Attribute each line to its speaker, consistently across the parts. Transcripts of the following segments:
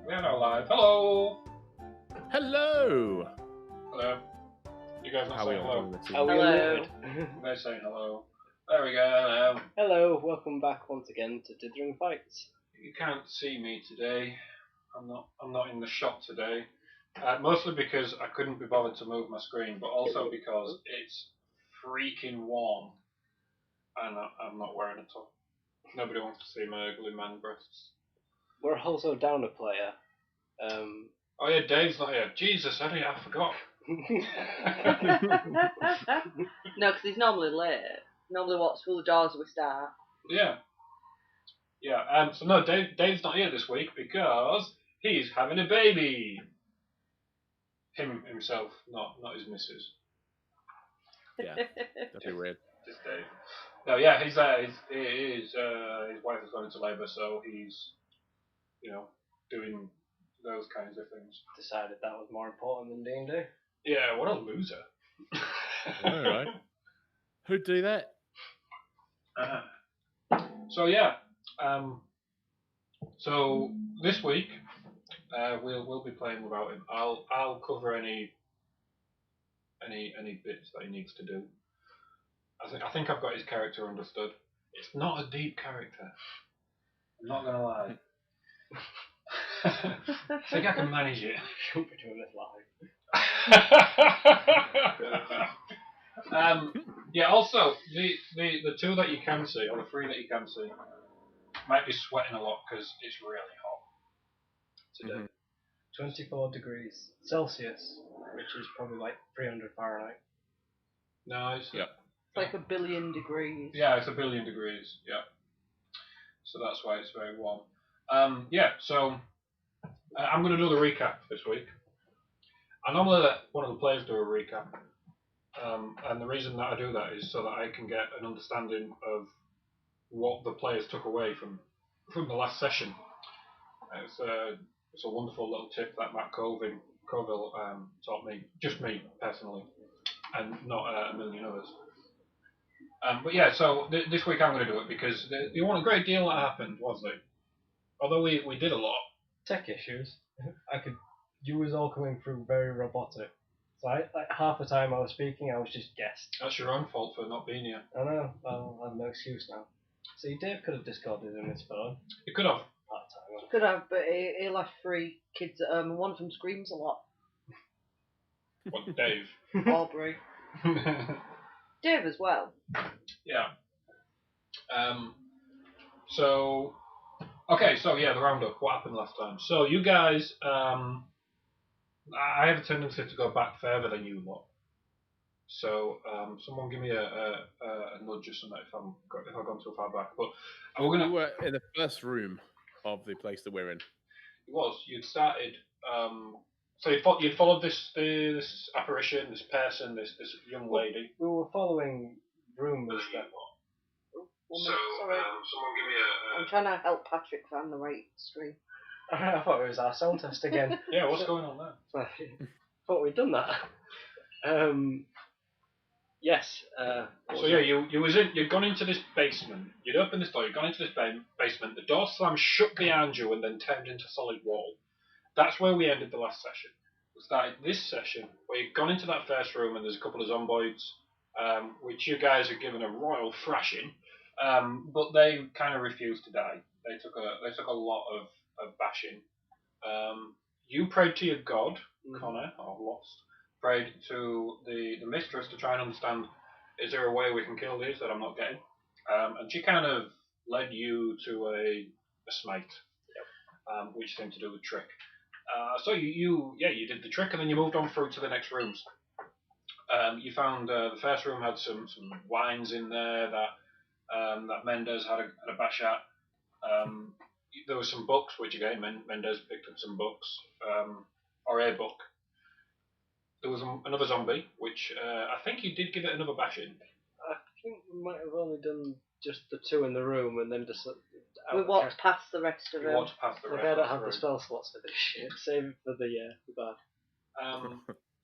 Speaker 1: We are now live. Hello!
Speaker 2: Hello!
Speaker 1: Hello. You guys not
Speaker 2: How are we
Speaker 1: saying
Speaker 2: all
Speaker 1: hello?
Speaker 2: doing this
Speaker 3: How
Speaker 2: evening?
Speaker 3: are you
Speaker 4: Hello.
Speaker 3: muted?
Speaker 1: They're saying hello. There we go.
Speaker 3: Hello, welcome back once again to Dithering Fights.
Speaker 1: You can't see me today. I'm not in the shot today. Mostly because I couldn't be bothered to move my screen, but also because it's freaking warm. And I'm not wearing a top. Nobody wants to see my ugly man breasts.
Speaker 3: We're also down a player.
Speaker 1: Oh yeah, Dave's not here. Jesus, I forgot.
Speaker 4: No, because he's normally late. Normally walks through the doors when we start.
Speaker 1: Yeah. Yeah, so no, Dave's not here this week because he's having a baby. Himself, not his missus.
Speaker 2: Yeah, that'd be weird.
Speaker 1: Just Dave. No, yeah, his wife has gone into labour, so he's, doing those kinds of things.
Speaker 3: Decided that was more important than D&D.
Speaker 1: Yeah, what a loser.
Speaker 2: Alright. Who'd do that?
Speaker 1: So yeah, so this week we'll be playing without him. I'll cover any bits that he needs to do. I think I've got his character understood. It's not a deep character. I'm not gonna lie. I think I can manage it.
Speaker 3: Shouldn't be doing this live.
Speaker 1: Yeah. Also, the two that you can see, or the three that you can see, might be sweating a lot because it's really hot today.
Speaker 3: 24 degrees Celsius, which is probably like 300 Fahrenheit.
Speaker 1: No, it's
Speaker 2: Yep.
Speaker 4: It's like 1 billion degrees.
Speaker 1: Yeah, it's 1 billion degrees. Yeah. So that's why it's very warm. Yeah. So I'm going to do the recap this week. I normally let one of the players do a recap. And the reason that I do that is so that I can get an understanding of what the players took away from the last session. It's a wonderful little tip that Matt Colville taught me, just me personally, and not a million others. But yeah, so this week I'm going to do it because there wasn't a great deal that happened, was there? Although we did a lot.
Speaker 3: Tech issues. You was all coming through very robotic. So like half the time I was speaking, I was just guessed.
Speaker 1: That's your own fault for not being here.
Speaker 3: I know, I have no excuse now. See, Dave could have discarded in his phone.
Speaker 1: You could have.
Speaker 3: Part-time.
Speaker 4: Could have, but he left 3 kids at home, and one of them screams a lot.
Speaker 1: What, Dave?
Speaker 4: Aubrey. Dave as well.
Speaker 1: Yeah. So, okay, so yeah, the roundup. What happened last time? So you guys, I have a tendency to go back further than you lot. So someone give me a nudge or something if I've gone too far back. But
Speaker 2: We were in the first room of the place that we're in.
Speaker 1: You'd started. So you'd followed this apparition, this person, this young lady.
Speaker 3: We were following rumours that...
Speaker 4: Sorry.
Speaker 1: Someone give me
Speaker 4: I'm trying to help Patrick find the right stream.
Speaker 3: I thought it was our sound test again.
Speaker 1: Yeah, what's going on there?
Speaker 3: I thought we'd done that. Yes.
Speaker 1: So yeah, you'd gone into this basement. You'd opened this door. You'd gone into this basement. The door slammed shut behind you and then turned into solid wall. That's where we ended the last session. We started this session where you'd gone into that first room and there's a couple of zomboids, which you guys are given a royal thrashing, but they kind of refused to die. They took a lot of bashing. You prayed to your god, Connor, or Lost. Prayed to the mistress to try and understand, is there a way we can kill these that I'm not getting? And she kind of led you to a smite, which seemed to do the trick. So you did the trick and then you moved on through to the next rooms. You found the first room had some wines in there that Mendez had a bash at. There were some books, which again Mendez picked up some books, or a book. There was another zombie, which I think you did give it another bash in.
Speaker 3: I think we might have only done just the 2 in the room and then just...
Speaker 4: We walked past the rest of them.
Speaker 1: You walked past the rest.
Speaker 3: I don't have the spell slots for this shit. Save it for the bad.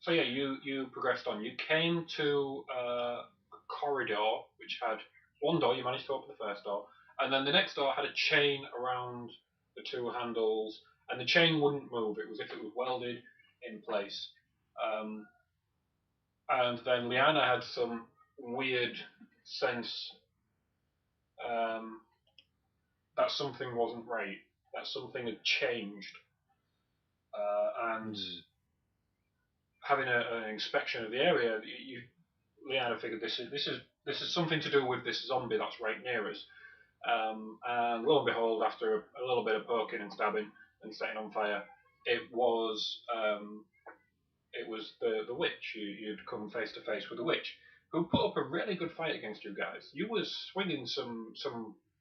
Speaker 1: So yeah, you progressed on. You came to a corridor which had one door. You managed to open the first door, and then the next door had a chain around the 2 handles, and the chain wouldn't move. It was if it was welded in place. And then Liana had some weird sense that something wasn't right, that something had changed, and having an inspection of the area, Liana figured this is something to do with this zombie that's right near us. And lo and behold, after a little bit of poking and stabbing and setting on fire, it was the witch. You'd come face to face with the witch, who put up a really good fight against you guys. You was swinging some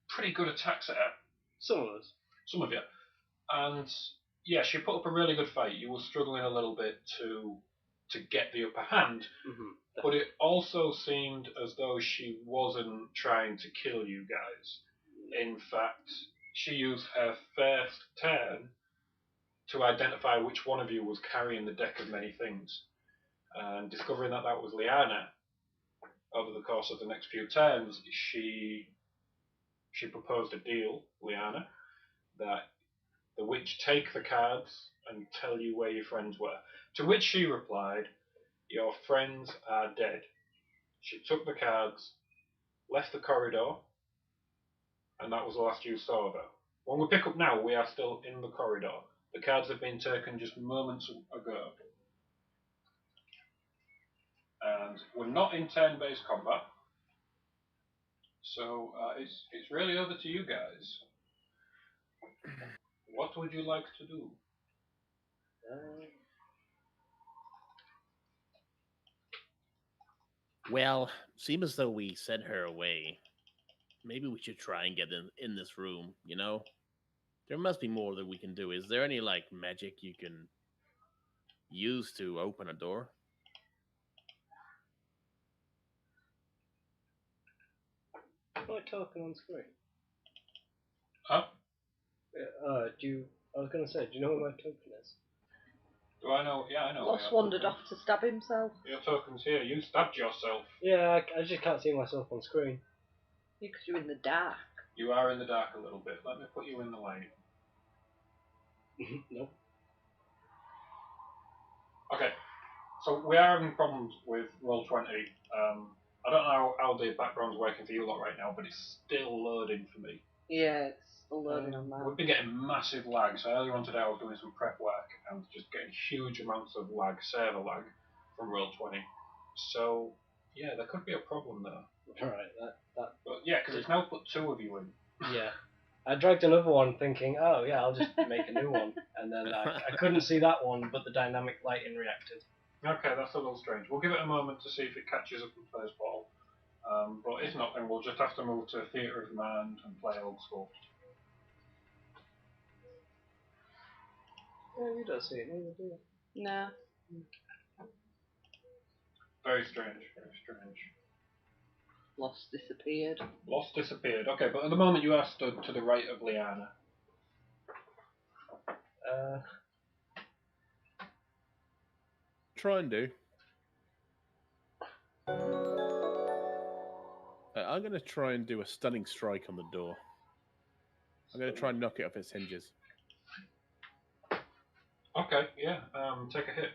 Speaker 1: pretty good attacks at her.
Speaker 3: Some of us.
Speaker 1: Some of you. And yeah, she put up a really good fight. You were struggling a little bit to get the upper hand, but it also seemed as though she wasn't trying to kill you guys. In fact, she used her first turn to identify which one of you was carrying the deck of many things. And discovering that was Liana, over the course of the next few turns, she proposed a deal, Liana, that the witch take the cards and tell you where your friends were. To which she replied, "Your friends are dead." She took the cards, left the corridor, and that was the last you saw of her. When we pick up now, we are still in the corridor. The cards have been taken just moments ago. And we're not in turn-based combat, so it's really over to you guys. What would you like to do?
Speaker 2: Well, seems as though we sent her away. Maybe we should try and get in this room, you know? There must be more that we can do. Is there any, like, magic you can use to open a door?
Speaker 3: Am I talking on screen?
Speaker 1: Huh?
Speaker 3: I was going to say, do you know where my token is?
Speaker 1: Do I know? Yeah, I know.
Speaker 4: Lost wandered off to stab himself.
Speaker 1: Your token's here. You stabbed yourself.
Speaker 3: Yeah, I just can't see myself on screen.
Speaker 4: Because you're in the dark.
Speaker 1: You are in the dark a little bit. Let me put you in the light.
Speaker 3: Nope.
Speaker 1: Okay. So we are having problems with Roll20. I don't know how the background's working for you lot right now, but it's still loading for me.
Speaker 4: Yeah, it's still loading on that.
Speaker 1: We've been getting massive lag. So earlier on today I was doing some prep work and just getting huge amounts of lag, server lag, from Roll20. So yeah, there could be a problem there.
Speaker 3: Alright, that.
Speaker 1: But yeah, because it's now put two of you in.
Speaker 3: Yeah. I dragged another one thinking, oh yeah, I'll just make a new one. And then I couldn't see that one, but the dynamic lighting reacted.
Speaker 1: Okay, that's a little strange. We'll give it a moment to see if it catches up and plays ball. But if not, then we'll just have to move to Theatre of the Mind and play old school.
Speaker 3: Yeah, you don't see it, neither do you?
Speaker 4: No.
Speaker 1: Very strange, very strange.
Speaker 4: Lost disappeared.
Speaker 1: Lost disappeared. Okay, but at the moment you are stood to the right of Liana.
Speaker 2: Try and do. I'm going to try and do a stunning strike on the door. I'm going to try and knock it off its hinges.
Speaker 1: Okay, yeah. Take a hit.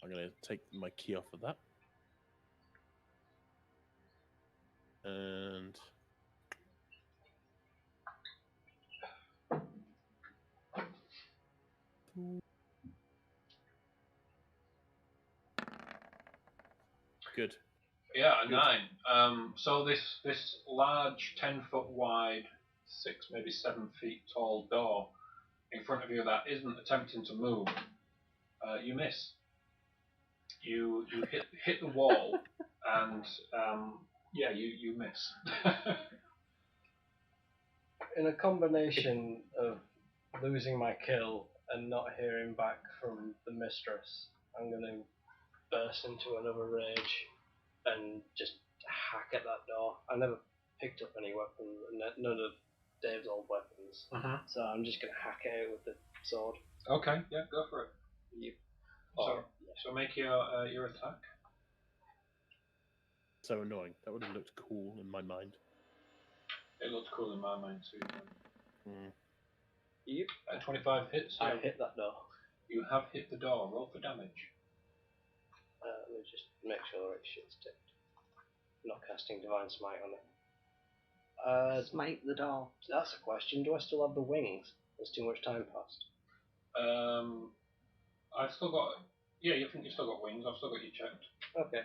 Speaker 2: I'm going to take my key off of that. And... Good.
Speaker 1: Yeah, a 9. So this large 10-foot wide, 6 maybe 7 feet tall door in front of you that isn't attempting to move, you miss. You hit the wall, and yeah, you miss.
Speaker 3: In a combination of losing my kill and not hearing back from the mistress, I'm going to burst into another rage and just hack at that door. I never picked up any weapons, none of Dave's old weapons, so I'm just going to hack at it with the sword.
Speaker 1: Okay, yeah, go for it.
Speaker 3: Yep.
Speaker 1: So make your attack.
Speaker 2: So annoying. That would have looked cool in my mind.
Speaker 1: It looked cool in my mind too.
Speaker 3: Yep.
Speaker 1: 25 hits.
Speaker 3: I hit that door.
Speaker 1: You have hit the door. Roll for damage.
Speaker 3: Let me just make sure it's shit's ticked. Not casting Divine Smite on it.
Speaker 4: Smite the door.
Speaker 3: That's a question. Do I still have the wings? There's too much time passed.
Speaker 1: I've still got. Yeah, you think you've still got wings. I've still got you checked.
Speaker 3: Okay.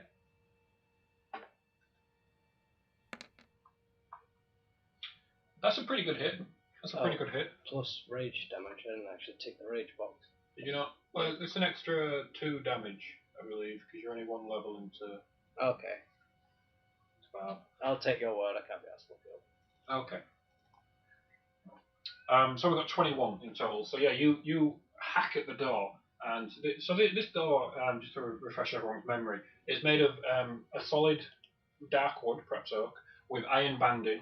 Speaker 1: That's a pretty good hit. That's a pretty good hit.
Speaker 3: Plus rage damage. I didn't actually tick the rage box.
Speaker 1: Did you not? Well, it's an extra 2 damage, I believe, because you're only 1 level into.
Speaker 3: Okay. I'll take your word. I can't be asked to look it up.
Speaker 1: Okay. So we've got 21 in total. So yeah, you hack at the door, and this door, just to refresh everyone's memory, is made of a solid dark wood, perhaps oak, with iron banding.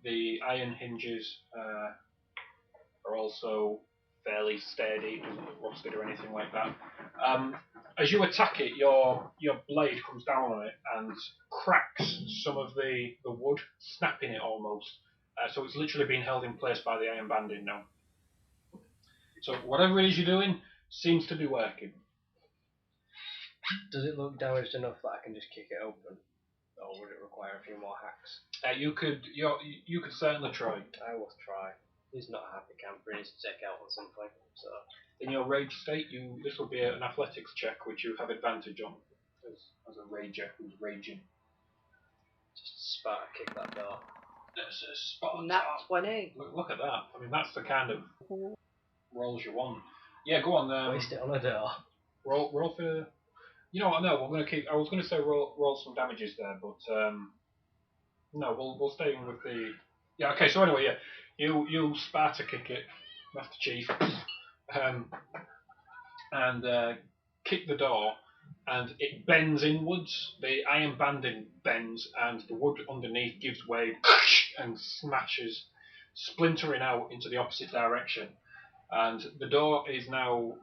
Speaker 1: The iron hinges are also fairly sturdy, it doesn't look rusted or anything like that. As you attack it, your blade comes down on it and cracks some of the wood, snapping it almost. So it's literally being held in place by the iron banding now. So whatever it is you're doing seems to be working.
Speaker 3: Does it look damaged enough that I can just kick it open? Or would it require a few more hacks?
Speaker 1: You could certainly try.
Speaker 3: I will try. He's not a happy camper, he needs to take out on something. So
Speaker 1: in your rage state, this will be an athletics check, which you have advantage on as a rager who's raging.
Speaker 3: Just Sparta kick that door.
Speaker 1: That's a spot.
Speaker 4: Nat 20.
Speaker 1: Look at that. I mean, that's the kind of rolls you want. Yeah, go on.
Speaker 3: Waste it on a door.
Speaker 1: Roll for. You know what? No, I'm going to keep. I was going to say roll some damages there, but no, we'll stay in with the. Yeah. Okay. So anyway, yeah, you Sparta kick it, Master Chief, and kick the door, and it bends inwards. The iron banding bends, and the wood underneath gives way and smashes, splintering out into the opposite direction. And the door is now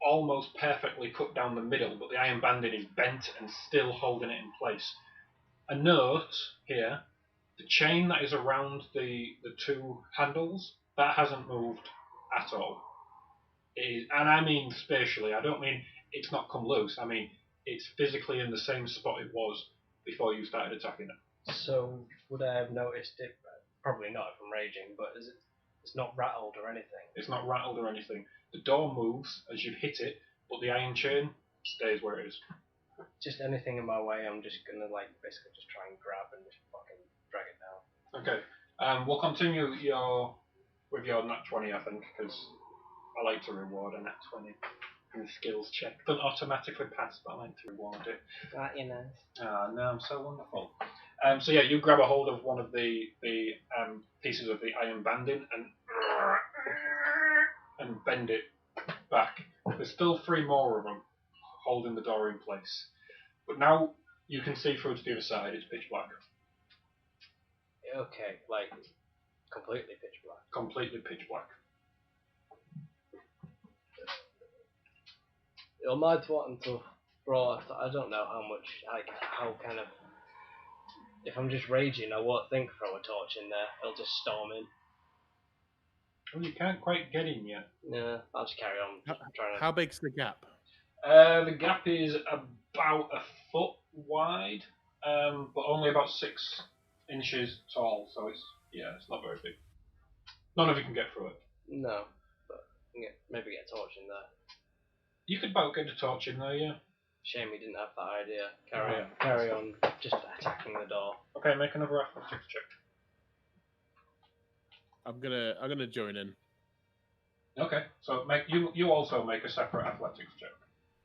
Speaker 1: almost perfectly cut down the middle, but the iron banding is bent and still holding it in place. A note here, the chain that is around the 2 handles, that hasn't moved at all. And I mean spatially, I don't mean it's not come loose, I mean it's physically in the same spot it was before you started attacking it.
Speaker 3: So, would I have noticed it? Probably not if I'm raging, but it's not rattled or anything?
Speaker 1: It's not rattled or anything. The door moves as you hit it, but the iron chain stays where it is.
Speaker 3: Just anything in my way, I'm just gonna basically just try and grab and just fucking drag it down.
Speaker 1: Okay. We'll continue with your nat 20, I think, because I like to reward a nat 20 in the skills check. Doesn't automatically pass, but I like to reward it.
Speaker 3: That you know.
Speaker 1: Ah, no, I'm so wonderful. So yeah, you grab a hold of one of the pieces of the iron banding and bend it back. There's still 3 more of them holding the door in place. But now you can see through to the other side, it's pitch black.
Speaker 3: Okay, completely pitch black.
Speaker 1: Completely pitch black.
Speaker 3: You might want to brought, I don't know how much, how kind of, if I'm just raging, I won't think throw a torch in there, it'll just storm in.
Speaker 1: Well, you can't quite get in yet.
Speaker 3: Yeah, I'll just carry on trying to...
Speaker 2: How big's the gap?
Speaker 1: The gap is about a foot wide, but only about 6 inches tall, so it's not very big. None of you can get through it.
Speaker 3: No, but maybe get a torch in there.
Speaker 1: You could about get a torch in there, yeah.
Speaker 3: Shame we didn't have that idea. Carry on just attacking the door.
Speaker 1: Okay, make another athletics check.
Speaker 2: I'm gonna join in.
Speaker 1: Okay, so you also make a separate athletics check.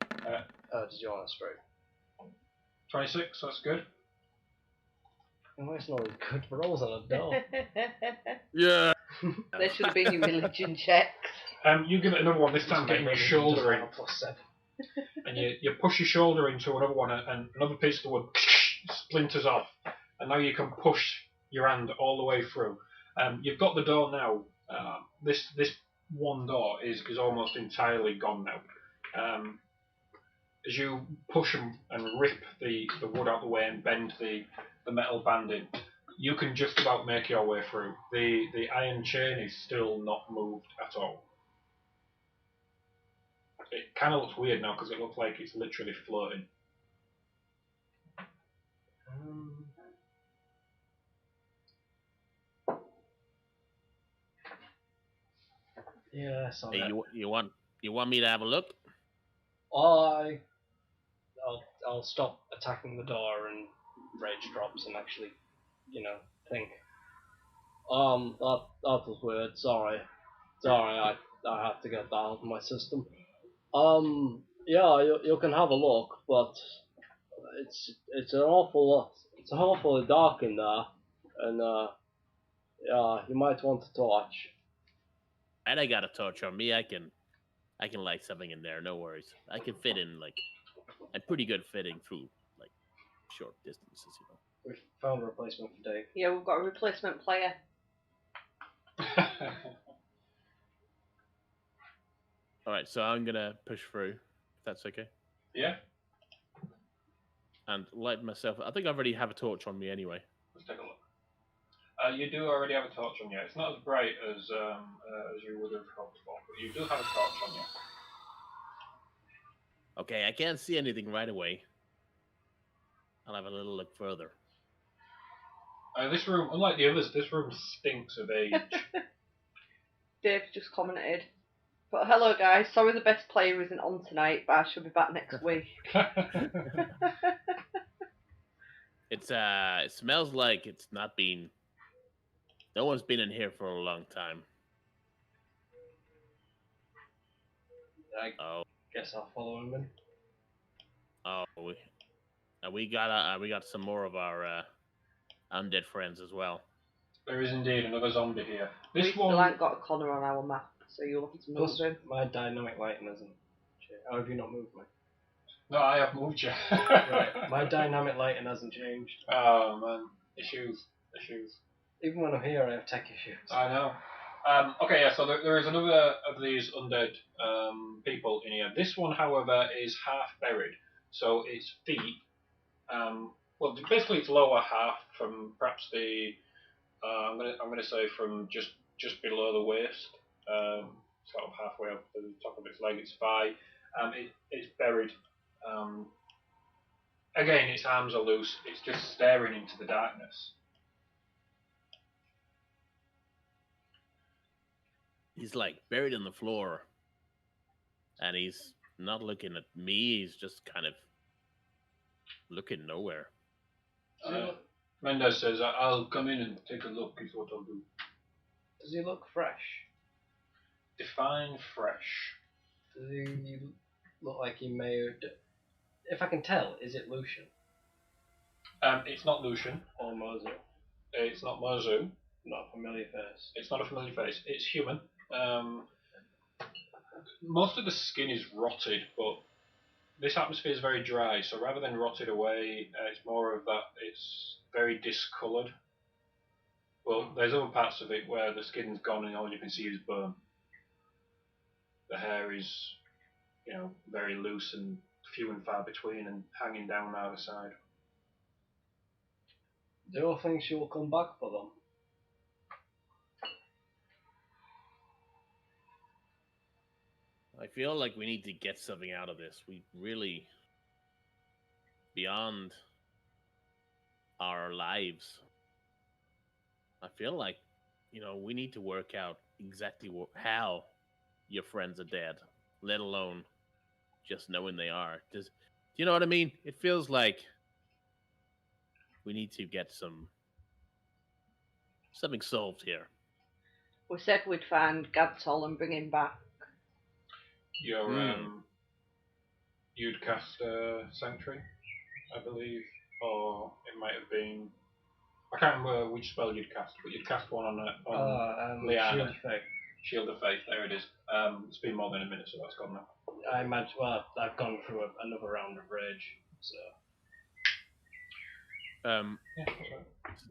Speaker 3: Did you want a straight?
Speaker 1: 26, that's good.
Speaker 3: Well, it's not as good rolls on a door.
Speaker 2: Yeah.
Speaker 4: There should have been your religion checks.
Speaker 1: You give it another one, this time getting your shoulder in.
Speaker 3: +7.
Speaker 1: And you push your shoulder into another one, and another piece of the wood splinters off. And now you can push your hand all the way through. You've got the door now. This one door is almost entirely gone now. As you push and rip the wood out the way and bend the metal banding, you can just about make your way through. The iron chain is still not moved at all. It kind of looks weird now because it looks like it's literally floating.
Speaker 3: Yes,
Speaker 2: Hey, you want me to have a look?
Speaker 3: I'll stop attacking the door and rage drops and actually, think. That was weird. Sorry, I had to get that out of my system. Yeah, you can have a look, but it's an awful lot. It's awfully dark in there, and yeah, you might want a torch.
Speaker 2: And I got a torch on me. I can light something in there. No worries. I can fit in like I'm pretty good fitting through like short distances.
Speaker 3: We found a replacement for Dave.
Speaker 4: Yeah, we've got a replacement player.
Speaker 2: All right, so I'm gonna push through. If that's okay.
Speaker 1: Yeah,
Speaker 2: And light myself. I think I already have a torch on me anyway.
Speaker 1: let's take a look. You do already have a torch on you. It's not as bright as you would have hoped for, but you do have a torch on you.
Speaker 2: Okay, I can't see anything right away. I'll have a little look further.
Speaker 1: This room, unlike the others, this room stinks of age.
Speaker 4: Dave just commented. But hello guys, sorry the best player isn't on tonight, but I should be back next week.
Speaker 2: It smells like it's not been. No one's been in here for a long time.
Speaker 3: I
Speaker 2: Oh,
Speaker 3: guess I'll follow him in.
Speaker 2: we got some more of our undead friends as well.
Speaker 1: There is indeed another zombie here.
Speaker 4: We
Speaker 1: This
Speaker 4: still
Speaker 1: one,
Speaker 4: ain't got a corner on our map, so you'll have to move
Speaker 3: Plus,
Speaker 4: him.
Speaker 3: my dynamic lighting isn't. How have you not moved me?
Speaker 1: no, I have moved you.
Speaker 3: Right, my dynamic lighting hasn't changed.
Speaker 1: Oh man, issues.
Speaker 3: Even when I'm here, I have tech issues.
Speaker 1: I know. Okay, yeah. So there is another of these undead people in here. This one, however, is half buried. So its feet, well, basically its lower half from perhaps the, I'm gonna say from just below the waist, sort of halfway up to the top of its leg, its thigh. It's buried. Again, its arms are loose. It's just staring into the darkness.
Speaker 2: He's like buried in the floor, and he's not looking at me. He's just kind of looking nowhere.
Speaker 1: Mendez says, "I'll come in and take a look. Is what I'll do."
Speaker 3: Does he look fresh?
Speaker 1: Define fresh.
Speaker 3: Does he look like he may have... If I can tell, is it Lucian?
Speaker 1: It's not Lucian.
Speaker 3: Or Mozu?
Speaker 1: It's not Mozu.
Speaker 3: Not a familiar face.
Speaker 1: It's not a familiar face. It's human. Most of the skin is rotted, but this atmosphere is very dry. So rather than rotted away, it's more of that. It's very discoloured. Well, there's other parts of it where the skin's gone and all you can see is bone. The hair is, very loose and few and far between and hanging down either side.
Speaker 3: Do you think she will come back for them?
Speaker 2: I feel like we need to get something out of this. We really, beyond our lives, I feel like, we need to work out exactly how your friends are dead, let alone just knowing they are. Do you know what I mean? It feels like we need to get something solved here.
Speaker 4: We said we'd find Gabtol and bring him back.
Speaker 1: You'd cast Sanctuary, I believe, or it might have been. I can't remember which spell you'd cast, but you'd cast one on Liana.
Speaker 3: Shield of Faith.
Speaker 1: Shield of Faith, there it is. It's been more than a minute, so that's gone now.
Speaker 3: I imagine, I've gone through another round of rage, so...
Speaker 1: Yeah, that's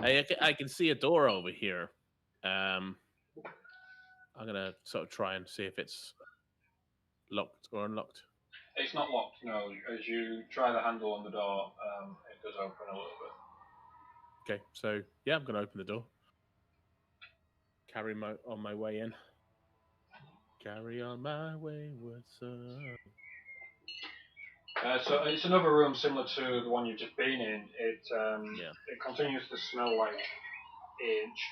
Speaker 1: right.
Speaker 2: I can see a door over here. I'm gonna sort of try and see if it's locked or unlocked.
Speaker 1: It's not locked, no. As you try the handle on the door, it does open a little bit.
Speaker 2: Okay, so yeah, I'm gonna open the door. Carry on my way in. Carry on my wayward son.
Speaker 1: So it's another room similar to the one you've just been in.
Speaker 2: Yeah.
Speaker 1: It continues to smell like age.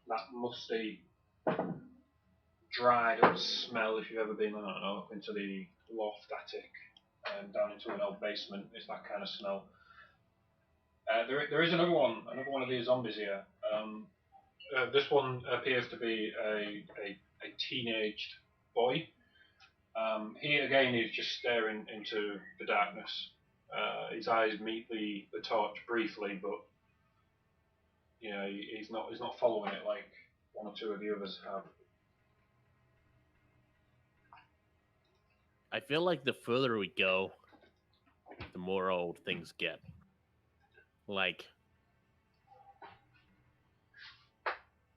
Speaker 1: That musty, dried up smell. If you've ever been, I don't know, up into the loft attic, down into an old basement, it's that kind of smell. There is another one of these zombies here. This one appears to be a teenaged boy. He again is just staring into the darkness. His eyes meet the torch briefly, but he's not following it like one or two of the others have.
Speaker 2: I feel like the further we go, the more old things get. Like,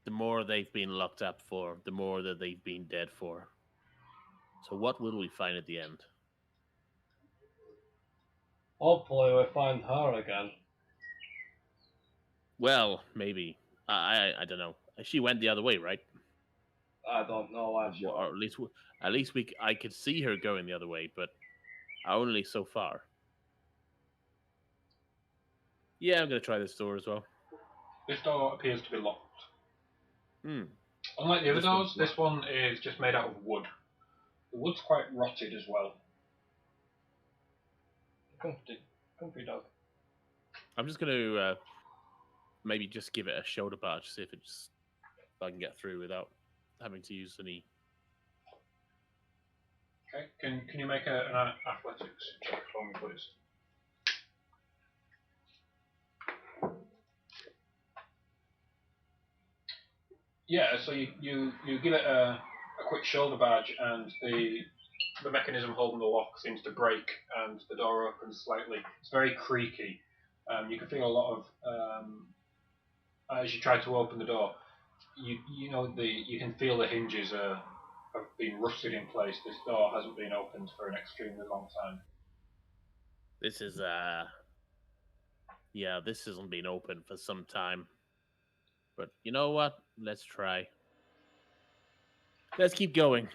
Speaker 2: the more they've been locked up for, the more that they've been dead for. So what will we find at the end?
Speaker 3: Hopefully we find her again.
Speaker 2: Well, maybe. I don't know. She went the other way, right?
Speaker 3: I don't know actually.
Speaker 2: Or at least I could see her going the other way, but only so far. Yeah, I'm gonna try this door as well.
Speaker 1: This door appears to be locked.
Speaker 2: Hmm.
Speaker 1: Unlike the other
Speaker 2: This one's
Speaker 1: doors, this one is just made out of wood. The wood's quite rotted as well.
Speaker 3: Comfy dog.
Speaker 2: I'm just gonna maybe just give it a shoulder barge, see if I can get through without having to use any.
Speaker 1: Okay, can you make an athletics check for me, please? Yeah, so you give it a quick shoulder barge, and the mechanism holding the lock seems to break, and the door opens slightly. It's very creaky. You can feel a lot of as you try to open the door. You can feel the hinges have been rusted in place. This door hasn't been opened for an extremely long time.
Speaker 2: This is yeah, this hasn't been open for some time. But you know what? Let's try. Let's keep going.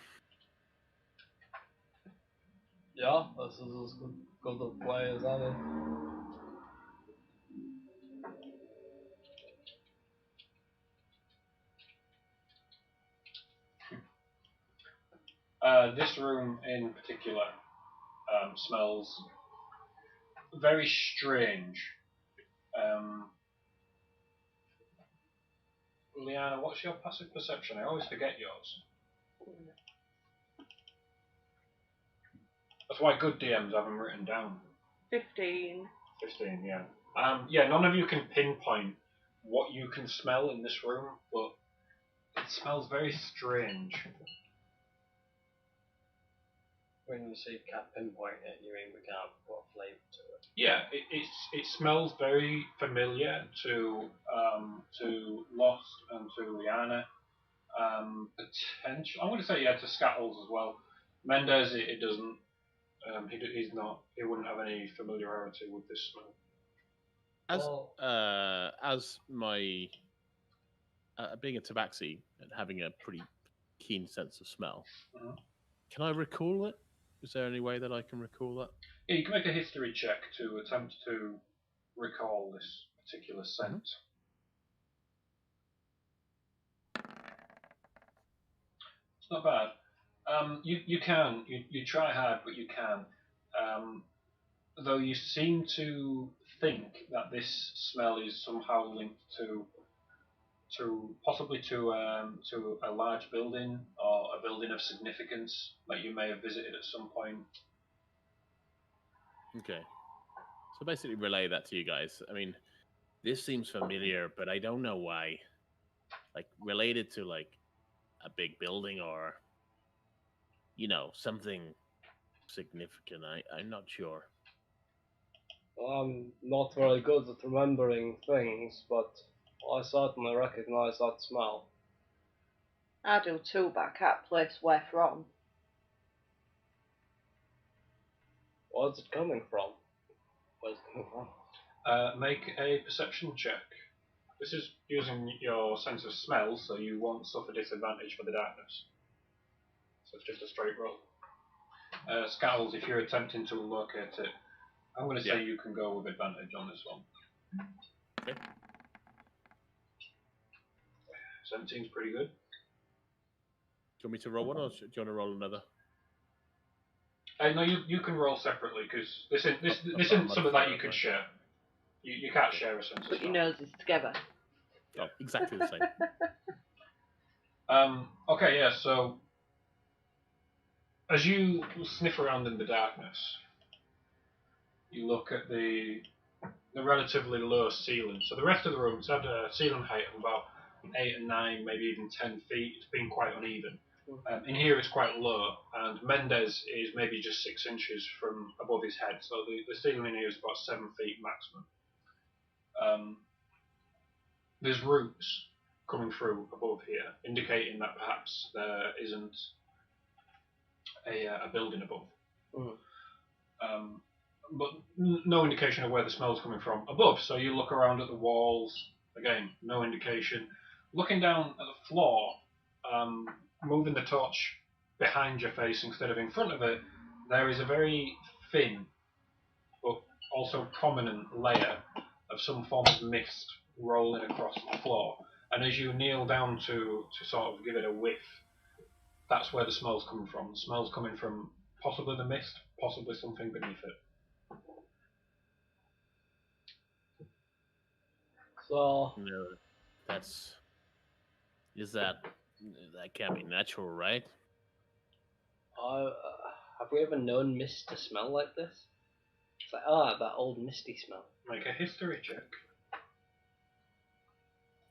Speaker 3: Yeah, this is as good a play as any.
Speaker 1: This room in particular smells very strange. Liana, what's your passive perception? I always forget yours. That's why good DMs have them written down.
Speaker 4: 15.
Speaker 1: 15, yeah. Yeah, none of you can pinpoint what you can smell in this room, but it smells very strange.
Speaker 3: When you say can't pinpoint it, you mean we can't put a flavour to it?
Speaker 1: Yeah, it smells very familiar to Lost and to Liana. Potential. I'm going to say yeah to Scattles as well. Mendez, it doesn't. He's not. He wouldn't have any familiarity with this smell.
Speaker 2: As my being a tabaxi and having a pretty keen sense of smell, can I recall it? Is there any way that I can recall that?
Speaker 1: Yeah, you can make a history check to attempt to recall this particular scent. It's not bad. You can. You try hard, but you can. Though you seem to think that this smell is somehow linked to possibly to a large building or a building of significance that you may have visited at some point.
Speaker 2: Okay. So basically relay that to you guys. I mean, this seems familiar, but I don't know why. Like, related to, like, a big building or, something significant. I'm not sure.
Speaker 3: Well, I'm not very good at remembering things, but I certainly recognise that smell.
Speaker 4: I do too, but I can't place where from.
Speaker 3: Where's it coming from? Where's it coming from?
Speaker 1: Make a perception check. This is using your sense of smell, so you won't suffer disadvantage for the darkness. So it's just a straight roll. Scowl, if you're attempting to locate it, I'm going to say you can go with advantage on this one.
Speaker 2: Okay.
Speaker 1: 17's pretty good.
Speaker 2: Do you want me to roll one, or do you want to roll another?
Speaker 1: No, you can roll separately, because this isn't something that you could share. You can't share a sense of
Speaker 4: Put your
Speaker 1: smell.
Speaker 4: noses together.
Speaker 2: Oh, exactly the same.
Speaker 1: Okay, yeah, so as you sniff around in the darkness, you look at the relatively low ceiling. So the rest of the room's had a ceiling height of about 8 and 9, maybe even 10 feet. It's been quite uneven. In here it's quite low, and Mendez is maybe just 6 inches from above his head, so the ceiling in here is about 7 feet maximum. There's roots coming through above here, indicating that perhaps there isn't a building above. But no indication of where the smell's coming from above, so you look around at the walls, again, no indication. Looking down at the floor, moving the torch behind your face instead of in front of it, there is a very thin but also prominent layer of some form of mist rolling across the floor. And as you kneel down to sort of give it a whiff, that's where the smell's coming from. The smell's coming from possibly the mist, possibly something beneath it.
Speaker 3: So,
Speaker 2: No, that can't be natural, right?
Speaker 3: have we ever known mist to smell like this? It's like, that old misty smell.
Speaker 1: Make a history check.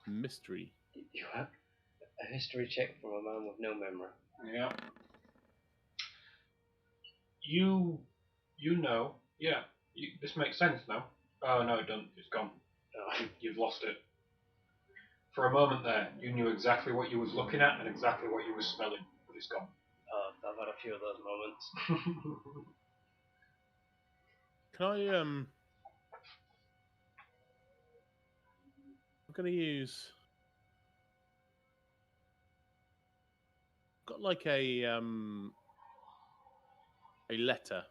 Speaker 2: Mystery.
Speaker 3: You have a history check from a man with no memory.
Speaker 1: Yeah. You know, yeah, this makes sense now. Oh no, it doesn't. It's gone. You've lost it. For a moment there, you knew exactly what you was looking at and exactly what you was smelling, but it's gone.
Speaker 3: I've had a few of those moments.
Speaker 2: Can I I'm gonna use. Got like a letter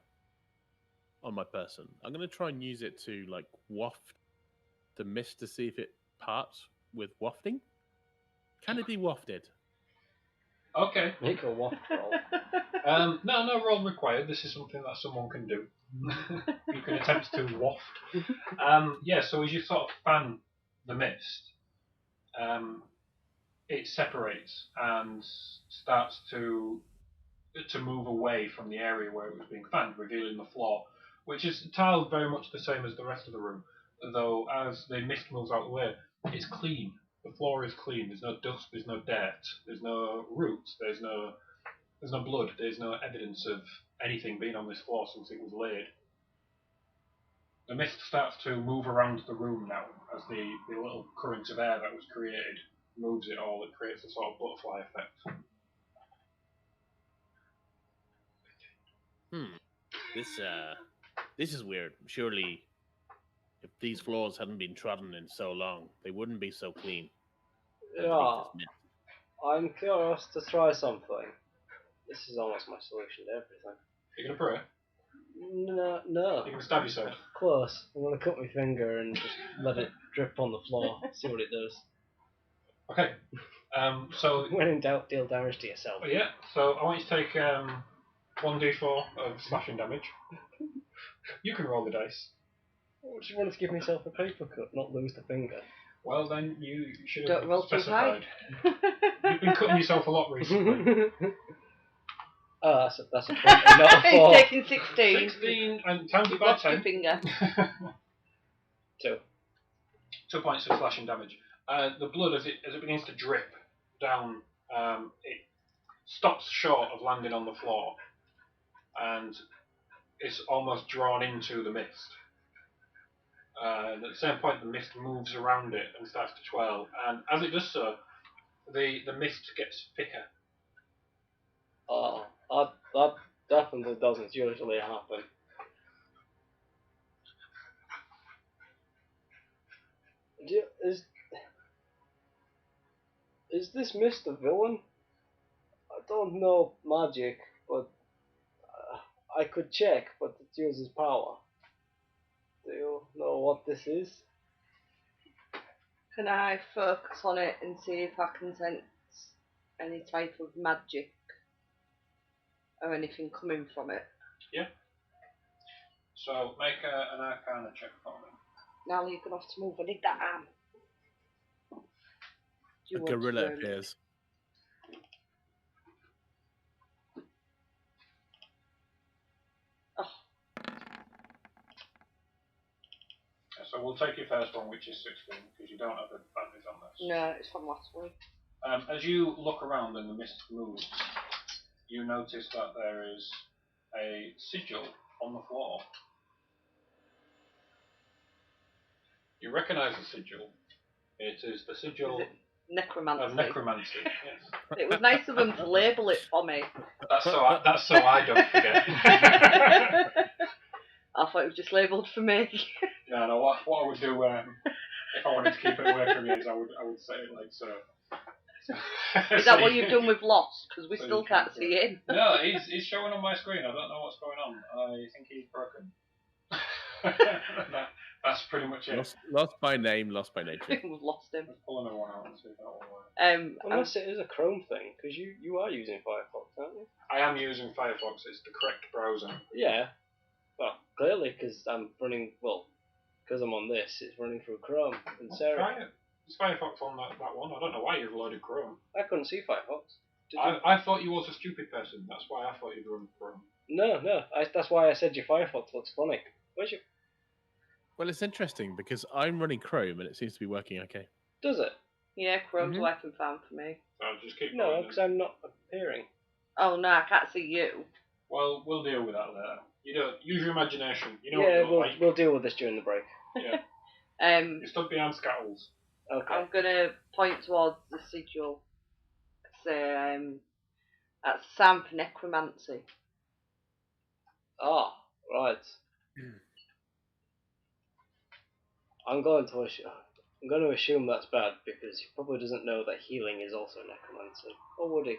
Speaker 2: on my person. I'm gonna try and use it to like waft the mist to see if it parts with wafting. Can it be wafted?
Speaker 1: Okay.
Speaker 3: Make a waft roll.
Speaker 1: No roll required. This is something that someone can do. You can attempt to waft. Yeah, so as you sort of fan the mist, it separates and starts to move away from the area where it was being fanned, revealing the floor, which is tiled very much the same as the rest of the room, though as the mist moves out of the way, it's clean. The floor is clean. There's no dust, there's no dirt, there's no roots, there's no blood, there's no evidence of anything being on this floor since it was laid. The mist starts to move around the room now as the little current of air that was created moves it all. It creates a sort of butterfly effect.
Speaker 2: This is weird. Surely, if these floors hadn't been trodden in so long, they wouldn't be so clean.
Speaker 3: Yeah, I'm curious to try something. This is almost my solution to everything.
Speaker 1: You're going to pray?
Speaker 3: No.
Speaker 1: You're going to stab yourself?
Speaker 3: Close. I'm going to cut my finger and just let it drip on the floor, see what it does.
Speaker 1: Okay. So
Speaker 3: when in doubt, deal damage to yourself.
Speaker 1: Yeah, so I want you to take 1d4 of slashing damage. You can roll the dice.
Speaker 3: I just wanted to give myself a paper cut, not lose the finger.
Speaker 1: Well, then you should
Speaker 4: Don't
Speaker 1: have
Speaker 4: roll too high.
Speaker 1: specified. You've been cutting yourself a lot recently.
Speaker 3: Oh, that's a 20, not a 4.
Speaker 4: He's taking 16.
Speaker 1: 16 and times it by
Speaker 4: Lost your
Speaker 1: 10.
Speaker 4: finger.
Speaker 3: 2.
Speaker 1: 2 points of slashing damage. The blood, as it begins to drip down, it stops short of landing on the floor, and it's almost drawn into the mist. And at the same point, the mist moves around it and starts to twirl, and as it does so, the mist gets thicker.
Speaker 3: Oh, that definitely doesn't usually happen. Is this Mr. Villain? I don't know magic, but I could check, but it uses power. Do you know what this is?
Speaker 4: Can I focus on it and see if I can sense any type of magic or anything coming from it?
Speaker 1: Yeah. So make an Arcana check for me.
Speaker 4: Now you're gonna have to move. I need that arm. Do you
Speaker 2: A
Speaker 4: want to,
Speaker 2: gorilla appears.
Speaker 4: Oh,
Speaker 1: So we'll take your first one, which is 16, because you don't have advantage on this.
Speaker 4: no, it's from last week.
Speaker 1: As you look around and the mist moves, you notice that there is a sigil on the floor. You recognise the sigil. It is the sigil
Speaker 4: Is it necromancy?
Speaker 1: of necromancy. Yes.
Speaker 4: It was nice of them to label it for me.
Speaker 1: That's so I don't forget.
Speaker 4: I thought it was just labelled for me.
Speaker 1: No, what I would do if I wanted to keep it away from you is I would say it like so.
Speaker 4: Is that what you've done with Lost? Because we
Speaker 1: So
Speaker 4: still
Speaker 1: you
Speaker 4: can't
Speaker 1: can't
Speaker 4: see him.
Speaker 1: No, he's showing on my screen. I don't know what's going on. I think he's broken. That's pretty much it.
Speaker 2: Lost by name, lost by nature.
Speaker 4: We've lost him.
Speaker 1: Let's pull another one out and see if that will work.
Speaker 3: Unless it is a Chrome thing, because you are using Firefox, aren't you?
Speaker 1: I am using Firefox. It's the correct browser.
Speaker 3: Yeah. Well, clearly, because I'm running. Well, because I'm on this, it's running through Chrome and Sarah.
Speaker 1: Try it. It's Firefox on that one. I don't know why you've loaded Chrome.
Speaker 3: I couldn't see Firefox. Did you?
Speaker 1: I thought you was a stupid person. That's why I thought you'd run Chrome.
Speaker 3: No. That's why I said your Firefox looks funny. Where's your?
Speaker 2: Well, it's interesting because I'm running Chrome and it seems to be working okay.
Speaker 3: Does it?
Speaker 4: Yeah, Chrome's working fine for me.
Speaker 1: So I'll just keep
Speaker 3: No,
Speaker 1: going
Speaker 3: because
Speaker 1: then.
Speaker 3: I'm not appearing.
Speaker 4: Oh no, I can't see you.
Speaker 1: Well, we'll deal with that later. You don't use your imagination. You know
Speaker 3: Yeah,
Speaker 1: what you're like.
Speaker 3: we'll deal with this during the break.
Speaker 1: Yeah. You stood behind scuttles.
Speaker 3: Okay.
Speaker 4: I'm gonna point towards the sigil. Say, that's Sam for necromancy.
Speaker 3: Ah, right. I'm going to assume that's bad because he probably doesn't know that healing is also necromancy. Or would he?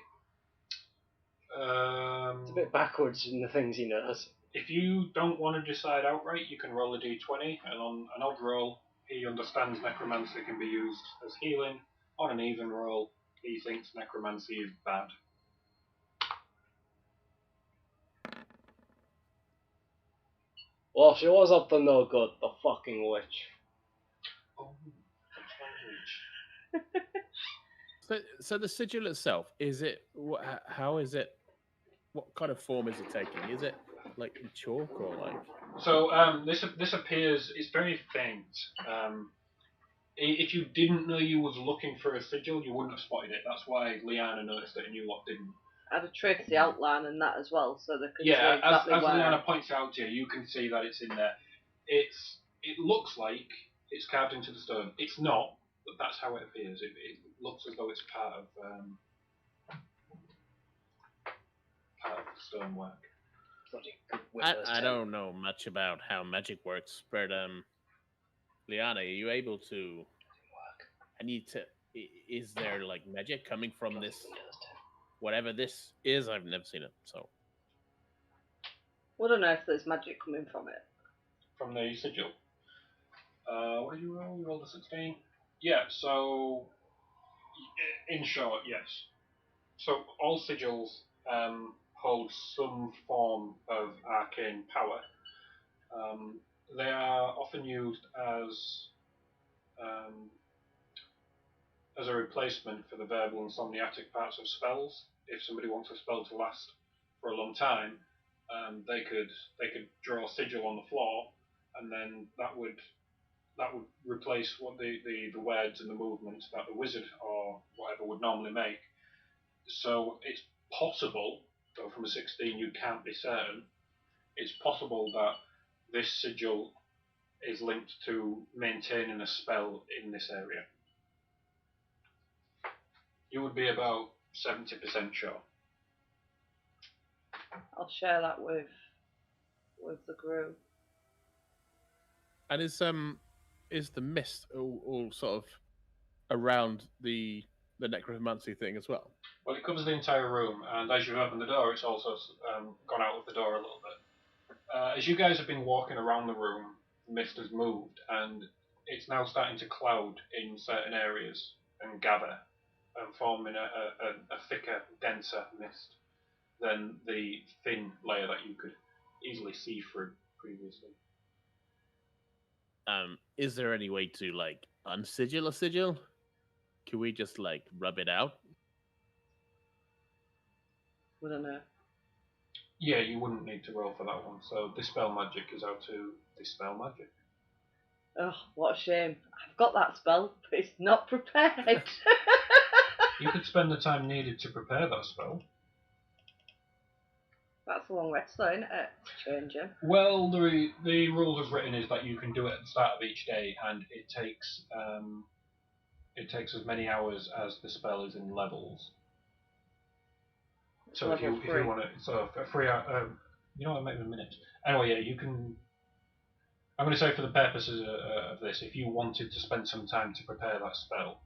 Speaker 3: It's a bit backwards in the things he knows.
Speaker 1: If you don't want to decide outright, you can roll a d20, and on an odd roll, he understands necromancy can be used as healing. On an even roll, he thinks necromancy is bad.
Speaker 3: Well, she was up to no good, the fucking witch.
Speaker 1: Oh, language.
Speaker 2: So the sigil itself, is it? How is it? What kind of form is it taking? Is it like chalk or like?
Speaker 1: So this appears. It's very faint. If you didn't know you was looking for a sigil, you wouldn't have spotted it. That's why Liana noticed it and you lot didn't.
Speaker 4: I'd have traced the outline and that as well, so they could see
Speaker 1: Yeah,
Speaker 4: exactly
Speaker 1: as
Speaker 4: where.
Speaker 1: Liana points out to you, you can see that it's in there. It looks like it's carved into the stone. It's not, but that's how it appears. It looks as though it's part of the stonework.
Speaker 3: Bloody good witness.
Speaker 2: I don't know much about how magic works, but Liana, are you able to? I need to. Is there like magic coming from this? Whatever this is, I've never seen it. So
Speaker 4: We don't know if there's magic coming from it.
Speaker 1: From the sigil. What did you roll? You rolled a 16? Yeah, so in short, yes. So all sigils hold some form of arcane power. They are often used as a replacement for the verbal and somniatic parts of spells. If somebody wants a spell to last for a long time, they could draw a sigil on the floor, and then that would replace what the words and the movements that the wizard or whatever would normally make. So it's possible, though from a 16 you can't be certain, it's possible that this sigil is linked to maintaining a spell in this area. You would be about 70% sure.
Speaker 4: I'll share that with the group.
Speaker 2: and is is the mist all sort of around the necromancy thing as well?
Speaker 1: Well, it covers the entire room, and as you've opened the door, it's also gone out of the door a little bit. As you guys have been walking around the room, the mist has moved, and it's now starting to cloud in certain areas and gather, and forming a thicker, denser mist than the thin layer that you could easily see through previously.
Speaker 2: Is there any way to like unsigil a sigil? Can we just like rub it out?
Speaker 4: I don't know.
Speaker 1: Yeah, you wouldn't need to roll for that one. So dispel magic is how to dispel magic.
Speaker 4: Oh, what a shame. I've got that spell, but it's not prepared.
Speaker 1: You could spend the time needed to prepare that spell.
Speaker 4: That's a long rest though, isn't it? To change him.
Speaker 1: Well, the rules as written is that you can do it at the start of each day, and it takes as many hours as the spell is in levels. So if you want to, so for 3 hours, you know what, maybe a minute. Anyway, yeah, you can. I'm going to say for the purposes of this, if you wanted to spend some time to prepare that spell,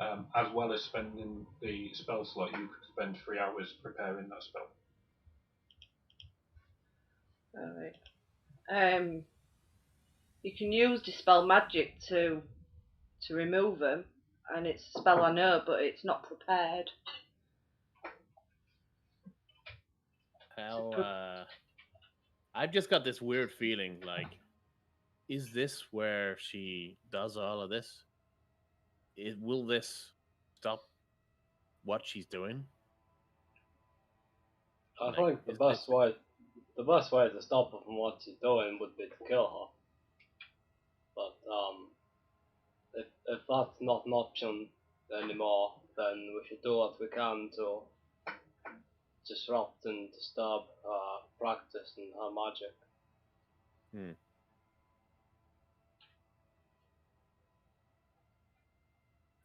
Speaker 1: as well as spending the spell slot, you could spend 3 hours preparing that spell.
Speaker 4: Alright. You can use dispel magic to remove them, and it's a spell I know, but it's not prepared.
Speaker 2: I've just got this weird feeling like, is this where she does all of this? Will this stop what she's doing?
Speaker 3: I
Speaker 2: Like,
Speaker 3: think the best way to stop her from what she's doing would be to kill her. But if that's not an option anymore, then we should do what we can to disrupt and disturb her practice and her magic.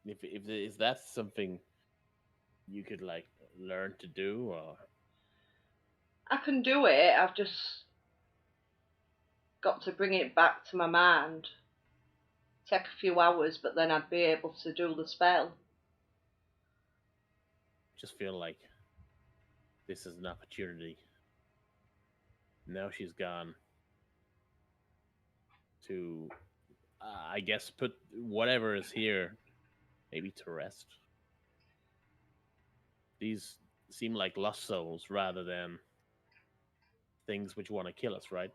Speaker 2: If that's something you could like learn to do, or
Speaker 4: I can do it. I've just got to bring it back to my mind. Take a few hours, but then I'd be able to do the spell.
Speaker 2: just feel like this is an opportunity. Now she's gone to, I guess, put whatever is here maybe to rest. These seem like lost souls rather than things which want to kill us, right?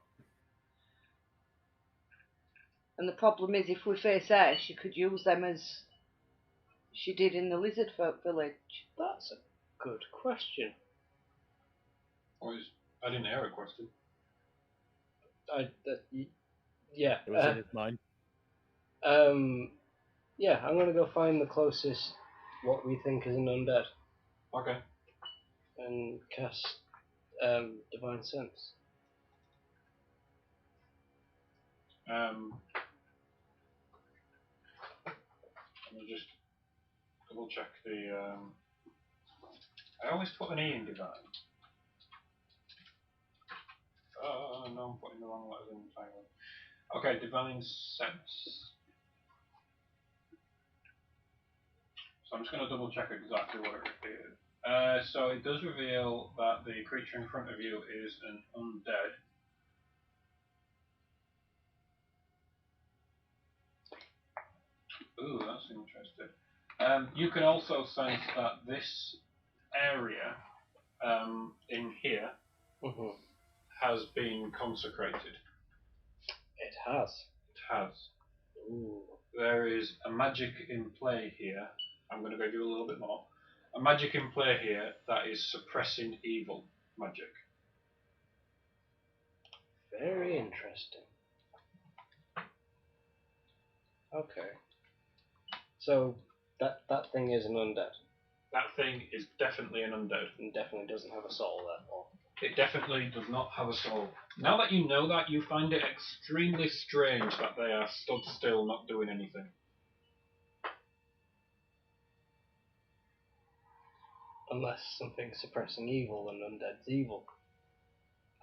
Speaker 4: And the problem is, if we face her, she could use them as she did in the lizard folk village.
Speaker 3: That's a good question.
Speaker 1: I didn't hear a question.
Speaker 3: Yeah.
Speaker 2: It was in his mind.
Speaker 3: Yeah, I'm gonna go find the closest what we think is an undead.
Speaker 1: Okay.
Speaker 3: And cast Divine Sense.
Speaker 1: Let me just double check the. I always put an E in divine. No, I'm putting the wrong letters in the title. Okay, divine sense. So I'm just going to double check exactly what it reveals. So it does reveal that the creature in front of you is an undead. Ooh, that's interesting. You can also sense that this area in here has been consecrated.
Speaker 3: It has.
Speaker 1: It has.
Speaker 3: Ooh.
Speaker 1: There is a magic in play here. I'm going to go do a little bit more. A magic in play here that is suppressing evil magic.
Speaker 3: Very interesting. Okay. So that thing is an undead.
Speaker 1: That thing is definitely an undead.
Speaker 3: And definitely doesn't have a soul, therefore.
Speaker 1: It definitely does not have a soul. Now that you know that, you find it extremely strange that they are stood still, not doing anything.
Speaker 3: Unless something's suppressing evil and undead's evil.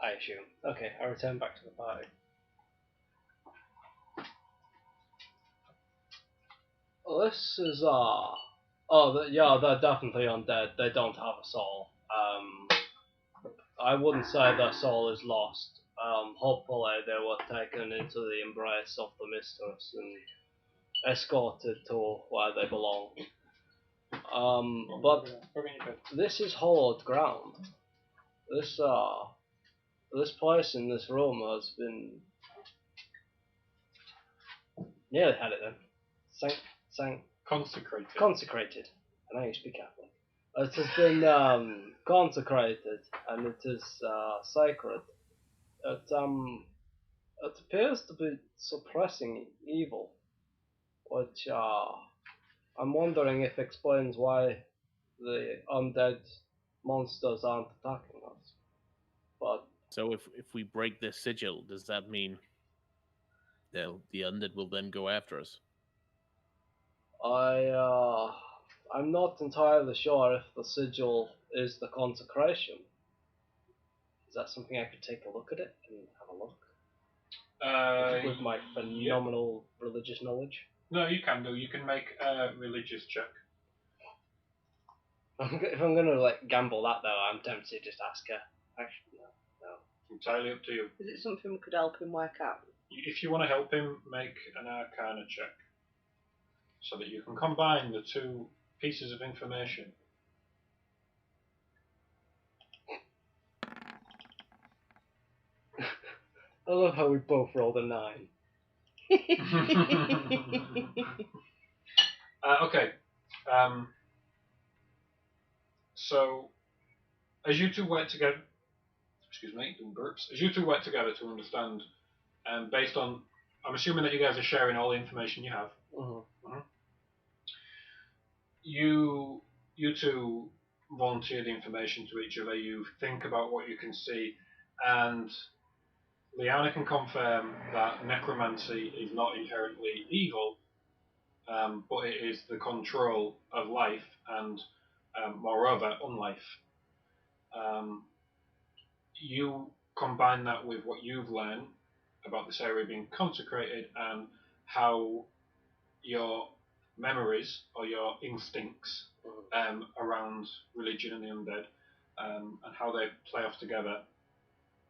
Speaker 3: I assume. Okay, I return back to the party. this is yeah, they're definitely undead. They don't have a soul. I wouldn't say their soul is lost. Hopefully they were taken into the embrace of the mistress and escorted to where they belong. But this is hollowed ground. This place in this room has been nearly had it then. Consecrated. And I used to be Catholic. It has been consecrated and it is sacred. It appears to be suppressing evil, which I'm wondering if explains why the undead monsters aren't attacking us. But
Speaker 2: So if we break this sigil, does that mean the undead will then go after us?
Speaker 3: I'm not entirely sure if the sigil is the consecration. Is that something I could take a look at it and have a look? With my phenomenal religious knowledge?
Speaker 1: No, you can do. You can make a religious check.
Speaker 3: If I'm gonna gamble that though, I'm tempted to just ask her. Actually, no.
Speaker 1: Entirely up to you.
Speaker 4: Is it something we could help him work out?
Speaker 1: If you want to help him, make an Arcana check, so that you can combine the two pieces of information.
Speaker 3: I love how we both rolled a 9.
Speaker 1: Okay. So, as you two work together, doing burps. As you two work together to understand, based on, I'm assuming that you guys are sharing all the information you have.
Speaker 3: Mm-hmm.
Speaker 1: You two volunteer the information to each other. You think about what you can see, and Liana can confirm that necromancy is not inherently evil, but it is the control of life and, moreover, unlife. You combine that with what you've learned about this area being consecrated and how your memories or your instincts around religion and the undead and how they play off together.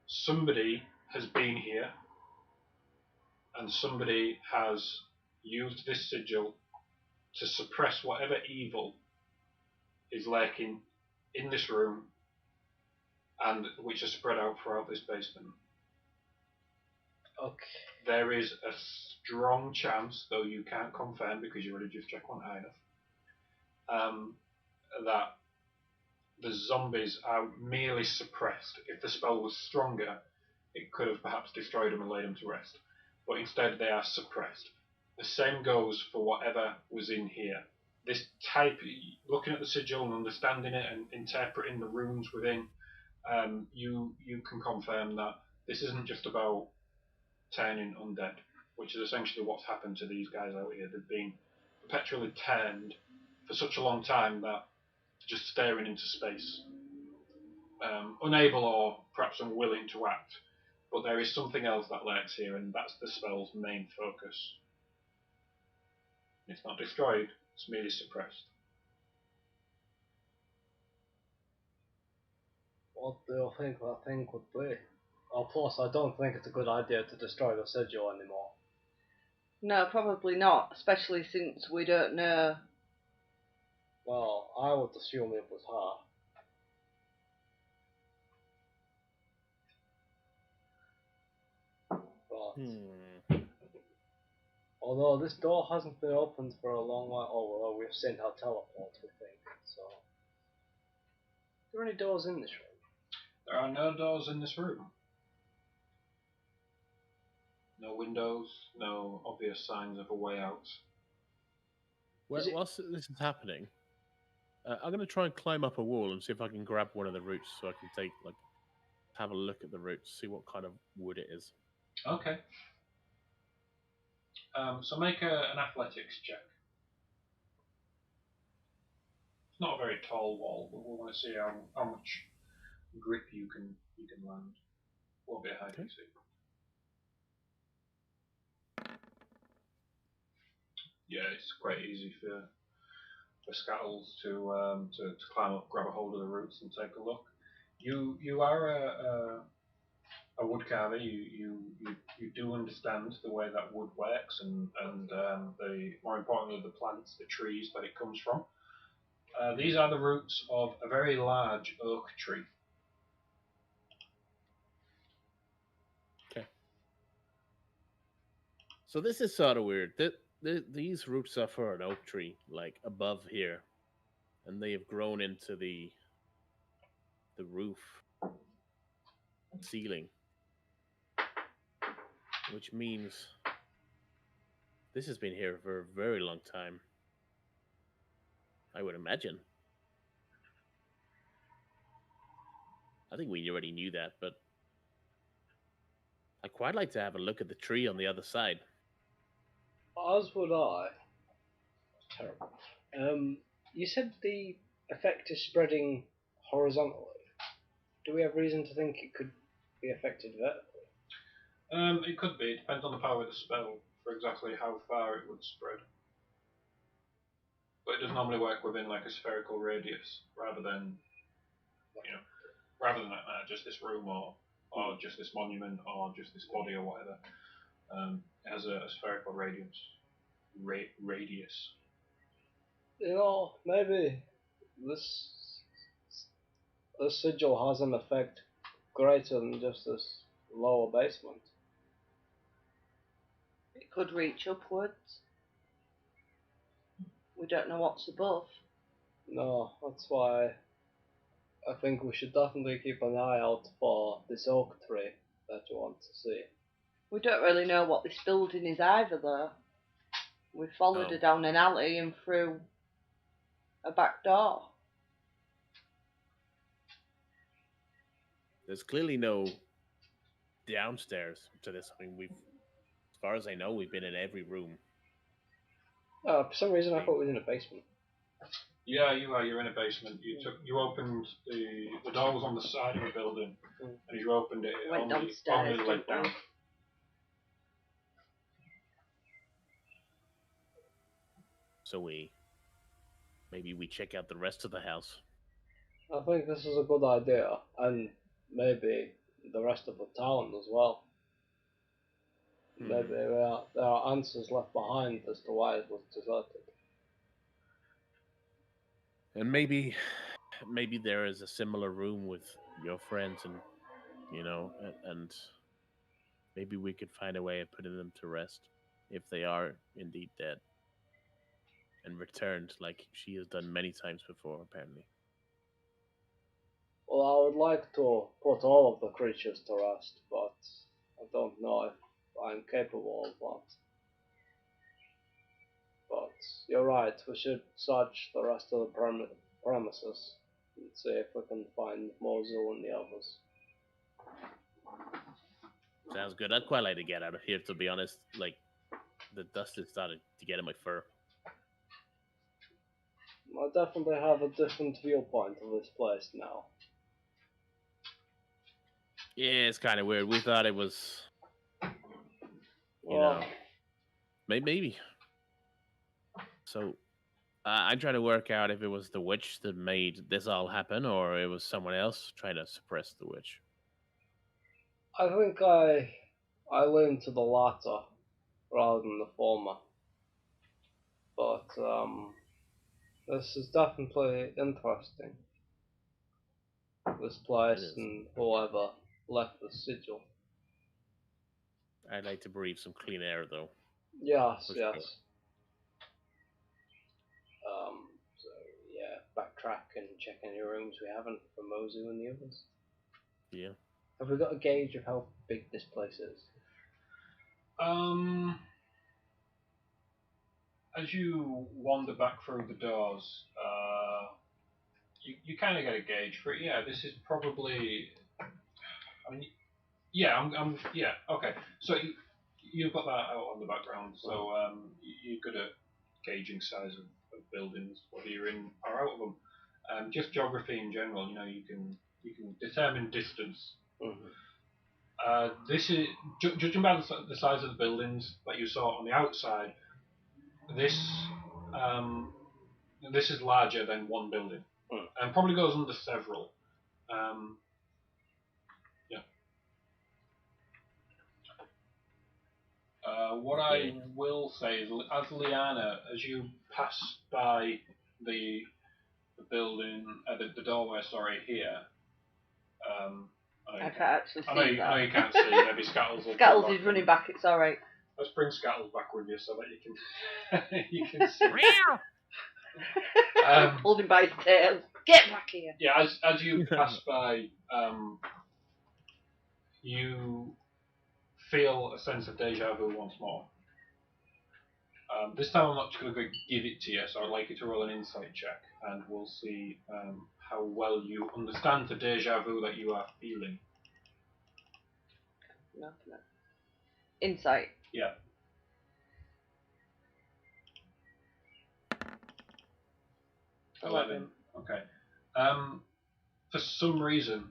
Speaker 1: Somebody has been here and somebody has used this sigil to suppress whatever evil is lurking in this room and which is spread out throughout this basement.
Speaker 3: Okay.
Speaker 1: There is a strong chance, though you can't confirm because your religious check wasn't high enough, that the zombies are merely suppressed. If the spell was stronger, it could have perhaps destroyed them and laid them to rest. But instead they are suppressed. The same goes for whatever was in here. This type, looking at the sigil and understanding it and interpreting the runes within, you can confirm that this isn't just about turning undead, which is essentially what's happened to these guys out here. They've been perpetually turned for such a long time that they're just staring into space, unable or perhaps unwilling to act. But there is something else that lurks here, and that's the spell's main focus. It's not destroyed, it's merely suppressed.
Speaker 3: What do you think that thing could be? Oh, plus, I don't think it's a good idea to destroy the sigil anymore.
Speaker 4: No, probably not, especially since we don't know.
Speaker 3: Well, I would assume it was her. But, although this door hasn't been opened for a long while, well, we've seen her teleport, we think, so. Are there any doors in this room?
Speaker 1: There are no doors in this room. No windows, no obvious signs of a way out.
Speaker 2: Whilst this is happening, I'm going to try and climb up a wall and see if I can grab one of the roots so I can have a look at the roots, see what kind of wood it is.
Speaker 1: Okay. So make an athletics check. It's not a very tall wall, but we want to see how much grip you can land. Won't be a high DC. yeah, it's quite easy for scattles to climb up, grab a hold of the roots, and take a look. You are a wood carver. You do understand the way that wood works, and the more importantly the plants, the trees that it comes from. These are the roots of a very large oak tree.
Speaker 2: Okay. So this is sort of weird. These roots are for an oak tree, like above here, and they have grown into the roof ceiling, which means this has been here for a very long time. I would imagine. I think we already knew that, but I'd quite like to have a look at the tree on the other side.
Speaker 3: As would I. Terrible. You said the effect is spreading horizontally. Do we have reason to think it could be affected vertically?
Speaker 1: It could be. It depends on the power of the spell for exactly how far it would spread. But it does normally work within like a spherical radius rather than just this room or just this monument or just this body or whatever. It has a spherical radius. Radius.
Speaker 3: You know, maybe this sigil has an effect greater than just this lower basement.
Speaker 4: It could reach upwards. We don't know what's above.
Speaker 3: No, that's why I think we should definitely keep an eye out for this oak tree that you want to see.
Speaker 4: We don't really know what this building is either, though. We followed her down an alley and through a back door.
Speaker 2: There's clearly no downstairs to this. I mean, as far as I know, we've been in every room.
Speaker 3: For some reason, I thought it was in a basement.
Speaker 1: Yeah, you are. You're in a basement. You opened the door was on the side of the building, and as you opened it, it
Speaker 4: Went
Speaker 1: only
Speaker 4: downstairs,
Speaker 1: led down.
Speaker 2: So maybe we check out the rest of the house.
Speaker 3: I think this is a good idea, and maybe the rest of the town as well. Maybe there are answers left behind as to why it was deserted.
Speaker 2: And maybe there is a similar room with your friends, and and maybe we could find a way of putting them to rest if they are indeed dead and returned, like she has done many times before, apparently.
Speaker 3: Well, I would like to put all of the creatures to rest, but I don't know if I'm capable of that. But you're right, we should search the rest of the premises and see if we can find Mosul and the others.
Speaker 2: Sounds good. I'd quite like to get out of here, to be honest. Like, the dust has started to get in my fur.
Speaker 3: I definitely have a different viewpoint of this place now.
Speaker 2: Yeah, it's kind of weird. We thought it was, maybe. So, I'm trying to work out if it was the witch that made this all happen, or it was someone else trying to suppress the witch.
Speaker 3: I think I lean to the latter rather than the former. But this is definitely interesting. This place and whoever left the sigil.
Speaker 2: I'd like to breathe some clean air, though.
Speaker 3: Yes.
Speaker 2: Sure.
Speaker 3: So yeah, backtrack and check any rooms we haven't for Mozu and the others.
Speaker 2: Yeah.
Speaker 3: Have we got a gauge of how big this place is?
Speaker 1: As you wander back through the doors, you kind of get a gauge for it. Yeah, this is probably. I mean, yeah, yeah, okay. So you've got that out on the background. So you're good at gauging size of buildings, whether you're in or out of them. Just geography in general, you can determine distance.
Speaker 3: Mm-hmm.
Speaker 1: This is judging by the size of the buildings that you saw on the outside. this this is larger than one building, and probably goes under several. Yeah. What I will say is, as Liana, as you pass by the building, the doorway, sorry, here.
Speaker 4: I can't actually see
Speaker 1: I know
Speaker 4: that.
Speaker 1: you can't see. Maybe Scattles will.
Speaker 4: Scattles is running back. It's all right.
Speaker 1: Let's bring Scattles back with you so that you can see.
Speaker 4: Hold him by his tail. Get back here.
Speaker 1: Yeah, as you pass by, you feel a sense of deja vu once more. This time I'm not going to give it to you, so I'd like you to roll an insight check, and we'll see how well you understand the deja vu that you are feeling.
Speaker 4: No. Insight.
Speaker 1: Yeah. 11. Okay. For some reason,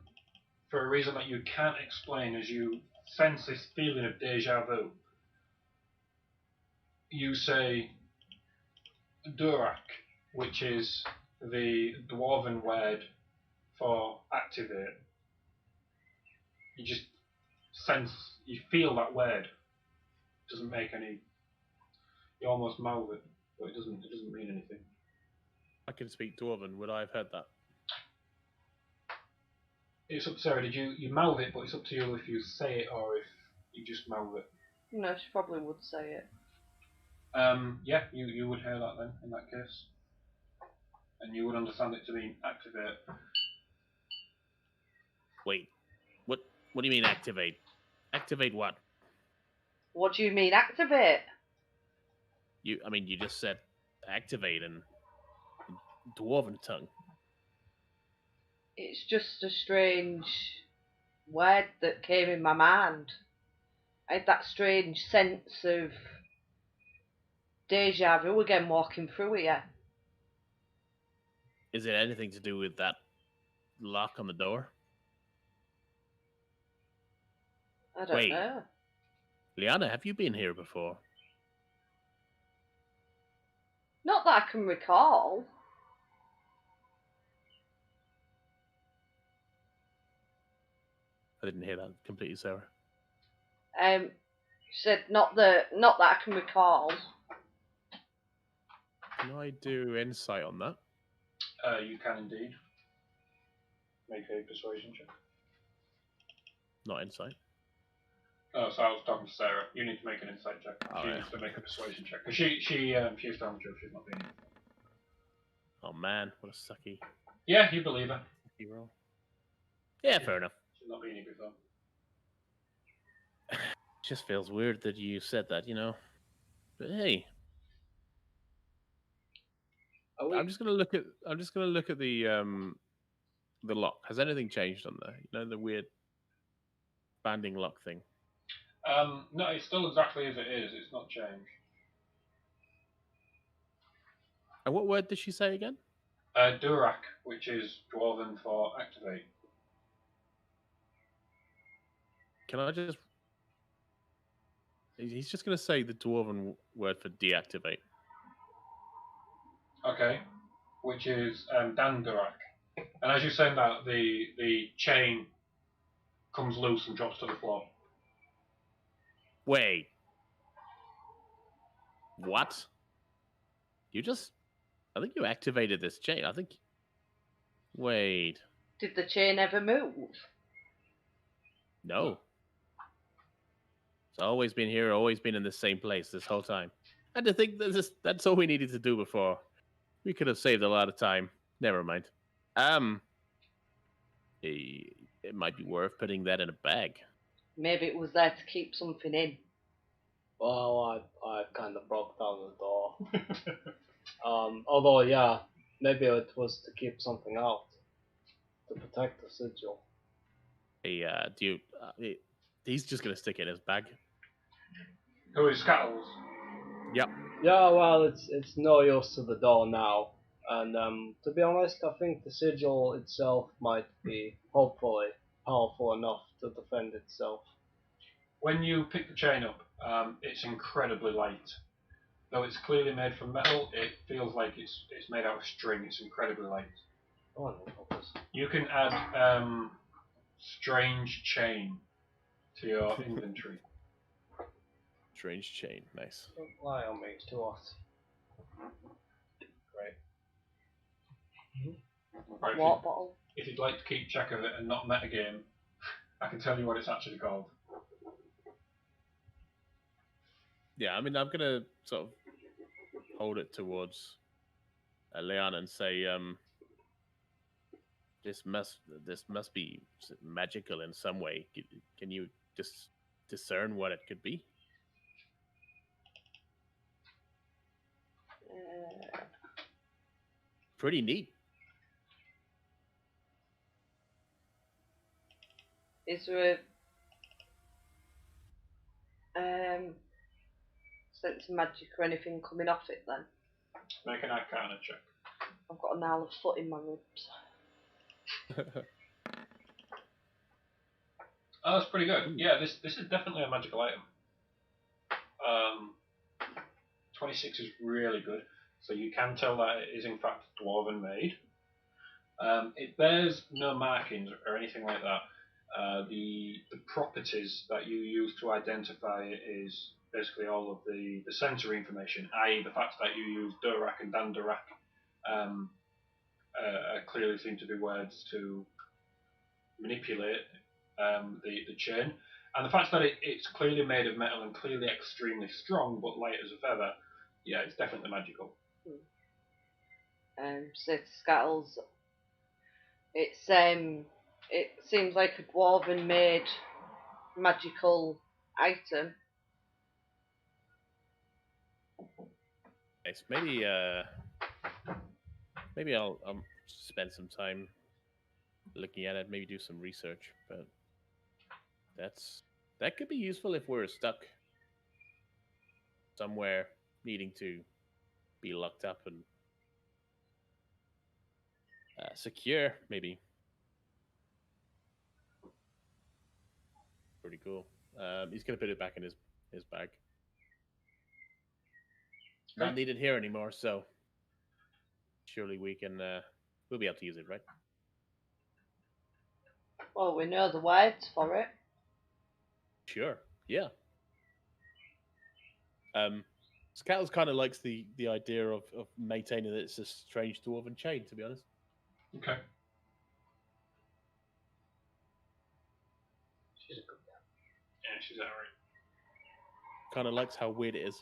Speaker 1: for a reason that you can't explain, as you sense this feeling of deja vu, you say Durak, which is the dwarven word for activate. You just sense, you feel that word. It doesn't make any. You almost mouth it, but it doesn't mean anything.
Speaker 2: I can speak Dwarven. Would I have heard that?
Speaker 1: It's up to Sarah. Did you mouth it? But it's up to you if you say it or if you just mouth it.
Speaker 4: No, she probably would say it.
Speaker 1: Yeah, you would hear that then in that case, and you would understand it to mean activate.
Speaker 2: Wait, what do you mean activate? Activate what?
Speaker 4: What do you mean activate?
Speaker 2: You just said activate in Dwarven tongue.
Speaker 4: It's just a strange word that came in my mind. I had that strange sense of deja vu again walking through here.
Speaker 2: Is it anything to do with that lock on the door?
Speaker 4: I don't know.
Speaker 2: Liana, have you been here before?
Speaker 4: Not that I can recall.
Speaker 2: I didn't hear that completely, Sarah.
Speaker 4: She said not that I can recall.
Speaker 2: Can I do insight on that?
Speaker 1: You can indeed. Make a persuasion check.
Speaker 2: Not insight.
Speaker 1: Oh, so I was talking to Sarah. You need to make an insight check.
Speaker 2: Oh,
Speaker 1: she
Speaker 2: yeah.
Speaker 1: needs to make a persuasion check. Because she's telling the truth. She's not being.
Speaker 2: Oh man, what a sucky
Speaker 1: Yeah, you believe her.
Speaker 2: roll. Yeah, fair enough.
Speaker 1: She's not being here before.
Speaker 2: It just feels weird that you said that, you know. But hey, I'm just gonna look at the lock. Has anything changed on there? You know, the weird banding lock thing.
Speaker 1: No, it's still exactly as it is. It's not changed.
Speaker 2: And what word did she say again?
Speaker 1: Durak, which is Dwarven for activate.
Speaker 2: Can I just... He's just going to say the Dwarven word for deactivate.
Speaker 1: Okay. Which is Dandurak. And as you send that, the chain comes loose and drops to the floor.
Speaker 2: Wait. What? You just... I think you activated this chain. I think... Wait.
Speaker 4: Did the chain ever move?
Speaker 2: No. It's always been here, always been in the same place this whole time. And to think that's all we needed to do before. We could have saved a lot of time. Never mind. It might be worth putting that in a bag.
Speaker 4: Maybe it was there to keep something in.
Speaker 3: Well, I kind of broke down the door. Although, yeah, maybe it was to keep something out. To protect the sigil.
Speaker 2: Hey, he's just going to stick it in his bag.
Speaker 1: Who is Scattles?
Speaker 2: Yep.
Speaker 3: Yeah, well, it's no use to the door now. And to be honest, I think the sigil itself might be, hopefully, powerful enough to defend itself.
Speaker 1: When you pick the chain up, it's incredibly light. though it's clearly made from metal, it feels like it's made out of string. It's incredibly light.
Speaker 3: Oh, I know what this.
Speaker 1: You can add strange chain to your inventory.
Speaker 2: Strange chain. Nice.
Speaker 3: Don't lie on me, it's too hot. Great.
Speaker 1: Right,
Speaker 4: Water bottle.
Speaker 1: if you'd like to keep track of it and not metagame, I can tell you what it's actually called.
Speaker 2: Yeah, I mean, I'm gonna sort of hold it towards Leon and say, this must be magical in some way. Can you just discern what it could be? Pretty neat.
Speaker 4: Is there a sense of magic or anything coming off it then?
Speaker 1: Make an Arcana check.
Speaker 4: I've got a gnarled foot in my ribs.
Speaker 1: Oh, that's pretty good. Yeah, this is definitely a magical item. 26 is really good, so you can tell that it is in fact dwarven made. It bears no markings or anything like that. The properties that you use to identify it is basically all of the sensory information, i.e. the fact that you use Durak and Dandarak clearly seem to be words to manipulate the chain. And the fact that it's clearly made of metal and clearly extremely strong but light as a feather, yeah, it's definitely magical.
Speaker 4: So to Scattles, it seems like a dwarven made magical item.
Speaker 2: Nice. Maybe I'll spend some time looking at it. Maybe do some research. But that could be useful if we're stuck somewhere, needing to be locked up and secure. Maybe. Pretty cool. He's gonna put it back in his bag. Not needed here anymore, so surely we can we'll be able to use it, right?
Speaker 4: Well, we know the words for it.
Speaker 2: Sure. Yeah. Scattles kind of likes the idea of maintaining that it's a strange dwarven chain, to be honest.
Speaker 1: Okay.
Speaker 3: She's a good girl.
Speaker 1: Yeah, she's alright.
Speaker 2: Kind of likes how weird it is.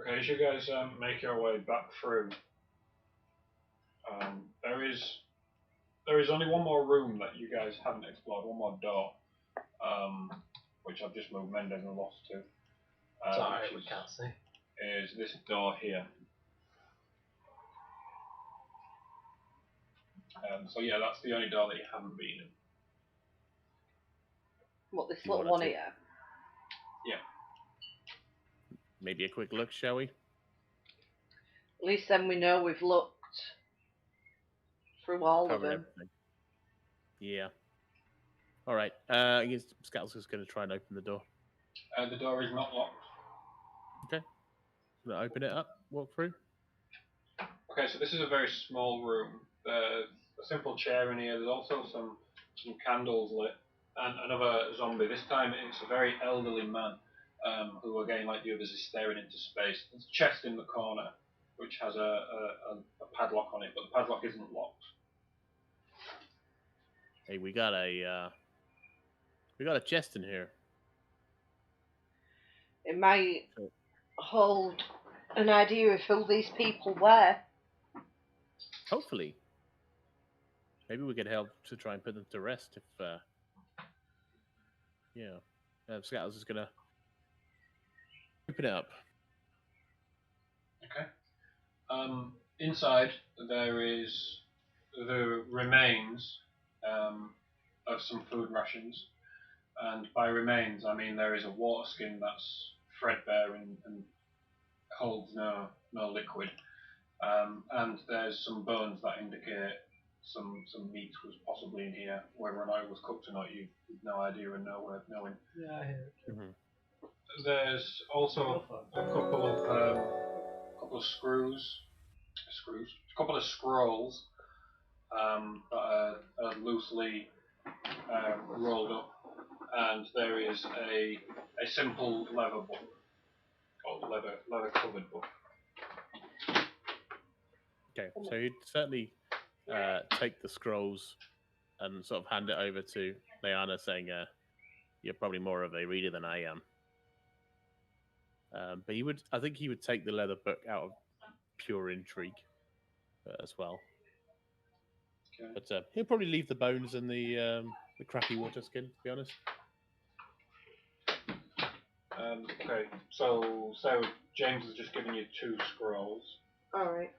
Speaker 1: Okay, as you guys make your way back through, there is only one more room that you guys haven't explored, one more door, which I've just moved Mendez and Lost to.
Speaker 3: It's alright, we can't see.
Speaker 1: Is this door here. So yeah, that's the only door that you haven't been in.
Speaker 4: What, this
Speaker 2: You
Speaker 4: little
Speaker 2: wanna
Speaker 4: one
Speaker 2: take-
Speaker 4: here?
Speaker 2: Maybe a quick look, shall we?
Speaker 4: At least then we know we've looked through all of
Speaker 2: Covered
Speaker 4: them.
Speaker 2: everything. Yeah. All right. I guess Scattles is going to try and open the door.
Speaker 1: The door is not locked.
Speaker 2: Gonna open it up. Walk through.
Speaker 1: Okay, so this is a very small room. There's a simple chair in here. There's also some candles lit, and another zombie. This time it's a very elderly man who, again, like the others, is staring into space. There's a chest in the corner which has a padlock on it, but the padlock isn't locked.
Speaker 2: Hey, we got a chest in here.
Speaker 4: It might hold an idea of who these people were.
Speaker 2: Hopefully. Maybe we could help to try and put them to rest if Scattles is gonna open it up.
Speaker 1: Okay. Inside there is the remains of some food rations, and by remains I mean there is a water skin that's threadbare and holds no liquid, and there's some bones that indicate some meat was possibly in here. Whether or not it was cooked or not, you've no idea and no way of knowing.
Speaker 3: Yeah, I hear it.
Speaker 2: Mhm.
Speaker 1: There's also a couple of a couple of scrolls that are loosely rolled up, and there is a simple leather book, or leather covered book.
Speaker 2: Okay, so you'd certainly take the scrolls and sort of hand it over to Leanna, saying, "You're probably more of a reader than I am." But I think he would take the leather book out of pure intrigue as well.
Speaker 1: Okay.
Speaker 2: But he'll probably leave the bones and the crappy water skin, to be honest.
Speaker 1: Okay, so James has just given you 2 scrolls.
Speaker 4: Alright.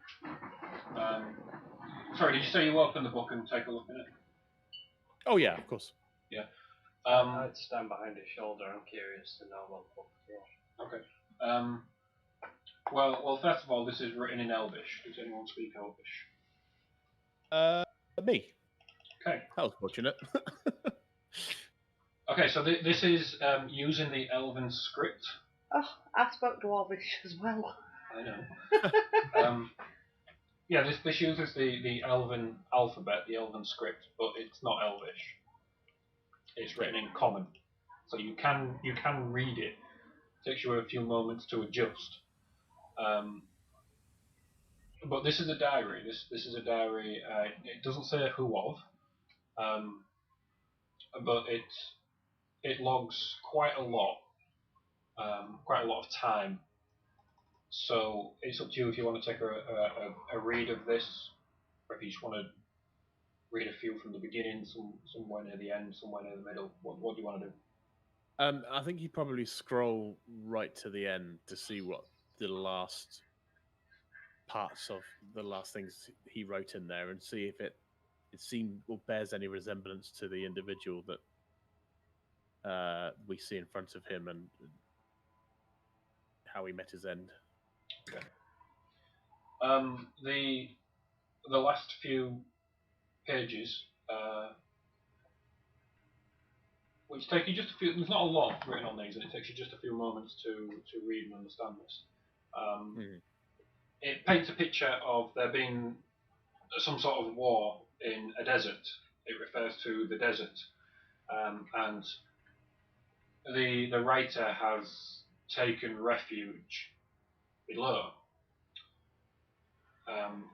Speaker 1: Sorry, did you say you open the book and take a look at it?
Speaker 2: Oh yeah, of course.
Speaker 1: Yeah.
Speaker 3: I'd stand behind his shoulder. I'm curious to know what book as well.
Speaker 1: Okay. Well, first of all, this is written in Elvish. Does anyone speak Elvish?
Speaker 2: Me.
Speaker 1: Okay.
Speaker 2: That was fortunate.
Speaker 1: Okay, so this is using the Elven script.
Speaker 4: Oh, I spoke Dwarvish as well.
Speaker 1: I know. Yeah, this uses the Elven alphabet, the Elven script, but it's not Elvish. It's written in Common, so you can read it. It takes you a few moments to adjust. But this is a diary. This is a diary. It doesn't say who of, but it logs quite a lot of time. So it's up to you if you want to take a read of this, or if you just want to read a few from the beginning, somewhere near the end, somewhere near the middle. What do you want to do?
Speaker 2: I think he'd probably scroll right to the end to see what the last parts of the last things he wrote in there, and see if it seemed or bears any resemblance to the individual that we see in front of him and how he met his end.
Speaker 1: Okay. The last few pages, which take you just a few. There's not a lot written on these, and it takes you just a few moments to read and understand this. It paints a picture of there being some sort of war in a desert. It refers to the desert, and the writer has taken refuge below.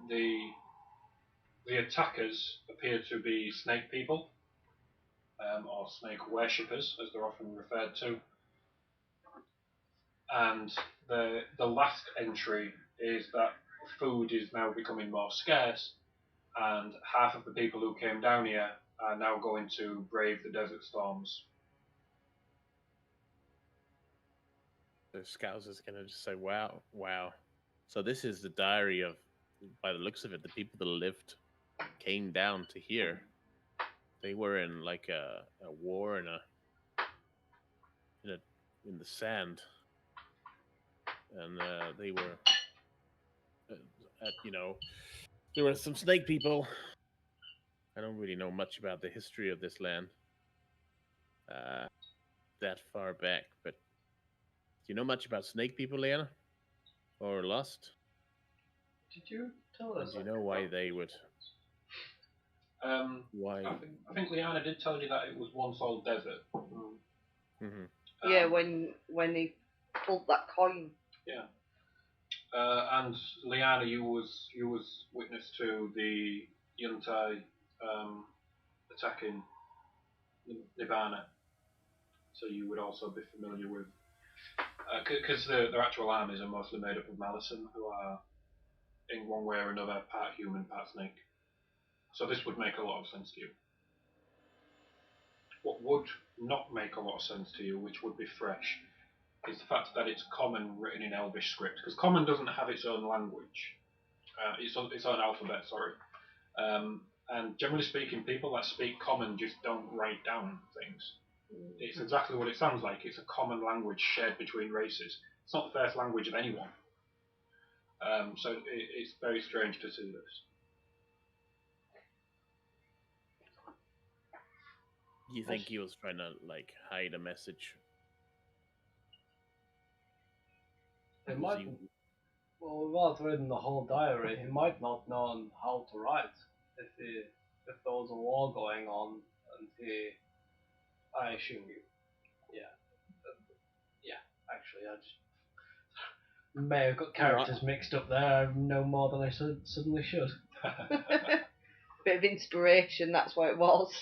Speaker 1: The attackers appear to be snake people, or snake worshippers, as they're often referred to. And the last entry is that food is now becoming more scarce, and half of the people who came down here are now going to brave the desert storms.
Speaker 2: The Scouse is going to just say, wow. So this is the diary of, by the looks of it, the people that lived, came down to here. They were in like a war in the sand, and they were, there were some snake people. I don't really know much about the history of this land that far back, but do you know much about snake people, Leanna? Or Lost?
Speaker 3: Did you tell us?
Speaker 2: Do you know why they would? Why?
Speaker 1: I think Liana did tell you that it was once all desert.
Speaker 2: Mm-hmm.
Speaker 4: Yeah, when he pulled that coin.
Speaker 1: Yeah. And Liana, you was witness to the Yuntai attacking Nibbana, so you would also be familiar with, because their actual armies are mostly made up of Malison, who are in one way or another part human, part snake. So this would make a lot of sense to you. What would not make a lot of sense to you, which would be fresh, is the fact that it's Common written in Elvish script, because Common doesn't have its own language, its own alphabet, sorry. And generally speaking, people that speak Common just don't write down things. It's exactly what it sounds like. It's a common language shared between races. It's not the first language of anyone. So it's very strange to see this.
Speaker 2: You think he was trying to like hide a message?
Speaker 3: He
Speaker 2: Was
Speaker 3: might. Well, without reading the whole diary, he might not know how to write. If there was a war going on, and I assume you. Yeah. Actually, I just may have got characters mixed up there. I know more than I suddenly should.
Speaker 4: Bit of inspiration, that's what it was.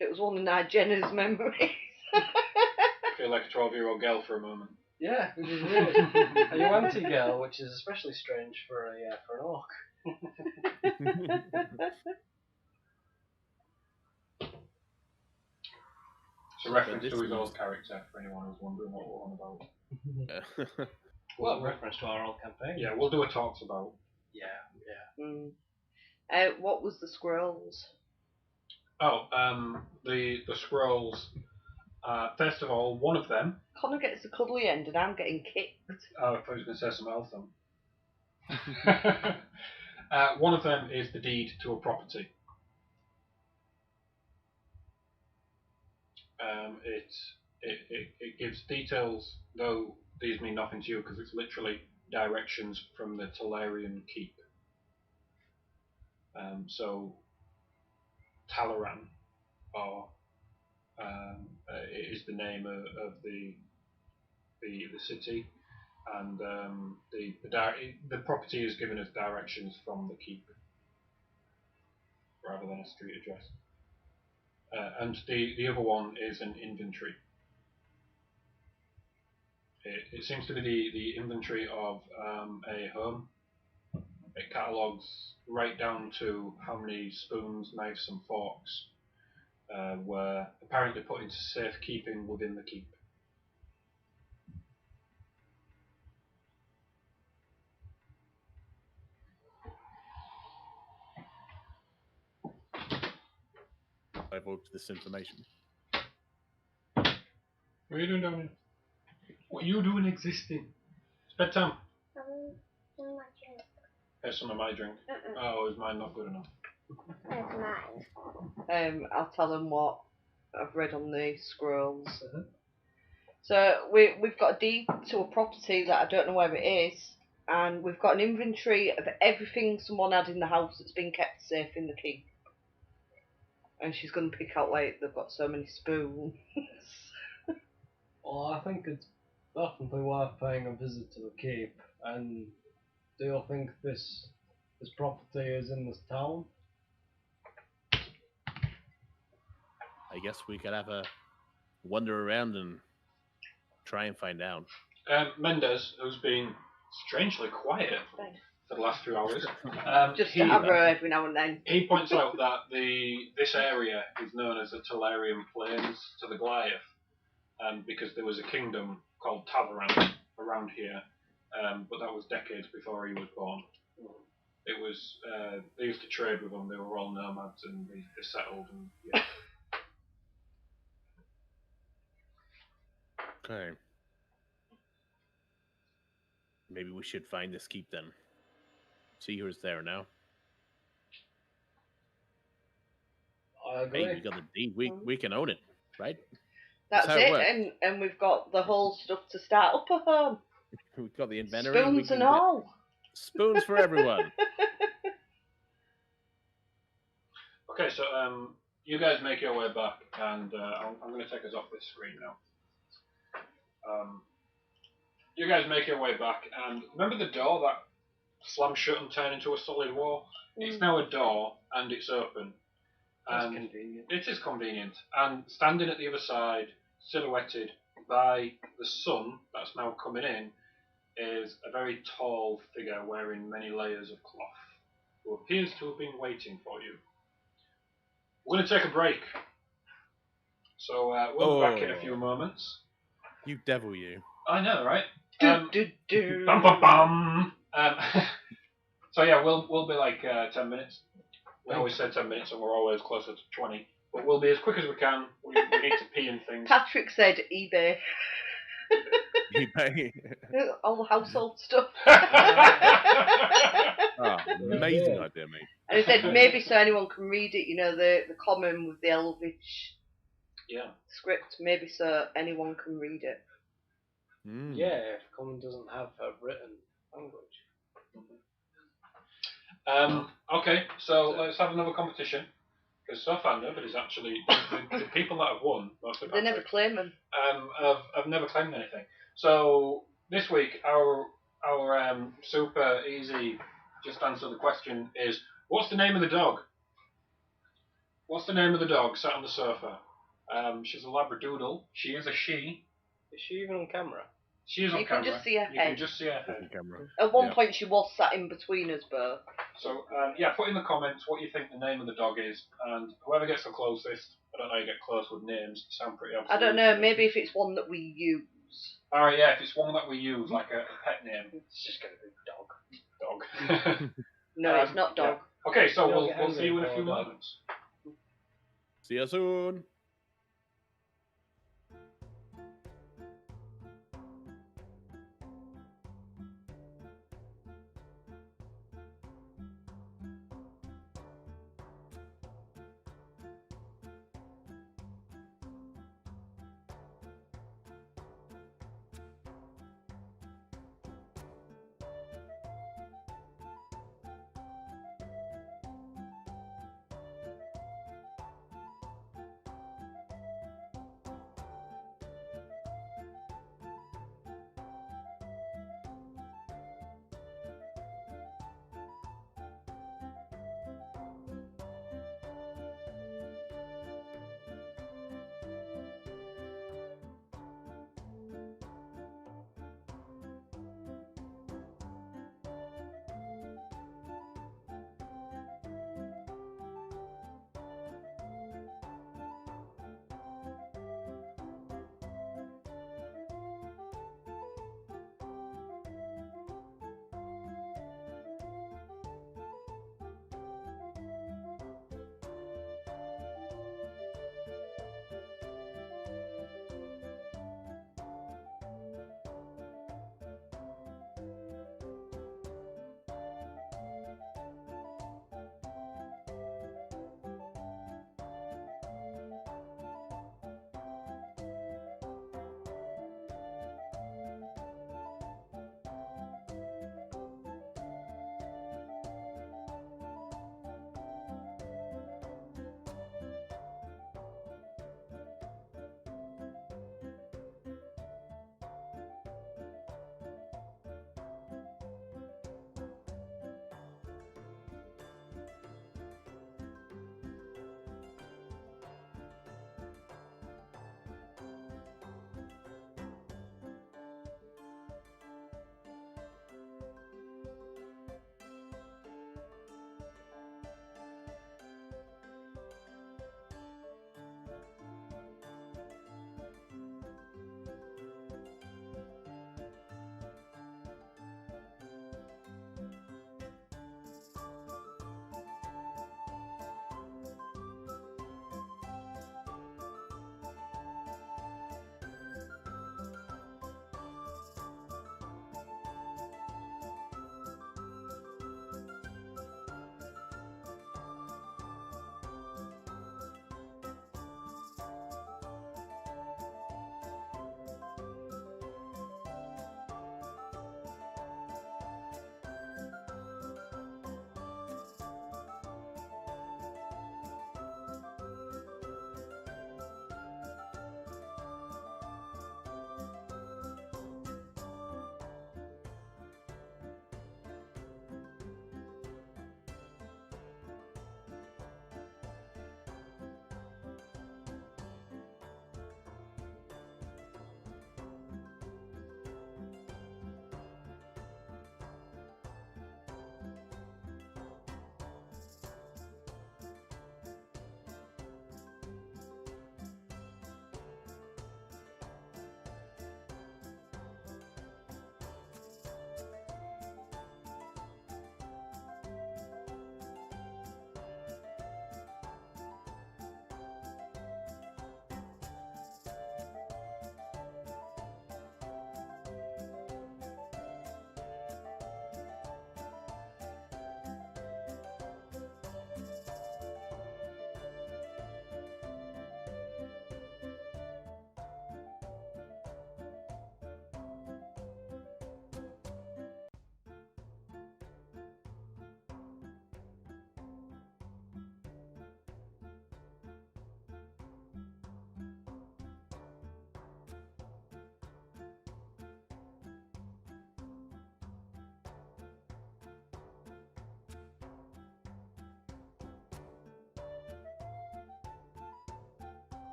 Speaker 4: It was one of Jenna's memories.
Speaker 1: I feel like a 12-year-old girl for a moment.
Speaker 3: Yeah, which is weird. A Yuan-Ti girl, which is especially strange for an orc.
Speaker 1: It's a reference to his old character, for anyone who's wondering what we're on about.
Speaker 3: Well, reference to our old campaign.
Speaker 1: Yeah, we'll do a talks about.
Speaker 3: Yeah.
Speaker 4: What was the scrolls?
Speaker 1: Oh, the scrolls. First of all, one of them.
Speaker 4: Connor gets the cuddly end and I'm getting kicked.
Speaker 1: Oh, I thought he was going to say something else then. One of them is the deed to a property. It gives details, though these mean nothing to you because it's literally directions from the Tellurian keep. So Tellurian, is the name of the city, and the property is given as directions from the keep rather than a street address. And the other one is an inventory. It seems to be the inventory of a home. It catalogues right down to how many spoons, knives and forks were apparently put into safekeeping within the keep.
Speaker 2: I evoked this information.
Speaker 1: What are you doing down here? What are you doing existing? It's bedtime. Here's some of my drink. Oh, is mine not good enough?
Speaker 5: That's mine.
Speaker 4: I'll tell them what I've read on the scrolls. So we've got a deed to a property that I don't know where it is, and we've got an inventory of everything someone had in the house that's been kept safe in the keep. And she's going to pick out like they've got so many spoons.
Speaker 3: Well, I think it's definitely worth paying a visit to the keep. And do you think this property is in this town?
Speaker 2: I guess we could have a wander around and try and find out.
Speaker 1: Mendez, who's been strangely quiet for the last few hours,
Speaker 4: Just to have her every now and then.
Speaker 1: He points out that this area is known as the Tellurian Plains to the Goliath, because there was a kingdom called Tellurian around here, but that was decades before he was born. It was they used to trade with them. They were all nomads and they settled. And yeah.
Speaker 2: Okay. Maybe we should find this keep then. See who's there now.
Speaker 3: I agree.
Speaker 2: Hey, we got the deed. We can own it, right?
Speaker 4: That's
Speaker 2: how it
Speaker 4: it, and we've got the whole stuff to start up a home.
Speaker 2: We've got the inventory.
Speaker 4: Spoons and all.
Speaker 2: Spoons for everyone.
Speaker 1: Okay, so you guys make your way back, and I'm going to take us off this screen now. You guys make your way back, and remember the door that slammed shut and turned into a solid wall? It's now a door, and it's open.
Speaker 3: That's
Speaker 1: And
Speaker 3: convenient.
Speaker 1: it is convenient. And standing at the other side, silhouetted by the sun that's now coming in, is a very tall figure wearing many layers of cloth, who appears to have been waiting for you. We're going to take a break. So we'll be back in a few moments.
Speaker 2: You devil, you.
Speaker 1: I know, right?
Speaker 4: Bum,
Speaker 1: bum, bum. So yeah, we'll be like 10 minutes. We always said 10 minutes, and we're always closer to 20. But we'll be as quick as we can. We need to pee and things.
Speaker 4: Patrick said eBay.
Speaker 2: eBay.
Speaker 4: All the household stuff.
Speaker 2: Ah, amazing idea, mate.
Speaker 4: And he said maybe so anyone can read it. You know, the common with the Elvish script. Maybe so anyone can read it.
Speaker 2: Mm.
Speaker 3: Yeah, if common doesn't have a written language.
Speaker 1: Okay, so let's have another competition. Because so far nobody's actually the people that have won, mostly
Speaker 4: They never
Speaker 1: Patrick,
Speaker 4: claim them.
Speaker 1: have never claimed anything. So this week our super easy just answer the question is, what's the name of the dog? What's the name of the dog sat on the sofa? She's a Labradoodle. She is a she.
Speaker 3: Is she even on camera?
Speaker 1: She is on
Speaker 4: You
Speaker 1: camera.
Speaker 4: can just see her
Speaker 1: You
Speaker 4: head.
Speaker 1: can just see her head.
Speaker 2: Camera.
Speaker 4: At one point, she was sat in between us both.
Speaker 1: So put in the comments what you think the name of the dog is, and whoever gets the closest. I don't know how you get close with names. Sound pretty obvious.
Speaker 4: I don't know. Maybe if it's one that we use.
Speaker 1: Alright, yeah, if it's one that we use, like a pet name.
Speaker 3: It's just going to be dog.
Speaker 1: Dog.
Speaker 4: No, it's not dog.
Speaker 1: Yeah. Okay, so
Speaker 3: You don't
Speaker 1: we'll
Speaker 3: get
Speaker 1: see you in a
Speaker 3: angry
Speaker 1: few
Speaker 3: for dog.
Speaker 1: moments.
Speaker 2: See you soon.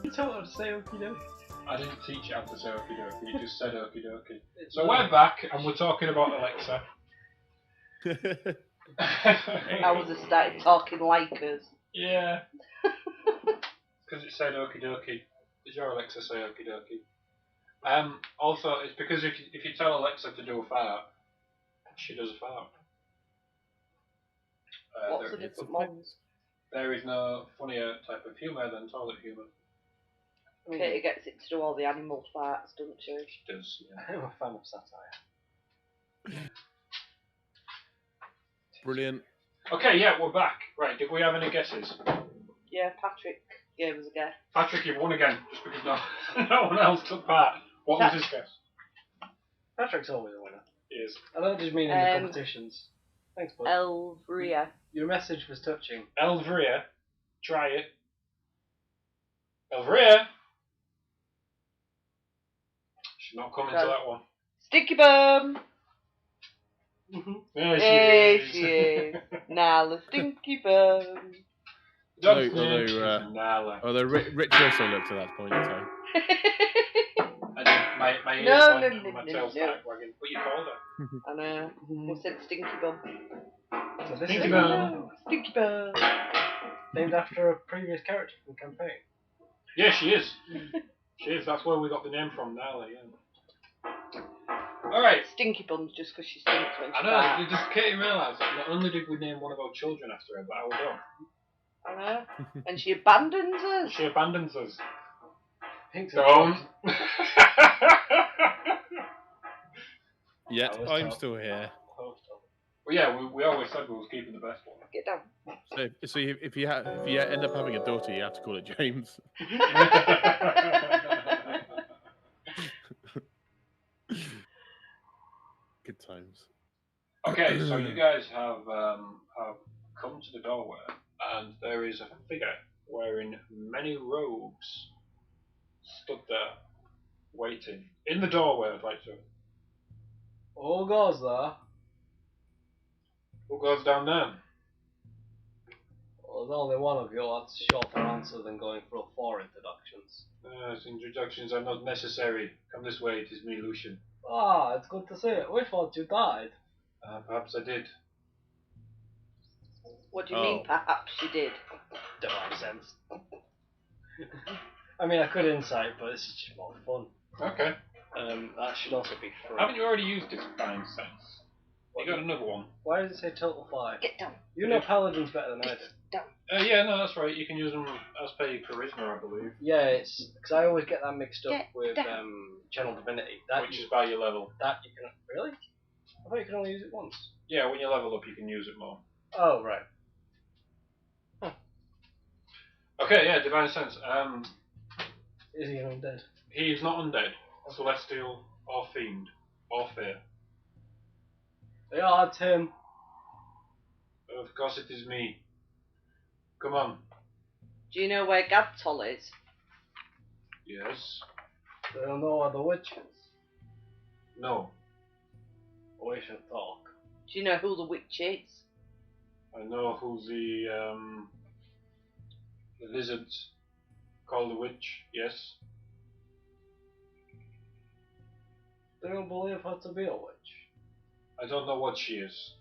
Speaker 3: You told her to say okie dokie.
Speaker 1: I didn't teach you how to say okie dokie, you just said okie dokie. So we're back and we're talking about Alexa.
Speaker 4: I was just started talking like us.
Speaker 1: Yeah. Because it said okie dokie. Did your Alexa say okie dokie? Also, it's because if you tell Alexa to do a fart, she does a fart.
Speaker 4: What's the different ones?
Speaker 1: There is no funnier type of humour than toilet humour.
Speaker 4: Katie gets it to do all the animal farts, doesn't she?
Speaker 1: She does, yeah.
Speaker 3: I'm a fan of satire.
Speaker 2: Brilliant.
Speaker 1: Okay, yeah, we're back. Right, did we have any guesses?
Speaker 4: Yeah, Patrick gave us a guess.
Speaker 1: Patrick, you've won again, just because no one else took part. What was his guess?
Speaker 3: Patrick's always a winner.
Speaker 1: He is.
Speaker 3: I don't just mean in the competitions. Thanks, bud.
Speaker 4: Elvria.
Speaker 3: Your message was touching.
Speaker 1: Elvria, try it. Elvria! She's not coming to that one.
Speaker 4: Sticky Bum!
Speaker 1: There
Speaker 4: She is. Nala Stinky Bum.
Speaker 2: Although Rich also looked at that point in time.
Speaker 1: My ears
Speaker 4: No.
Speaker 1: my tail's back wagging. What you called her?
Speaker 4: I know. We said Stinky Bum.
Speaker 3: So this
Speaker 1: Stinky
Speaker 3: is
Speaker 1: Bum.
Speaker 4: Stinky Bum.
Speaker 3: named after a previous character from the campaign.
Speaker 1: Yeah, she is. She is. That's where we got the name from, Nala, yeah. Alright.
Speaker 4: Stinky Bum's just because she stinks when she
Speaker 1: I know,
Speaker 4: farts.
Speaker 1: just Katie realised that not only did we name one of our children after her, but our dog.
Speaker 4: I know. And she abandons us.
Speaker 1: She abandons us.
Speaker 3: Pink's
Speaker 1: Don't.
Speaker 2: Yet I'm still here.
Speaker 1: Well, yeah, we always said we was keeping the best one.
Speaker 4: Get down.
Speaker 2: So if you end up having a daughter, you have to call it James. Good times.
Speaker 1: Okay, so you guys have come to the doorway, and there is a figure wearing many robes stood there, waiting. In the doorway, I'd like to.
Speaker 3: All goes there.
Speaker 1: Who goes down there?
Speaker 3: Well, there's only one of you. That's a shorter answer than going through 4 introductions.
Speaker 1: Introductions are not necessary. Come this way, it is me, Lucian.
Speaker 3: Ah, it's good to see it. We thought you died.
Speaker 1: Perhaps I did.
Speaker 4: What do you mean, perhaps she did?
Speaker 3: Divine sense. I mean, I could insight, but this is just more fun.
Speaker 1: Okay.
Speaker 3: That should also be free.
Speaker 1: Haven't you already used Divine Sense? You got another one.
Speaker 3: Why does it say total 5?
Speaker 4: Get down.
Speaker 3: You know paladins better than I do.
Speaker 4: Down.
Speaker 1: Yeah, no, that's right. You can use them as per your charisma, I believe.
Speaker 3: Yeah, it's because I always get that mixed up
Speaker 4: Get
Speaker 3: with
Speaker 4: down.
Speaker 3: Channel Divinity. That
Speaker 1: Which is by your level.
Speaker 3: that you can really? I thought you could only use it once.
Speaker 1: Yeah, when you level up, you can use it more.
Speaker 3: Oh right.
Speaker 1: Okay, yeah, Divine Sense.
Speaker 3: Is he undead?
Speaker 1: He is not undead, celestial, or fiend, or fae.
Speaker 3: Yeah, it's him.
Speaker 1: Of course it is me. Come on.
Speaker 4: Do you know where Gadtol is?
Speaker 1: Yes.
Speaker 3: They don't know where the witch is.
Speaker 1: No.
Speaker 3: We should talk.
Speaker 4: Do you know who the witch is?
Speaker 1: I know who the lizards call the witch, yes.
Speaker 3: Do you believe her to be a witch?
Speaker 1: I don't know what she is,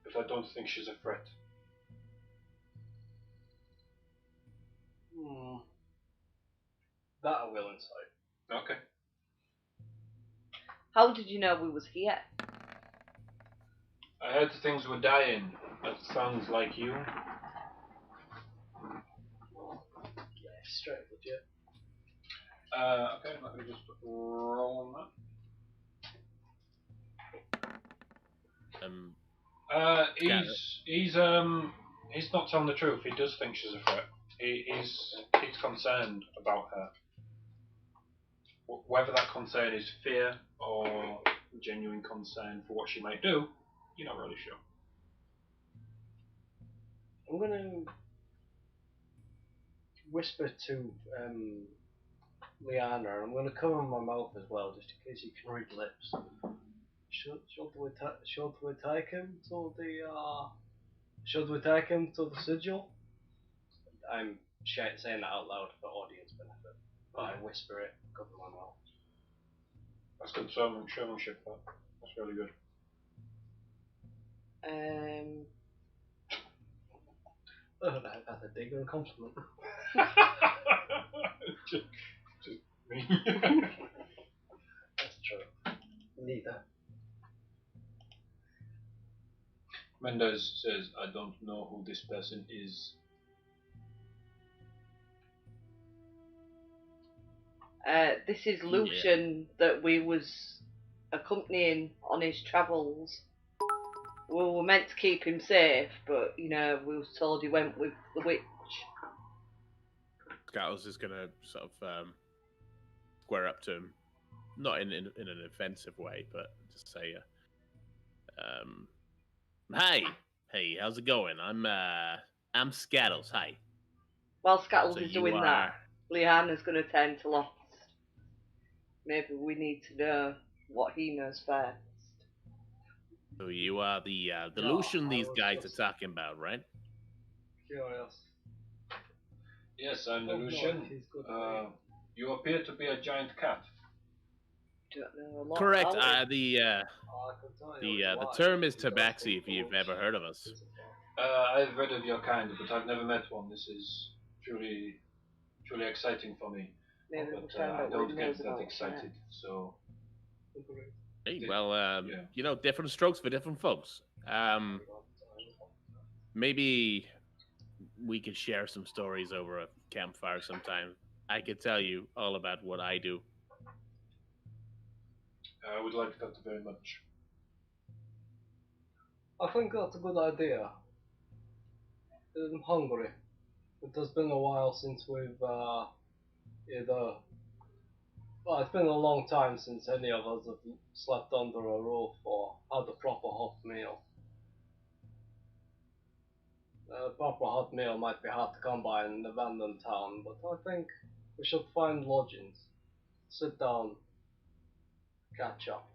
Speaker 1: but I don't think she's a threat.
Speaker 3: That I will insight.
Speaker 1: Okay.
Speaker 4: How did you know we was here?
Speaker 1: I heard things were dying. That sounds like you.
Speaker 3: Yeah, straight legit.
Speaker 1: Okay, let me just roll on that. He's not telling the truth. He does think she's a threat. He's concerned about her. Whether that concern is fear or genuine concern for what she might do, you're not really sure.
Speaker 3: I'm gonna whisper to Liana, and I'm gonna cover my mouth as well, just in case you can read lips. Should we take him to the sigil? I'm saying that out loud for audience benefit. I whisper it, cover my mouth.
Speaker 1: That's good showmanship. That's really good.
Speaker 3: That's a dig or a compliment.
Speaker 1: just me.
Speaker 3: That's true. Neither.
Speaker 1: Mendez says, I don't know who this person is.
Speaker 4: This is Lucian that we was accompanying on his travels. We were meant to keep him safe, but you know we was told he went with the witch.
Speaker 2: Scattles is gonna sort of square up to him, not in an offensive way, but just say, hey, how's it going? I'm Scattles. Hi.
Speaker 4: While Scattles
Speaker 2: So
Speaker 4: is
Speaker 2: you
Speaker 4: doing
Speaker 2: are...
Speaker 4: that, Leanna's going to tend to Lost. Maybe we need to know what he knows first.
Speaker 2: So you are the
Speaker 3: No,
Speaker 2: Lucian these
Speaker 3: I was
Speaker 2: guys
Speaker 3: just-
Speaker 2: are talking about, right?
Speaker 3: Curious.
Speaker 1: Yes, I'm the
Speaker 3: Oh, no,
Speaker 1: Lucian.
Speaker 3: he's good at it.
Speaker 1: You appear to be a giant cat.
Speaker 4: Don't know a lot
Speaker 2: Correct.
Speaker 4: about it.
Speaker 3: I can tell you
Speaker 2: The
Speaker 3: why.
Speaker 2: term is
Speaker 3: He does
Speaker 2: tabaxi,
Speaker 3: think
Speaker 2: if you've
Speaker 3: the
Speaker 2: ever heard of us.
Speaker 3: witch is a thought.
Speaker 1: I've read of your kind, but I've never met one. This is truly exciting for me.
Speaker 4: Maybe we'll
Speaker 1: But
Speaker 4: find
Speaker 1: I
Speaker 4: out what
Speaker 1: don't
Speaker 4: he
Speaker 1: get
Speaker 4: knows
Speaker 1: that
Speaker 4: about
Speaker 1: excited, so
Speaker 2: Hey,
Speaker 1: Yeah.
Speaker 2: well,
Speaker 1: Yeah.
Speaker 2: you know, different strokes for different folks. Maybe we could share some stories over a campfire sometime. I could tell you all about what I do.
Speaker 1: I would like that very much.
Speaker 3: I think that's a good idea. I'm hungry. It has been a while since we've either. Well, it's been a long time since any of us have slept under a roof or had a proper hot meal. A proper hot meal might be hard to come by in an abandoned town, but I think we should find lodgings. Sit down, catch up.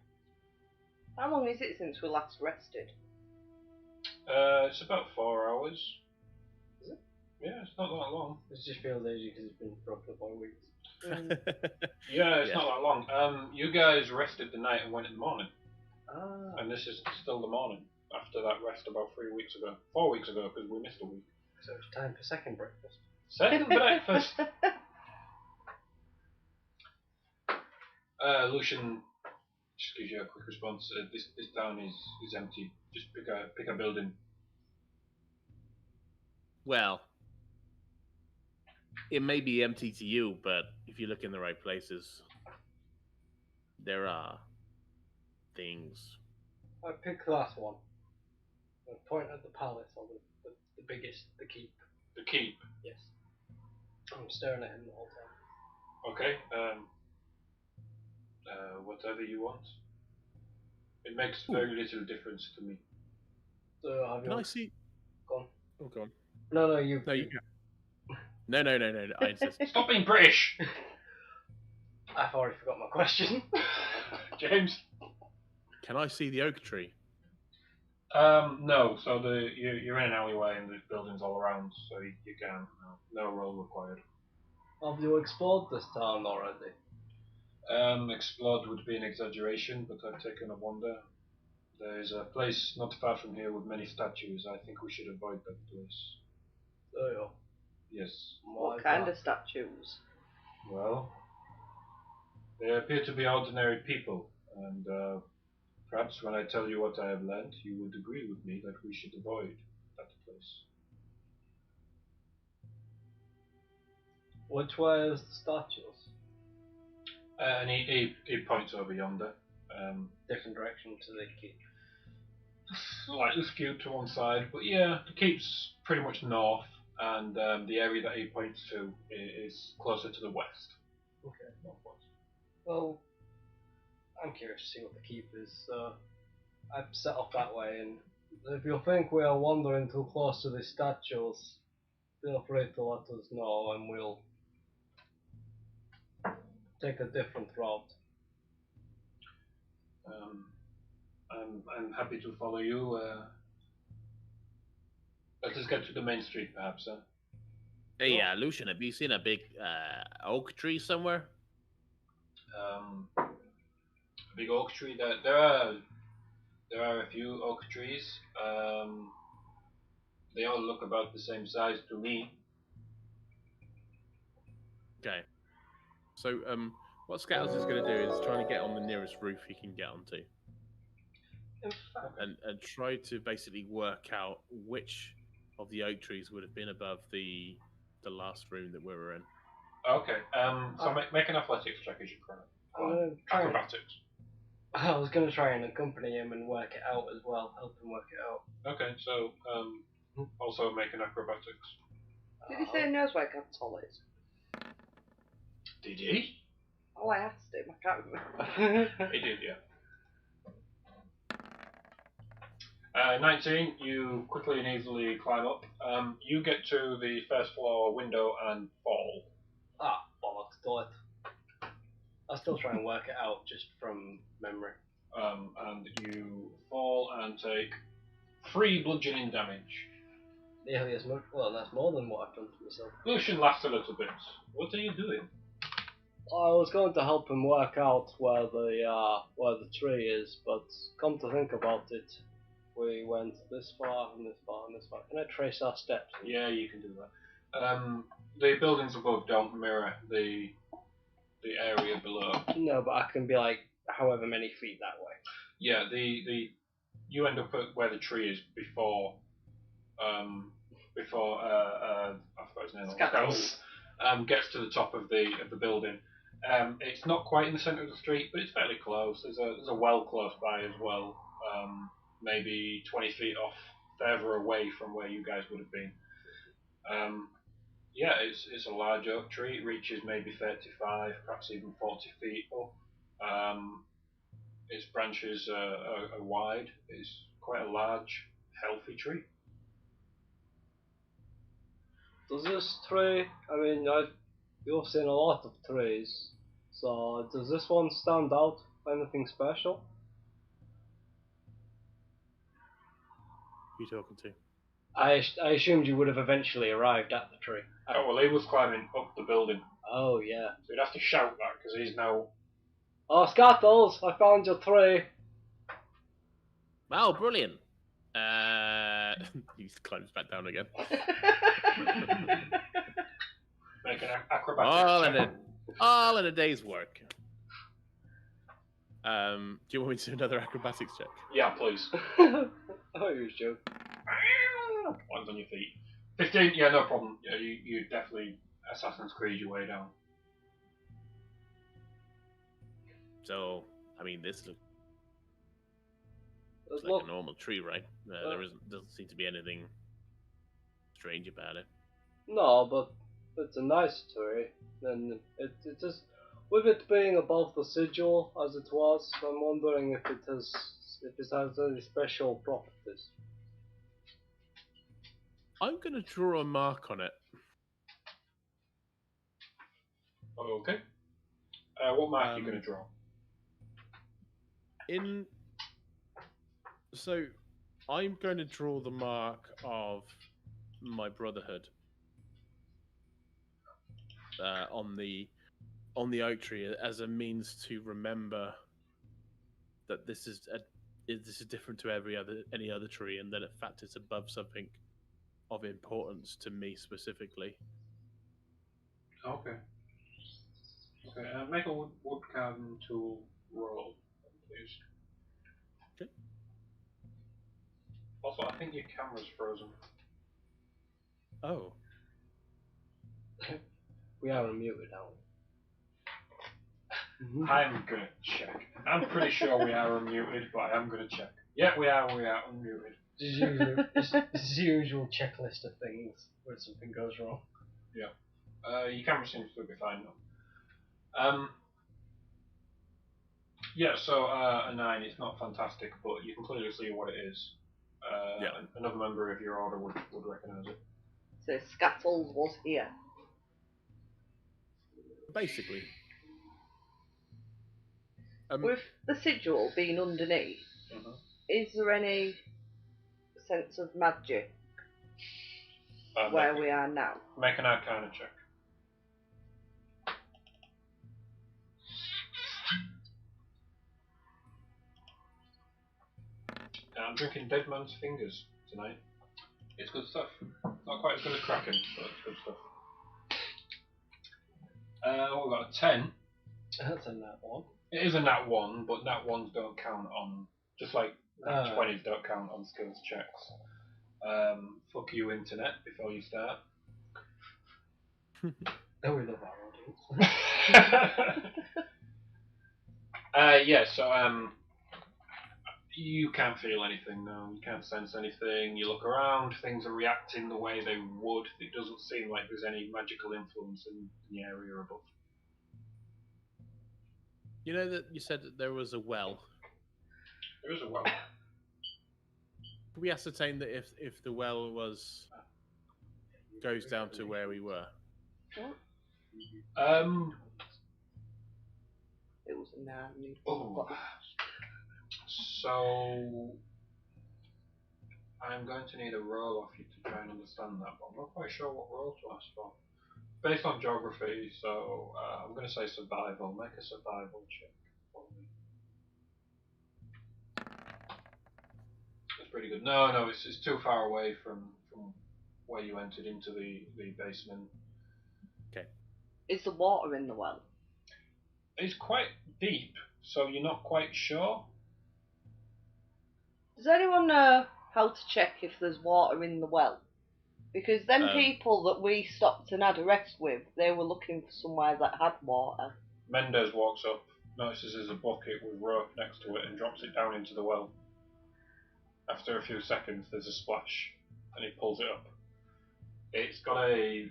Speaker 4: How long is it since we last rested?
Speaker 1: It's about 4 hours.
Speaker 3: Is it?
Speaker 1: Yeah, it's not that long.
Speaker 3: It just feels agey because it's been broken up by weeks.
Speaker 1: Yeah, it's
Speaker 2: Yeah.
Speaker 1: not that long. You guys rested the night and went in the morning,
Speaker 3: Ah,
Speaker 1: and this is still the morning after that rest about 3 weeks ago. 4 weeks ago, because we missed a week.
Speaker 3: so it's time for second breakfast.
Speaker 1: Second breakfast. Lucian just gives you a quick response. This town is empty. Just pick a building.
Speaker 2: Well, it may be empty to you, but if you look in the right places, there are things.
Speaker 3: I pick that one. I point at the palace or the biggest, the keep.
Speaker 1: The keep.
Speaker 3: Yes. I'm staring at him the whole time.
Speaker 1: Okay. Whatever you want. It makes very little difference to me.
Speaker 3: So have
Speaker 2: Can
Speaker 3: you
Speaker 2: I see?
Speaker 3: gone?
Speaker 2: Oh, go on.
Speaker 3: No, you.
Speaker 2: No, you can't. No. I insist.
Speaker 1: Stop being British,
Speaker 3: I've already forgot my question.
Speaker 1: James.
Speaker 2: Can I see the oak tree?
Speaker 1: No. So you're in an alleyway and there's buildings all around, so you can. No roll required.
Speaker 3: Have you explored this town already?
Speaker 1: Explored would be an exaggeration, but I've taken a wander. There's a place not far from here with many statues. I think we should avoid that place.
Speaker 3: Oh, yeah.
Speaker 1: Yes.
Speaker 3: Why
Speaker 4: What kind
Speaker 3: that?
Speaker 4: of statues?
Speaker 1: Well, they appear to be ordinary people, and perhaps when I tell you what I have learned, you would agree with me that we should avoid that place.
Speaker 3: Which way is the statues?
Speaker 1: And he points over yonder.
Speaker 3: Different direction to the keep.
Speaker 1: Slightly skewed to one side, but yeah, the keep's pretty much north, and the area that he points to is closer to the west.
Speaker 3: Okay.
Speaker 1: Northwest.
Speaker 3: Well, I'm curious to see what the keep is, so I've set off that way, and if you think we are wandering too close to the statues, feel free to let us know and we'll take a different route.
Speaker 1: I'm happy to follow you. Let us get to the main street, perhaps, huh?
Speaker 2: Hey, Lucian, have you seen a big oak tree somewhere?
Speaker 1: A big oak tree. There are a few oak trees. They all look about the same size to me.
Speaker 2: Okay. So, what Scout's is going to do is try to get on the nearest roof he can get onto,
Speaker 3: In fact,
Speaker 2: and try to basically work out which of the oak trees would have been above the last room that we were in.
Speaker 1: Okay. So make an athletics check as you climb.
Speaker 3: I'm gonna try and,
Speaker 1: Acrobatics.
Speaker 3: I was going to try and accompany him and work it out as well, help him work it out.
Speaker 1: Okay. So also make an acrobatics.
Speaker 4: Did he say he knows where Capitol is?
Speaker 1: Did he?
Speaker 4: Oh, I asked him. I can't remember.
Speaker 1: He did, yeah. 19, you quickly and easily climb up. You get to the first floor window and fall.
Speaker 3: Ah, bollocks, do it. I'll still try and work it out just from memory.
Speaker 1: And you fall and take 3 bludgeoning damage.
Speaker 3: Nearly as much. Well, that's more than what I've done to myself.
Speaker 1: Lucian laughs a little bit. What are you doing?
Speaker 3: I was going to help him work out where the tree is, but come to think about it, we went this far and this far and this far. Can I trace our steps?
Speaker 1: Yeah, you can do that. The buildings above don't mirror the area below.
Speaker 3: No, but I can be like however many feet that way.
Speaker 1: Yeah, you end up at where the tree is before I forgot his name.
Speaker 4: Scattles.
Speaker 1: Gets to the top of the building. It's not quite in the centre of the street, but it's fairly close. There's a well close by as well. Maybe 20 feet off, further away from where you guys would have been. Yeah, it's a large oak tree. It reaches maybe 35, perhaps even 40 feet up. Its branches are wide. It's quite a large, healthy tree.
Speaker 3: Does this tree? I mean, you've seen a lot of trees, so does this one stand out? Anything special?
Speaker 2: Who are you talking to?
Speaker 3: I assumed you would have eventually arrived at the tree.
Speaker 1: Oh, well, he was climbing up the building.
Speaker 3: Oh yeah.
Speaker 1: So you'd have to shout that because he's now.
Speaker 3: Oh, Scattles! I found your tree.
Speaker 2: Wow, brilliant. He climbs back down again.
Speaker 1: Make an acrobatic.
Speaker 2: All in a day's work. Do you want me to do another acrobatics check?
Speaker 1: Yeah, please.
Speaker 3: Oh, you was joking.
Speaker 1: One's on your feet. 15, yeah, no problem. Yeah, you definitely Assassin's Creed your way down.
Speaker 2: So, I mean, this looks
Speaker 3: Look,
Speaker 2: like a normal tree, right? Doesn't seem to be anything strange about it.
Speaker 3: no, but it's a nice tree, and it just, with it being above the sigil as it was, I'm wondering if it has any special properties.
Speaker 2: I'm going to draw a mark on it.
Speaker 1: Okay. What mark are you going to draw?
Speaker 2: So, I'm going to draw the mark of my brotherhood on the oak tree as a means to remember that this is different to any other tree, and that in fact it's above something of importance to me specifically.
Speaker 1: Okay. Okay, make a wood carving tool roll, please.
Speaker 2: Okay.
Speaker 1: Also, I think your camera's frozen.
Speaker 2: Oh.
Speaker 3: We are unmuted, aren't we?
Speaker 1: I'm gonna check. I'm pretty sure we are unmuted, but I am gonna check. Yeah, we are unmuted.
Speaker 3: This is the usual checklist of things where something goes wrong.
Speaker 1: Yeah. Your camera seems to be fine now. Yeah, so a 9, it's not fantastic, but you can clearly see what it is.
Speaker 2: Yeah.
Speaker 1: Another member of your order would recognise it.
Speaker 4: So Scattles was here.
Speaker 2: Basically.
Speaker 4: With the sigil being underneath, is there any sense of magic where we are now.
Speaker 1: Make an Arcana check. I'm drinking Dead Man's Fingers tonight. It's good stuff. Not quite as good as Kraken, but it's good stuff. We've got a 10.
Speaker 3: That's a nat one.
Speaker 1: It is a nat 1, but nat 1s don't count on, just like nat 20s don't count on skills checks. Fuck you, internet, before you start.
Speaker 3: Oh, we love our audience.
Speaker 1: Yeah, so you can't feel anything, no. You can't sense anything. You look around, things are reacting the way they would. It doesn't seem like there's any magical influence in the area above.
Speaker 2: You know that you said that there was a well.
Speaker 1: There is a well.
Speaker 2: Can we ascertain that if the well goes down to where we were?
Speaker 4: It was a 9.
Speaker 1: Oh. So I'm going to need a roll off you to try and understand that, but I'm not quite sure what roll to ask for. Based on geography, so I'm going to say survival. Make a survival check for me. That's pretty good. No, it's too far away from where you entered into the basement.
Speaker 2: Okay.
Speaker 4: Is the water in the well?
Speaker 1: It's quite deep, so you're not quite sure.
Speaker 4: Does anyone know how to check if there's water in the well? Because them people that we stopped and had a rest with, they were looking for somewhere that had water.
Speaker 1: Mendez walks up, notices there's a bucket with rope next to it and drops it down into the well. After a few seconds there's a splash and he pulls it up. It's got a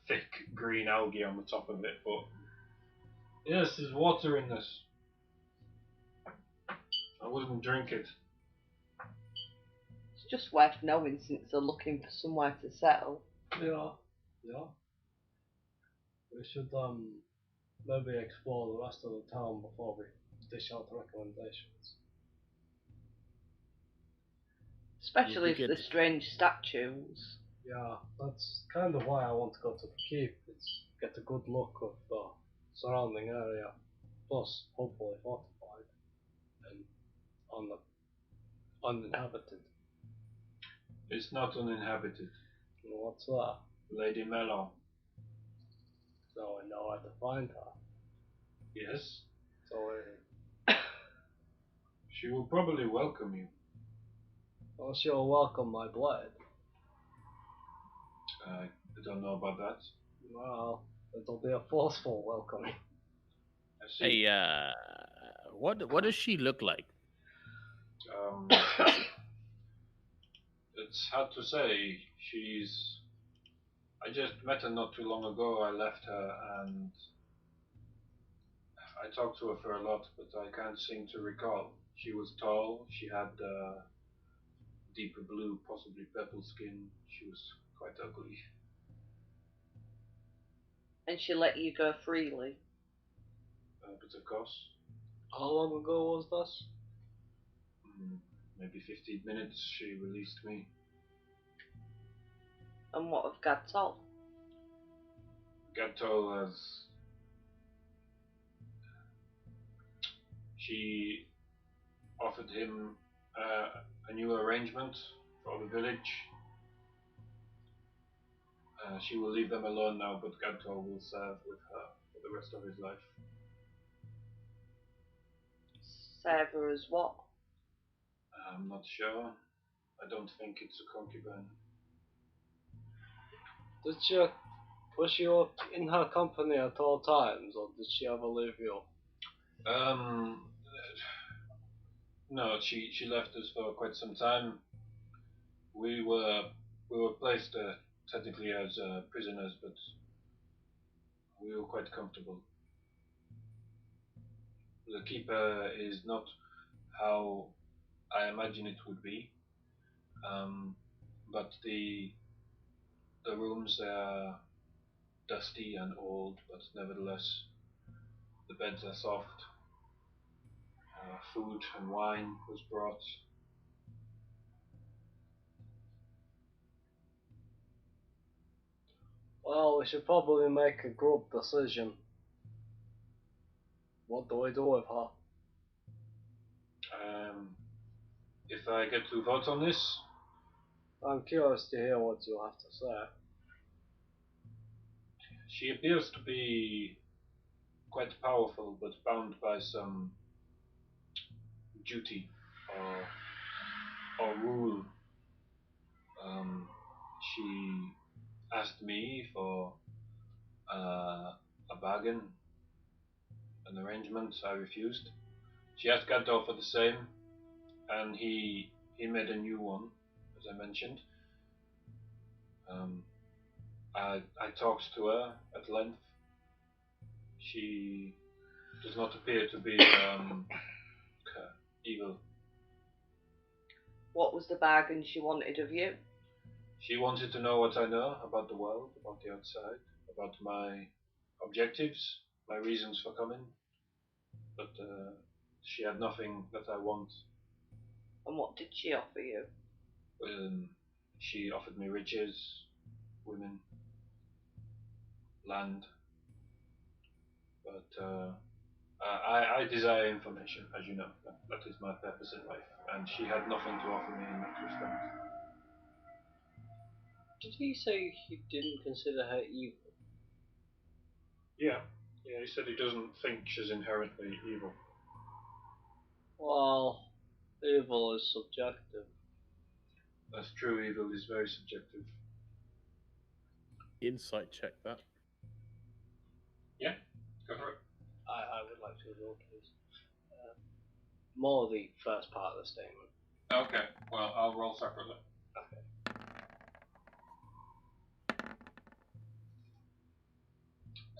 Speaker 1: thick green algae on the top of it, but yes, there's water in this. I wouldn't drink it.
Speaker 4: It's just worth knowing since they're looking for somewhere to settle.
Speaker 3: Yeah. We should maybe explore the rest of the town before we dish out recommendations.
Speaker 4: Especially if there's strange statues.
Speaker 3: Yeah, that's kind of why I want to go to the keep. It's get a good look of the surrounding area, plus hopefully fortified and uninhabited.
Speaker 1: It's not uninhabited.
Speaker 3: What's that?
Speaker 1: Lady Mello.
Speaker 3: So I know where to find her.
Speaker 1: Yes.
Speaker 3: So
Speaker 1: She will probably welcome you.
Speaker 3: well, she'll welcome my blade.
Speaker 1: I don't know about that.
Speaker 3: Well, it'll be a forceful welcoming.
Speaker 1: I see.
Speaker 2: Hey, what does she look like?
Speaker 1: It's hard to say. I just met her not too long ago. I left her and I talked to her for a lot, but I can't seem to recall. She was tall. She had deeper blue, possibly purple skin. She was quite ugly.
Speaker 4: And she let you go freely.
Speaker 1: But of course,
Speaker 3: How long ago was this?
Speaker 1: maybe 15 minutes, she released me.
Speaker 4: And what of Gatol?
Speaker 1: Gato has... She offered him a new arrangement for the village. She will leave them alone now, but Gato will serve with her for the rest of his life.
Speaker 4: Serve her as what?
Speaker 1: I'm not sure. I don't think it's a concubine.
Speaker 3: Was she in her company at all times, or did she ever leave you?
Speaker 1: No, she left us for quite some time. We were placed technically as prisoners, but we were quite comfortable. The keeper is not how I imagine it would be, but the rooms are dusty and old, but nevertheless the beds are soft. Food and wine was brought.
Speaker 3: Well, we should probably make a group decision. What do we do with her?
Speaker 1: If I get to vote on this,
Speaker 3: I'm curious to hear what you have to say.
Speaker 1: she appears to be quite powerful, but bound by some duty or rule. She asked me for a bargain, an arrangement. I refused. She asked Gador for the same, and he made a new one, as I mentioned. Um, I talked to her at length. She does not appear to be evil.
Speaker 4: What was the bargain she wanted of you?
Speaker 1: She wanted to know what I know about the world, about the outside, about my objectives, my reasons for coming. But she had nothing that I want.
Speaker 4: And what did she offer you?
Speaker 1: She offered me riches, women, land, but I desire information, as you know. That is my purpose in life, and she had nothing to offer me in that respect.
Speaker 3: Did he say he didn't consider her evil?
Speaker 1: Yeah, he said he doesn't think she's inherently evil.
Speaker 3: Well, evil is subjective.
Speaker 1: That's true, evil is very subjective.
Speaker 2: Insight check that.
Speaker 1: Yeah, go for it.
Speaker 3: I would like to roll, please. More the first part of the statement.
Speaker 1: Okay, well, I'll roll separately.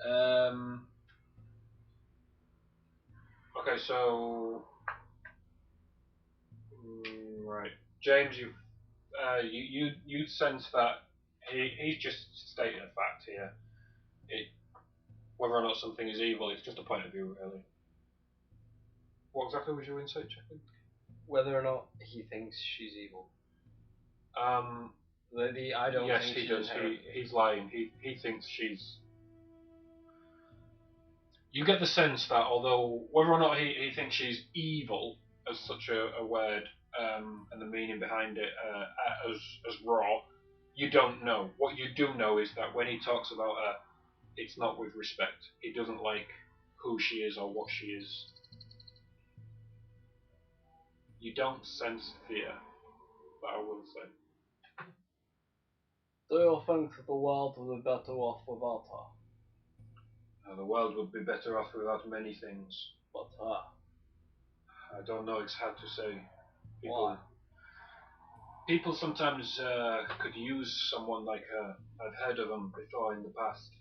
Speaker 1: Um, okay, so right, James, you sense that he's just stating a fact here. Whether or not something is evil, it's just a point of view, really. What exactly was your insight checking?
Speaker 3: Whether or not he thinks she's evil.
Speaker 1: Um,
Speaker 3: I don't
Speaker 1: yes,
Speaker 3: think
Speaker 1: he
Speaker 3: she's
Speaker 1: does. He's lying. He thinks she's. You get the sense that although whether or not he thinks she's evil as such a word and the meaning behind it as raw, you don't know. What you do know is that when he talks about her, it's not with respect. He doesn't like who she is or what she is. You don't sense fear, but I will say.
Speaker 3: Do you think that the world would be better off without her?
Speaker 1: The world would be better off without many things.
Speaker 3: But her?
Speaker 1: I don't know. It's hard to say.
Speaker 3: Why?
Speaker 1: People sometimes could use someone like her. I've heard of them before in the past.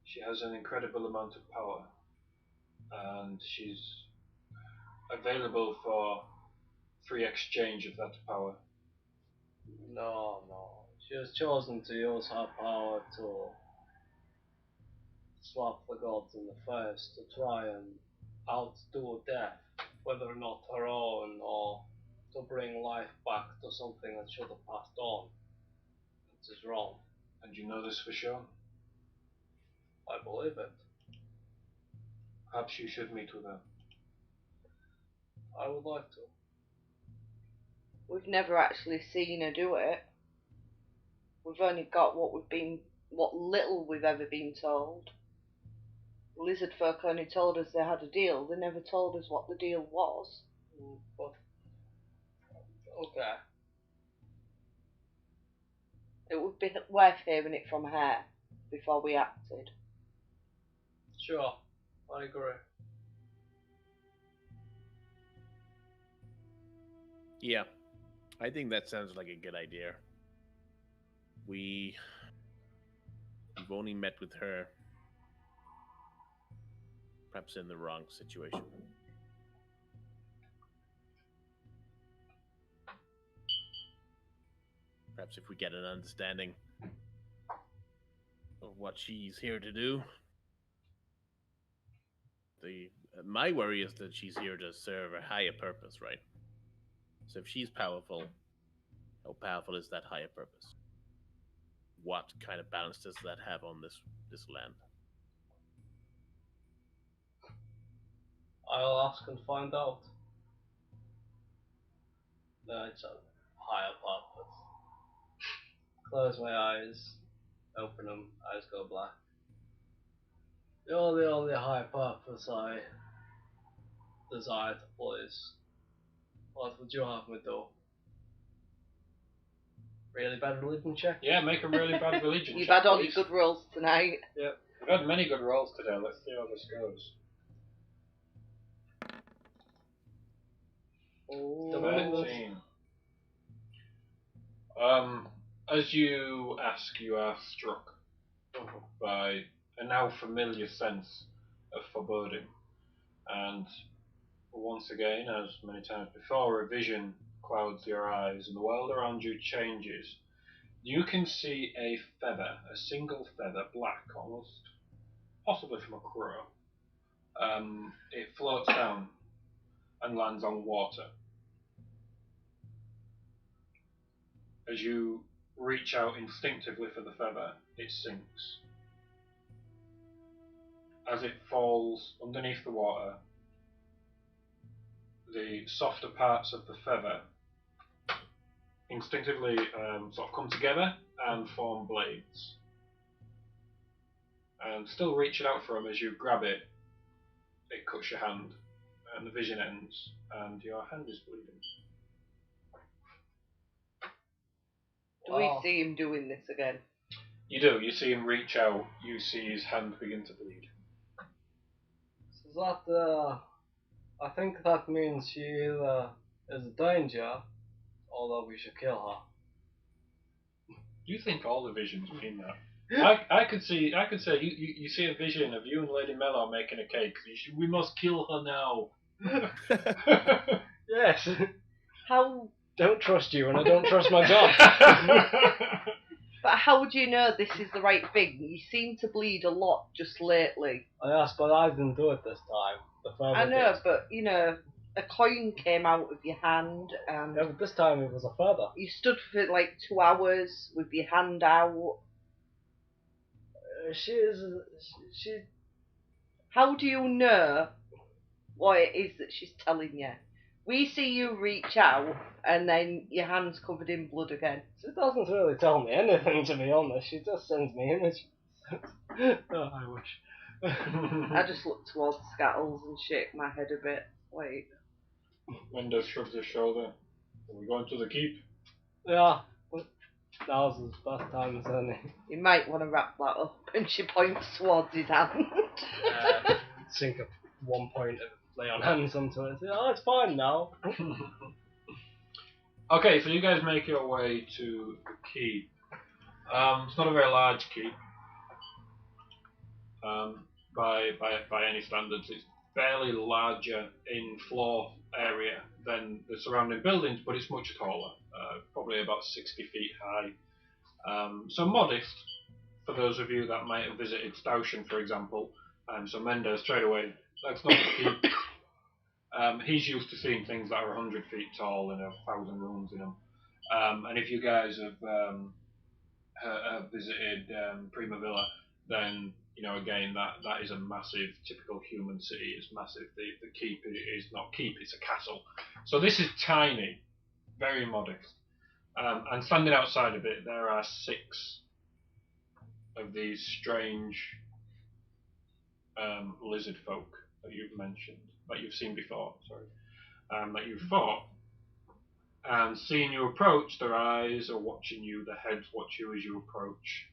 Speaker 1: She has an incredible amount of power, and she's available for free exchange of that power.
Speaker 3: No. She has chosen to use her power to slap the gods in the face to try and outdo death, whether or not her own or to bring life back to something that should have passed on. It is wrong.
Speaker 1: And you know this for sure?
Speaker 3: I believe it.
Speaker 1: Perhaps you should meet with her.
Speaker 3: I would like to.
Speaker 4: We've never actually seen her do it. We've only got what little we've ever been told. Lizard folk only told us they had a deal. They never told us what the deal was.
Speaker 3: But okay.
Speaker 4: It would be worth hearing it from her before we acted.
Speaker 3: Sure. I agree.
Speaker 2: Yeah, I think that sounds like a good idea. We've only met with her, perhaps in the wrong situation. Perhaps if we get an understanding of what she's here to do. My worry is that she's here to serve a higher purpose, right? So if she's powerful, how powerful is that higher purpose? what kind of balance does that have on this land?
Speaker 3: I'll ask and find out. No, it's a higher purpose. Close my eyes, open them, eyes go black. You're the only high purpose I desire to please. What would you have me do? Really bad religion check?
Speaker 1: Yeah, make a really bad religion
Speaker 4: You've
Speaker 1: check,
Speaker 4: had all your
Speaker 1: please.
Speaker 4: good rolls tonight.
Speaker 1: Yep. We've had many good rolls today. Let's see how this goes.
Speaker 4: Oh.
Speaker 1: 13. As you ask, you are struck by a now familiar sense of foreboding. And once again, as many times before, a vision clouds your eyes and the world around you changes. You can see a feather, a single feather, black almost, possibly from a crow. It floats down and lands on water. As you reach out instinctively for the feather, it sinks. As it falls underneath the water, the softer parts of the feather instinctively sort of come together and form blades. And still reaching out for them, as you grab it, it cuts your hand, and the vision ends, and your hand is bleeding.
Speaker 4: Do we see him doing this again?
Speaker 1: You do. You see him reach out. You see his hand begin to bleed.
Speaker 3: So that, I think that means she either is a danger, or that we should kill her.
Speaker 1: You think all the visions mean that? I could say you see a vision of you and Lady Melor making a cake. We must kill her now.
Speaker 3: Yes.
Speaker 4: How?
Speaker 3: Don't trust you, and I don't trust my job.
Speaker 4: But how would you know this is the right thing? You seem to bleed a lot just lately.
Speaker 3: I asked, but I didn't do it this time. The feather
Speaker 4: I know,
Speaker 3: did.
Speaker 4: but you know, a coin came out of your hand, and
Speaker 3: Yeah, but this time it was a feather.
Speaker 4: you stood for like 2 hours with your hand out.
Speaker 3: She.
Speaker 4: How do you know what it is that she's telling you? We see you reach out, and then your hand's covered in blood again.
Speaker 3: She doesn't really tell me anything, to be honest. She just sends me images. Oh, I wish.
Speaker 4: I just look towards Scattles and shake my head a bit. Wait.
Speaker 1: Mendes shrugs his shoulder. Are we going to the keep?
Speaker 3: Yeah. Now's as best time as any.
Speaker 4: You might want to wrap that up. And she points towards his hand.
Speaker 3: Sink up one point and lay on hands onto it. Say, oh, it's fine now.
Speaker 1: Okay, so you guys make your way to the keep. It's not a very large keep. By any standards, it's fairly larger in floor area than the surrounding buildings, but it's much taller, probably about 60 feet high. So modest for those of you that might have visited Staushen, for example. So Mendes, straight away, that's not the keep. He's used to seeing things that are 100 feet tall and 1,000 rooms in them. And if you guys have visited Prima Villa, then you know again that is a massive, typical human city. It's massive. The keep is not keep; it's a castle. So this is tiny, very modest. And standing outside of it, there are 6 of these strange lizard folk that you've mentioned, that you've seen before. Sorry, that you've fought. And seeing you approach, their eyes are watching you, their heads watch you as you approach.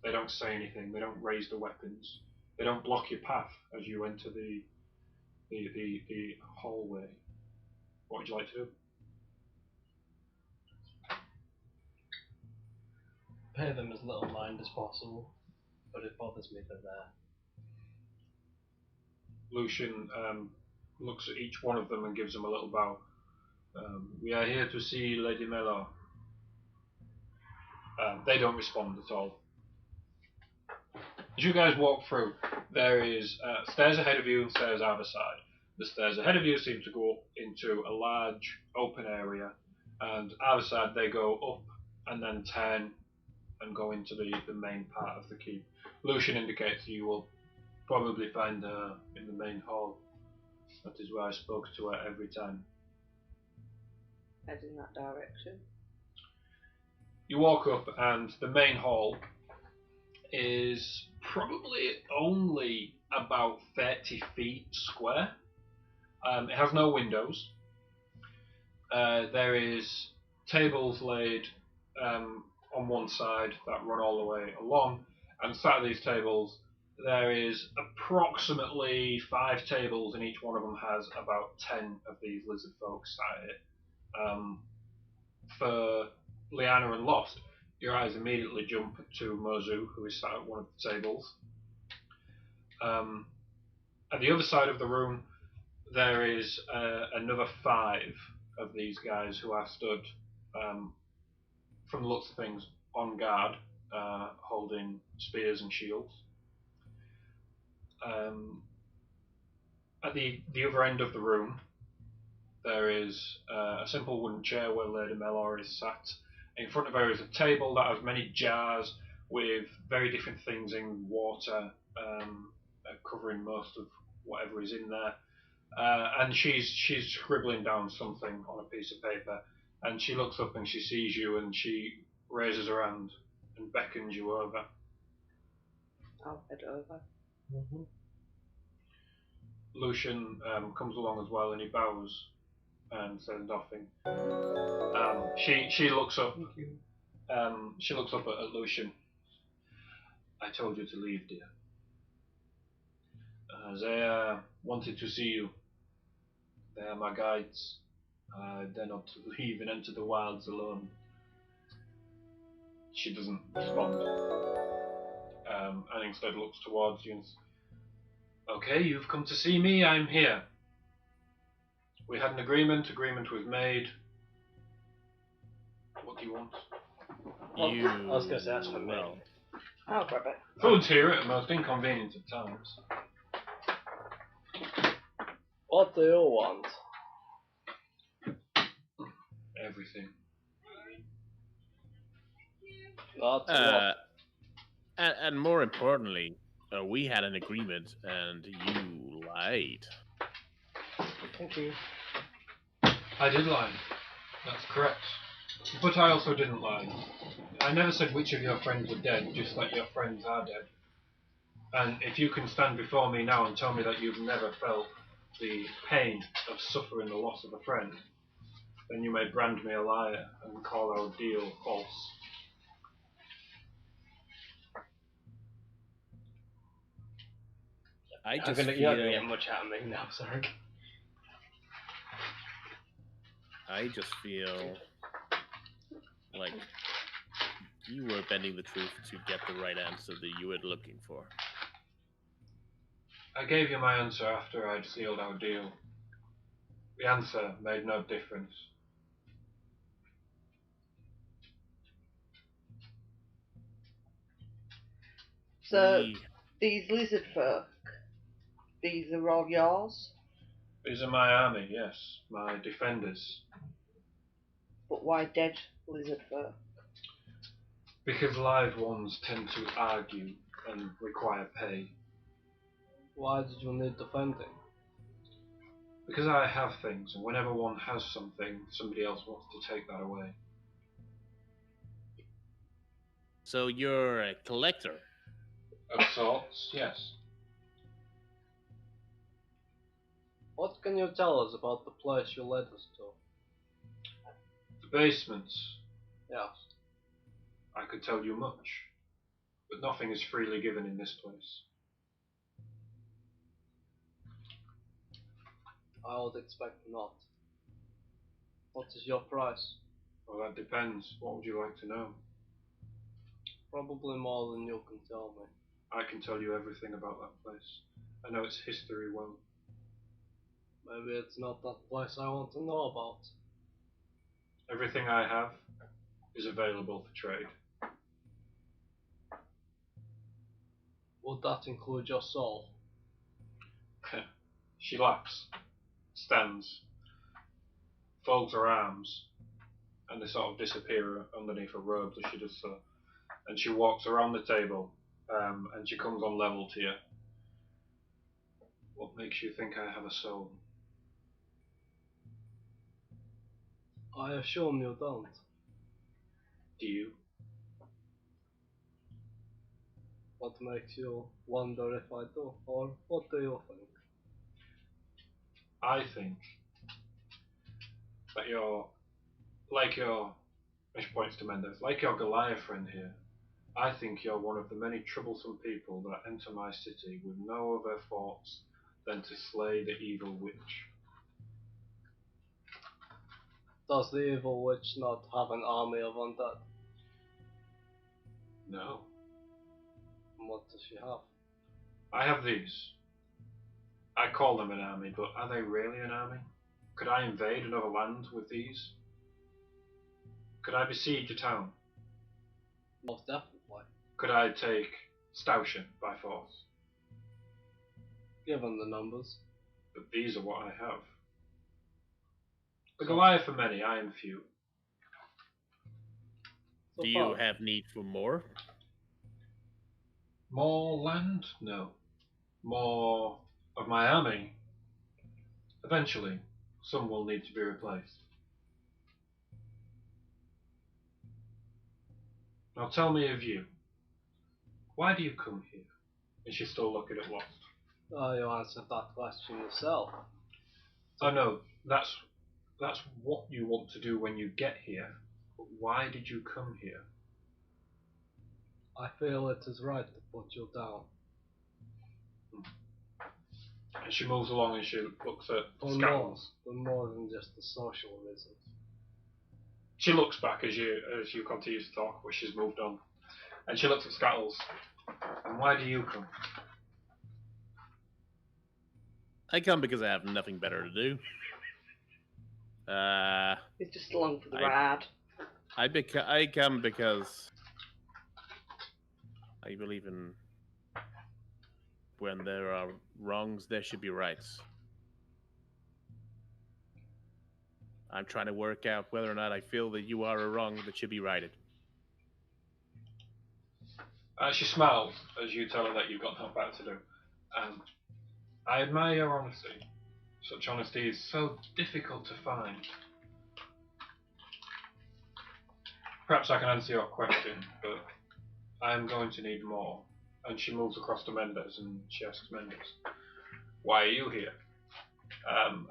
Speaker 1: They don't say anything, they don't raise the weapons, they don't block your path as you enter the hallway. What would you like to do?
Speaker 3: Pay them as little mind as possible, but it bothers me they're there.
Speaker 1: Lucian looks at each one of them and gives them a little bow. We are here to see Lady Melor. They don't respond at all. As you guys walk through, there is stairs ahead of you and stairs either side. The stairs ahead of you seem to go into a large open area, and either side they go up and then turn and go into the main part of the keep. Lucian indicates you will probably find her in the main hall. That is where I spoke to her every time.
Speaker 4: Head in that direction.
Speaker 1: You walk up, and the main hall is probably only about 30 feet square. It has no windows. There is tables laid on one side that run all the way along, and sat at these tables there is approximately 5 tables, and each one of them has about 10 of these lizard folk sat at it. For Liana and Lost, your eyes immediately jump to Mozu, who is sat at one of the tables. At the other side of the room, there is another 5 of these guys who are stood, from the looks of things, on guard, holding spears and shields. At the other end of the room, there is a simple wooden chair where Lady Melor is sat. In front of her is a table that has many jars with very different things in water, covering most of whatever is in there. And she's scribbling down something on a piece of paper, and she looks up and she sees you, and she raises her hand and beckons you over.
Speaker 4: I'll head over.
Speaker 3: Mm-hmm.
Speaker 1: Lucian comes along as well, and he bows and says nothing. She looks up.
Speaker 3: Thank you.
Speaker 1: She looks up at Lucian. I told you to leave, dear. They wanted to see you. They are my guides. I dare not leave and enter the wilds alone. She doesn't respond, and instead looks towards you and says, okay, you've come to see me, I'm here. We had an agreement was made. What do you want?
Speaker 3: I was going to say, that's for me.
Speaker 4: I'll grab it.
Speaker 1: Food's here at the most inconvenient of times.
Speaker 3: What do you want?
Speaker 1: Everything.
Speaker 3: Not what?
Speaker 2: And more importantly, we had an agreement, and you lied.
Speaker 3: Thank you.
Speaker 1: I did lie. That's correct. But I also didn't lie. I never said which of your friends were dead, just that your friends are dead. And if you can stand before me now and tell me that you've never felt the pain of suffering the loss of a friend, then you may brand me a liar and call our deal false.
Speaker 2: You're
Speaker 3: You're not going to get much out of me now, sorry.
Speaker 2: I just feel like you were bending the truth to get the right answer that you were looking for.
Speaker 1: I gave you my answer after I'd sealed our deal. The answer made no difference.
Speaker 4: So, these lizard folk, these are all yours?
Speaker 1: These are my army, yes, my defenders.
Speaker 4: But why dead lizard folk?
Speaker 1: Because live ones tend to argue and require pay.
Speaker 3: Why did you need defending?
Speaker 1: Because I have things, and whenever one has something, somebody else wants to take that away.
Speaker 2: So you're a collector?
Speaker 1: Of sorts, yes.
Speaker 3: What can you tell us about the place you led us to?
Speaker 1: The basements.
Speaker 3: Yes.
Speaker 1: I could tell you much, but nothing is freely given in this place.
Speaker 3: I would expect not. What is your price?
Speaker 1: Well, that depends. What would you like to know?
Speaker 3: Probably more than you can tell me.
Speaker 1: I can tell you everything about that place. I know its history well.
Speaker 3: Maybe it's not that place I want to know about.
Speaker 1: Everything I have is available for trade.
Speaker 3: Would that include your soul?
Speaker 1: She laughs, stands, folds her arms, and they sort of disappear underneath her robes as she does so. and she walks around the table, and she comes on level to you. What makes you think I have a soul?
Speaker 3: I assume you don't.
Speaker 1: Do you?
Speaker 3: What makes you wonder if I do? Or what do you think?
Speaker 1: I think that you're like your, which points to Mendes, like your Goliath friend here. I think you're one of the many troublesome people that enter my city with no other thoughts than to slay the evil witch.
Speaker 3: Does the evil witch not have an army of undead?
Speaker 1: No.
Speaker 3: And what does she have?
Speaker 1: I have these. I call them an army, but are they really an army? Could I invade another land with these? Could I besiege a town?
Speaker 3: Most definitely.
Speaker 1: Could I take Stausha by force?
Speaker 3: Given the numbers.
Speaker 1: But these are what I have. The Goliath are many, I am few.
Speaker 3: So
Speaker 2: Do you
Speaker 3: far,
Speaker 2: have need for more?
Speaker 1: More land? No. More of my army? Eventually, some will need to be replaced. Now tell me of you. Why do you come here? And she's still looking at Lost.
Speaker 3: you answered that question yourself.
Speaker 1: Oh no, that's what you want to do when you get here. But why did you come here?
Speaker 3: I feel it is right to put you down.
Speaker 1: And she moves along and she looks at
Speaker 3: For
Speaker 1: Scattles.
Speaker 3: more than just the social reasons.
Speaker 1: She looks back as you continue to talk, but she's moved on. And she looks at Scattles. And why do you come?
Speaker 2: I come because I have nothing better to do.
Speaker 4: It's just along for the
Speaker 2: I-
Speaker 4: ride.
Speaker 2: I come because I believe in when there are wrongs, there should be rights. I'm trying to work out whether or not I feel that you are a wrong that should be righted.
Speaker 1: She smiles as you tell her that you've got nothing better to do. I admire your honesty. Such honesty is so difficult to find. Perhaps I can answer your question, but I am going to need more. And she moves across to Mendes and she asks Mendes, why are you here?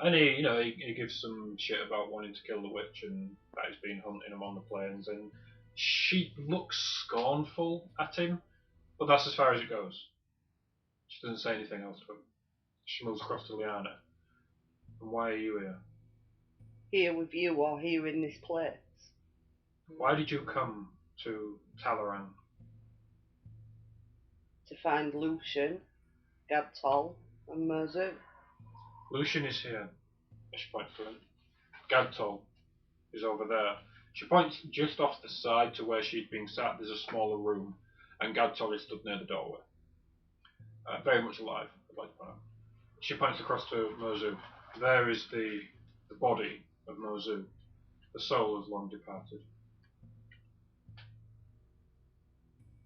Speaker 1: And he gives some shit about wanting to kill the witch and that he's been hunting him on the plains, and she looks scornful at him, but that's as far as it goes. She doesn't say anything else to him. She moves across to Liana. And why are you here?
Speaker 4: Here with you or here in this place.
Speaker 1: Why did you come to Tellurian?
Speaker 4: To find Lucian, Gabtol, and Merzu.
Speaker 1: Lucian is here. She points to him. Gadtol is over there. She points just off the side to where she'd been sat. There's a smaller room, and Gadtol is stood near the doorway. Very much alive, I'd like to point out. She points across to Merzu. There is the body of Merzu. The soul has long departed.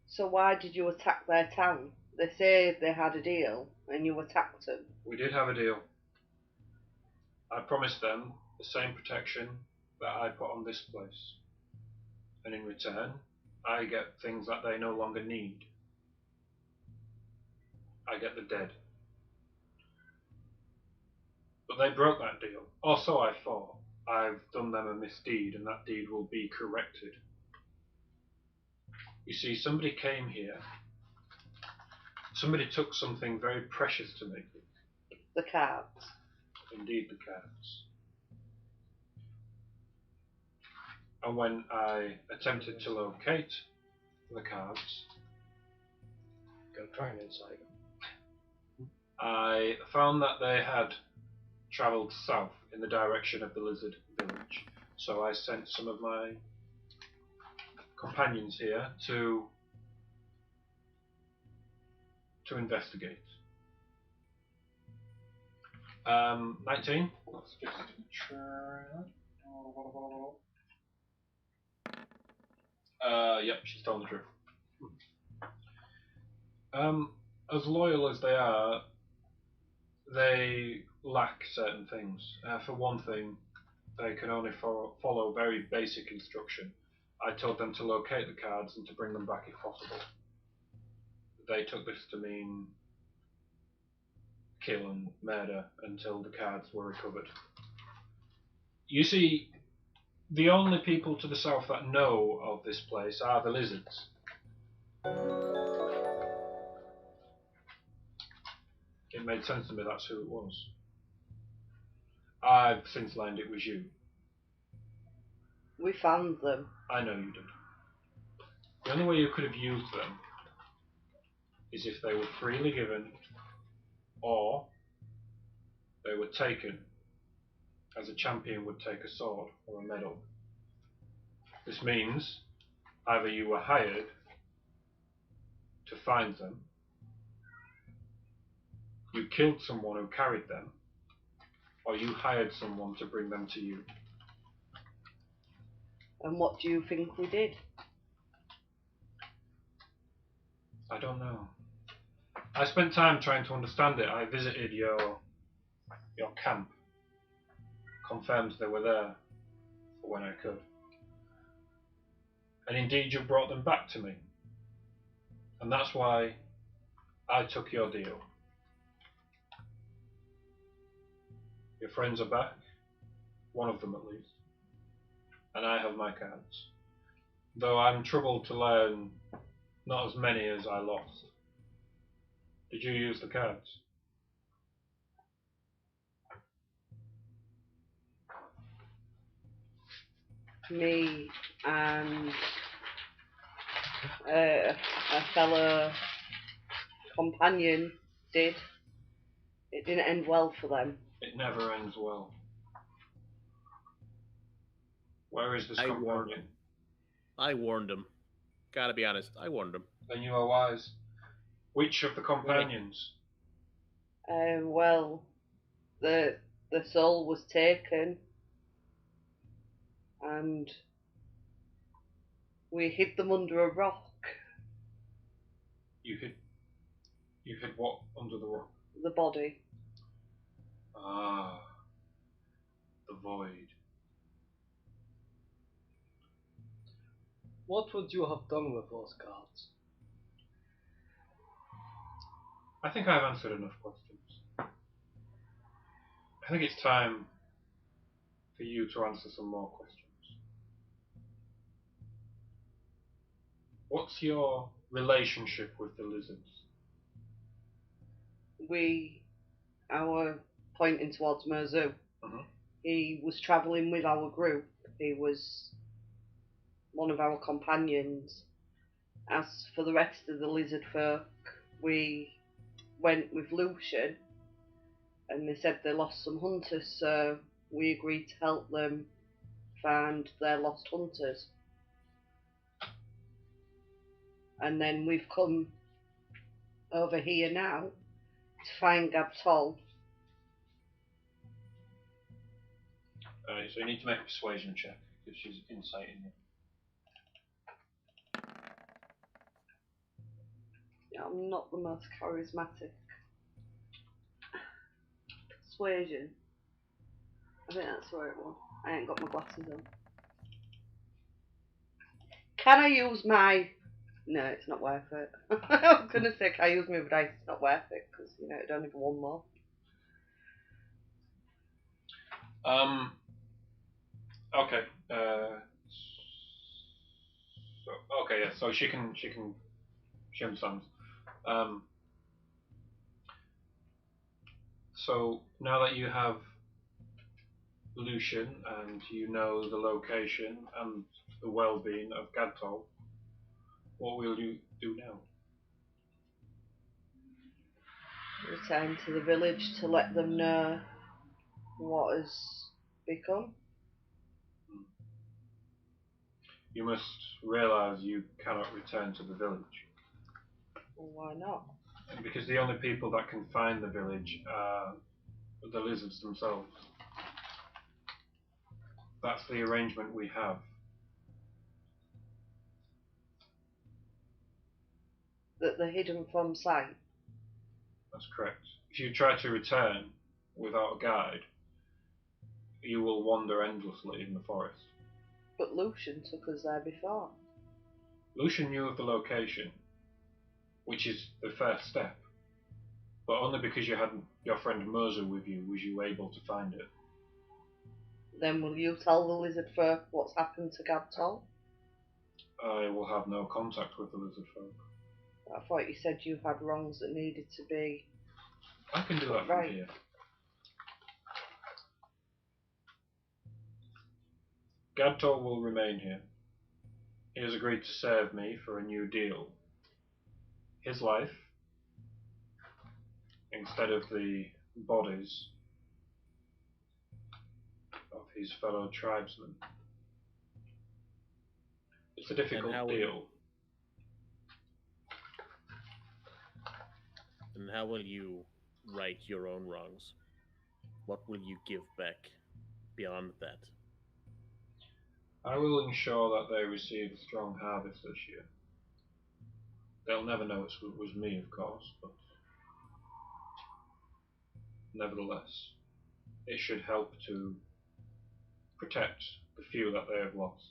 Speaker 4: So why did you attack their town? They say they had a deal, and you attacked them.
Speaker 1: We did have a deal. I promised them the same protection that I put on this place. And in return, I get things that they no longer need. I get the dead. But they broke that deal. Or so I thought. I've done them a misdeed, and that deed will be corrected. You see, somebody came here. Somebody took something very precious to me.
Speaker 4: The cards.
Speaker 1: Indeed, the cards. And when I attempted to locate the cards,
Speaker 3: Go try and inside them.
Speaker 1: I found that they had travelled south in the direction of the lizard village. So I sent some of my companions here to investigate. 19. Let's just try that. Yep, she's telling the truth. As loyal as they are, they lack certain things. For one thing, they can only follow very basic instruction. I told them to locate the cards and to bring them back if possible. They took this to mean kill and murder until the cards were recovered. You see, the only people to the south that know of this place are the lizards. It made sense to me that's who it was. I've since learned it was you.
Speaker 4: We found them.
Speaker 1: I know you did. The only way you could have used them is if they were freely given or they were taken as a champion would take a sword or a medal. This means either you were hired to find them, you killed someone who carried them, or you hired someone to bring them to you.
Speaker 4: And what do you think we did?
Speaker 1: I don't know. I spent time trying to understand it. I visited your camp, confirmed they were there for when I could. And indeed you brought them back to me. And that's why I took your deal. Your friends are back, one of them at least, and I have my cards. Though I'm troubled to learn not as many as I lost. Did you use the cards?
Speaker 4: Me and a fellow companion did. It didn't end well for them.
Speaker 1: It never ends well. Where is this
Speaker 2: I warned
Speaker 1: companion?
Speaker 2: him. I warned him. Gotta be honest, I warned him.
Speaker 1: Then you are wise. Which of the companions?
Speaker 4: Well, the soul was taken, and we hid them under a rock.
Speaker 1: You hid what under the rock?
Speaker 4: The body.
Speaker 1: Ah, the void.
Speaker 3: What would you have done with those cards?
Speaker 1: I think I've answered enough questions. I think it's time for you to answer some more questions. What's your relationship with the lizards?
Speaker 4: Our pointing towards Merzu, he was travelling with our group. He was one of our companions. As for the rest of the lizard folk, we went with Lucian, and they said they lost some hunters, so we agreed to help them find their lost hunters. And then we've come over here now to find Gabtol.
Speaker 1: So you need to make a persuasion check, because she's inciting you.
Speaker 4: Yeah, I'm not the most charismatic. Persuasion. I think that's where it was. I ain't got my glasses on. Can I use my... No, it's not worth it. I was going to say, can I use my dice? It's not worth it, because, you know, it'd only be one more.
Speaker 1: Okay. So she understands. So now that you have Lucian and you know the location and the well-being of Gadtol, what will you do now?
Speaker 4: Return to the village to let them know what has become.
Speaker 1: You must realise you cannot return to the village.
Speaker 4: Well, why not?
Speaker 1: Because the only people that can find the village are the lizards themselves. That's the arrangement we have.
Speaker 4: That they're hidden from sight.
Speaker 1: That's correct. If you try to return without a guide, you will wander endlessly in the forest.
Speaker 4: But Lucian took us there before.
Speaker 1: Lucian knew of the location, which is the first step, but only because you had your friend Merzer with you was you able to find it.
Speaker 4: Then will you tell the lizard folk what's happened to Gabtol?
Speaker 1: I will have no contact with the lizard folk.
Speaker 4: I thought you said you had wrongs that needed to be.
Speaker 1: I can do that from
Speaker 4: Right.
Speaker 1: here. Gabtol will remain here. He has agreed to serve me for a new deal. His life, instead of the bodies of his fellow tribesmen. It's a difficult deal.
Speaker 2: And how will you right your own wrongs? What will you give back beyond that?
Speaker 1: I will ensure that they receive a strong harvest this year. They'll never know it was me, of course, but nevertheless, it should help to protect the few that they have lost.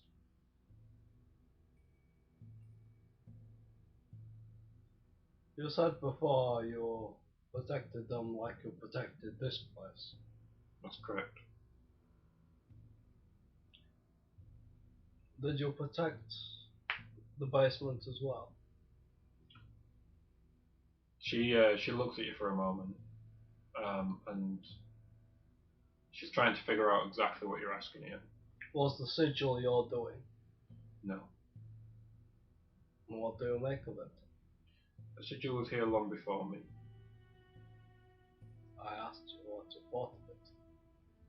Speaker 3: You said before you protected them like you protected this place.
Speaker 1: That's correct.
Speaker 3: Did you protect the basement as well?
Speaker 1: She looks at you for a moment, and she's trying to figure out exactly what you're asking here.
Speaker 3: Was the sigil you're doing?
Speaker 1: No.
Speaker 3: And what do you make of it?
Speaker 1: The sigil was here long before me.
Speaker 3: I asked you what you thought of it.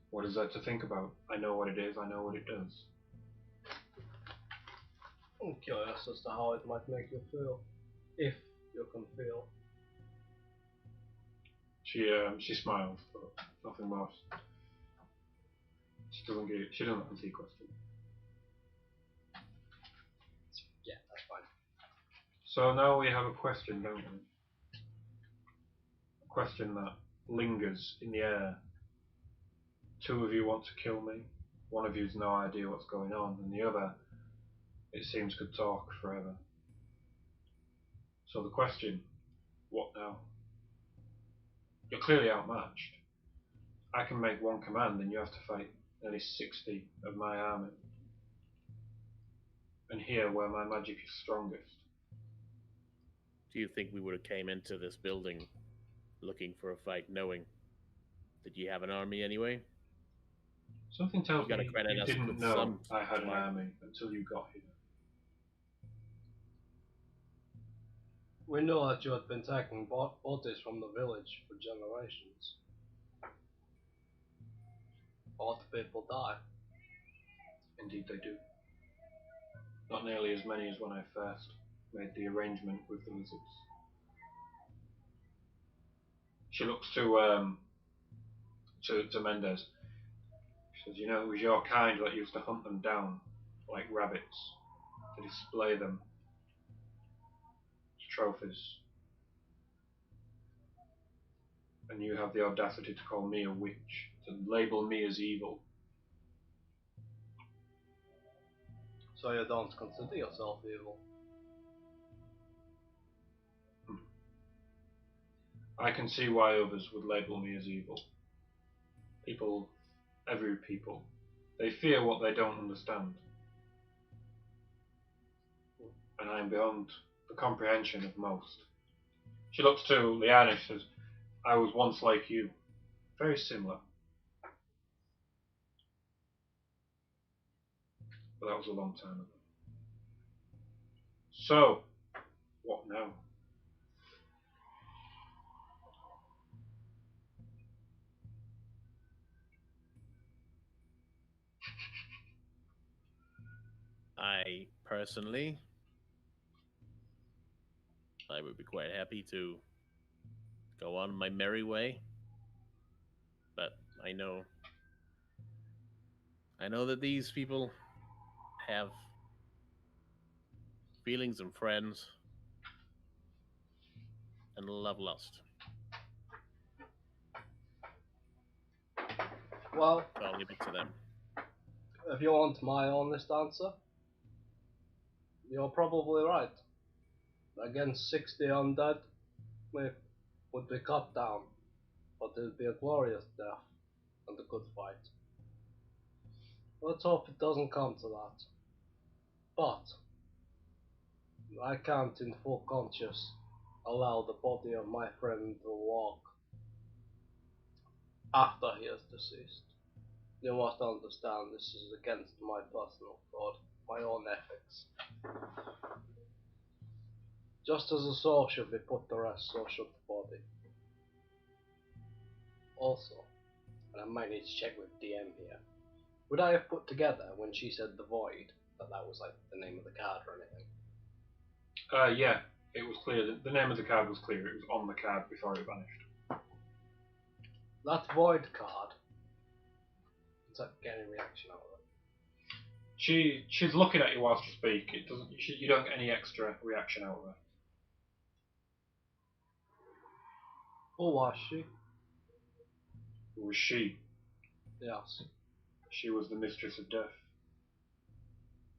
Speaker 1: What is there to think about? I know what it is, I know what it does.
Speaker 3: I'm curious as to how it might make you feel. If you can feel.
Speaker 1: She smiles, but nothing more. She doesn't answer your question.
Speaker 3: Yeah, that's fine.
Speaker 1: So now we have a question, don't we? A question that lingers in the air. Two of you want to kill me. One of you has no idea what's going on, and the other, it seems, could talk forever. So the question, what now? You're clearly outmatched. I can make one command and you have to fight nearly 60 of my army. And here where my magic is strongest.
Speaker 2: Do you think we would have came into this building looking for a fight, knowing that you have an army anyway?
Speaker 1: Something tells
Speaker 2: You gotta
Speaker 1: me
Speaker 2: credit
Speaker 1: you
Speaker 2: us
Speaker 1: didn't
Speaker 2: with
Speaker 1: know
Speaker 2: some
Speaker 1: I had an
Speaker 2: smart.
Speaker 1: army until you got here.
Speaker 3: We know that you had been taking bodies from the village for generations. A lot of people die.
Speaker 1: Indeed they do. Not nearly as many as when I first made the arrangement with the lizards. She looks to Mendez. She says, you know, it was your kind that used to hunt them down like rabbits to display them as trophies. And you have the audacity to call me a witch, to label me as evil.
Speaker 3: So you don't consider yourself evil.
Speaker 1: I can see why others would label me as evil. People, every people, they fear what they don't understand. And I am beyond the comprehension of most. She looks to Liana and says, I was once like you. Very similar. But that was a long time ago. So, what now?
Speaker 2: I personally, I would be quite happy to go on my merry way. But I know that these people have feelings and friends. and love lost.
Speaker 3: Well,
Speaker 2: So I'll leave it to them.
Speaker 3: if you want my honest answer, you're probably right. Against 60 undead, we would be cut down, but it would be a glorious death and a good fight. Let's hope it doesn't come to that. But I can't, in full conscience, allow the body of my friend to walk after he is deceased. You must understand this is against my personal code, my own ethics. Just as the soul should be put to rest, so should the body. Also, and I might need to check with DM here, would I have put together when she said the void that was like the name of the card or anything?
Speaker 1: Yeah, it was clear. The name of the card was clear. It was on the card before it vanished.
Speaker 3: That void card. Is that getting a reaction out of it?
Speaker 1: She's looking at you whilst you speak. It doesn't. You don't get any extra reaction out of her.
Speaker 3: Who was she?
Speaker 1: Who was she?
Speaker 3: Yes.
Speaker 1: She was the mistress of death.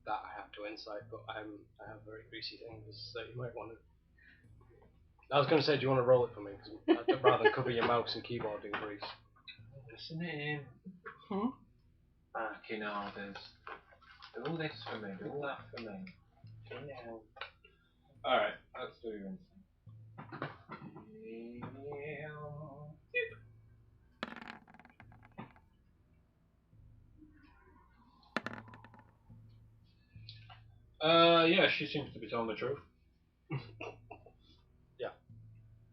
Speaker 3: That I have to insight, but I have very greasy things, so you might want to. I was going to say, do you want to roll it for me? Because I'd rather cover your mouse and keyboard in grease.
Speaker 1: Listen to him. Barking orders. Do this for me, do that for me. You know. Alright, let's do your instinct. Yeah, she seems to be telling the truth.
Speaker 3: Yeah.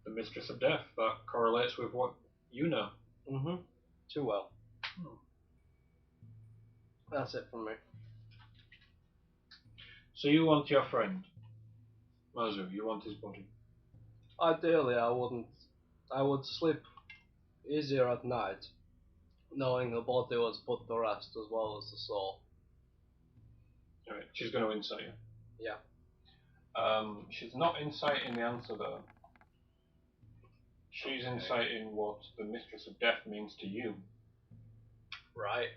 Speaker 1: The mistress of death, that correlates with what you know.
Speaker 3: Mm-hmm. Too well. That's it from me.
Speaker 1: So you want your friend, Mazu, you want his body.
Speaker 3: Ideally, I would sleep easier at night, knowing the body was put to rest as well as the soul.
Speaker 1: Alright, she's going to insight you.
Speaker 3: Yeah.
Speaker 1: She's not inciting the answer though. She's inciting what the mistress of death means to you.
Speaker 3: Right.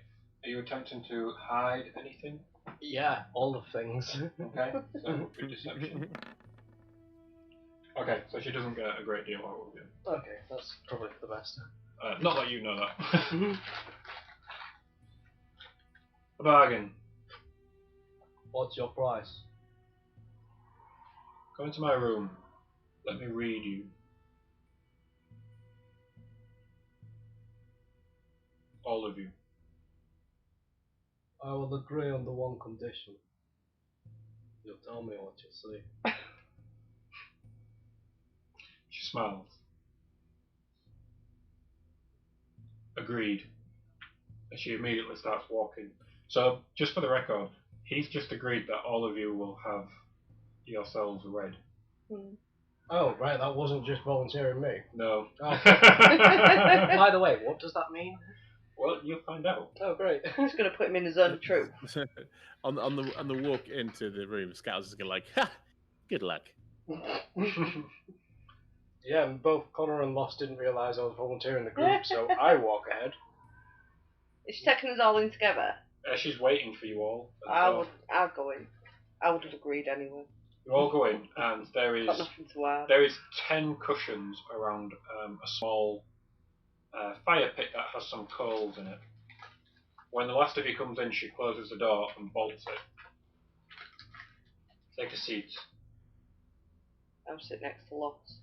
Speaker 1: Are you attempting to hide anything?
Speaker 3: Yeah, all the things.
Speaker 1: Okay, so that would be deception. Okay, so she doesn't get a great deal out of you.
Speaker 3: Okay, that's probably for the best.
Speaker 1: Not that you know that. A bargain.
Speaker 3: What's your price?
Speaker 1: Come into my room. Let me read you. All of you.
Speaker 3: I will agree on the one condition. You'll tell me what you see.
Speaker 1: She smiles. Agreed. And she immediately starts walking. So, just for the record, he's just agreed that all of you will have yourselves read.
Speaker 3: Oh, right, that wasn't just volunteering me.
Speaker 1: No.
Speaker 3: Oh. By the way, what does that mean?
Speaker 1: Well, you'll find out.
Speaker 3: Oh, great.
Speaker 4: It's going to put him in the zone of truth.
Speaker 2: on the walk into the room, Scout's just going like, ha! Good luck.
Speaker 3: Yeah, and both Connor and Lost didn't realise I was volunteering the group, so I walk ahead.
Speaker 4: Is she taking us all in together?
Speaker 1: She's waiting for you all.
Speaker 4: I'll go in. I would have agreed anyway.
Speaker 1: You all go in, and there is
Speaker 4: Got nothing to add.
Speaker 1: 10 cushions around a small fire pit that has some coals in it. When the last of you comes in, she closes the door and bolts it. Take a seat.
Speaker 4: I'll sit next to Lost.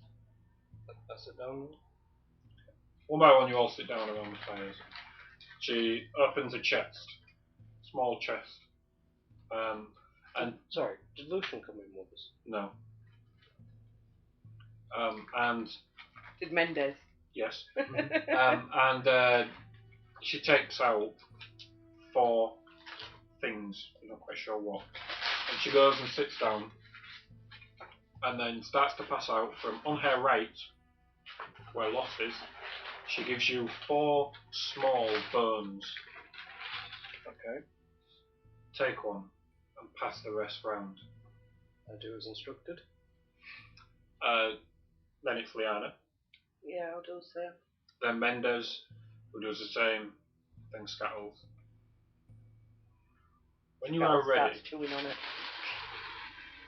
Speaker 3: I sit down.
Speaker 1: One by one, you all sit down around the fires. She opens a chest, small chest. And
Speaker 3: sorry, did Lucian come in with us?
Speaker 1: no. And
Speaker 4: Did Mendes?
Speaker 1: yes. And she takes out 4 things. I'm not quite sure what. And she goes and sits down, and then starts to pass out from on her right, where Lost is. She gives you 4 small bones.
Speaker 3: Okay.
Speaker 1: Take one and pass the rest round.
Speaker 3: I do as instructed.
Speaker 1: Then it's Liana.
Speaker 4: Yeah, I'll do the same.
Speaker 1: Then Mendez, who does the same. Then Scattles. When you are ready,
Speaker 4: Starts chewing on it.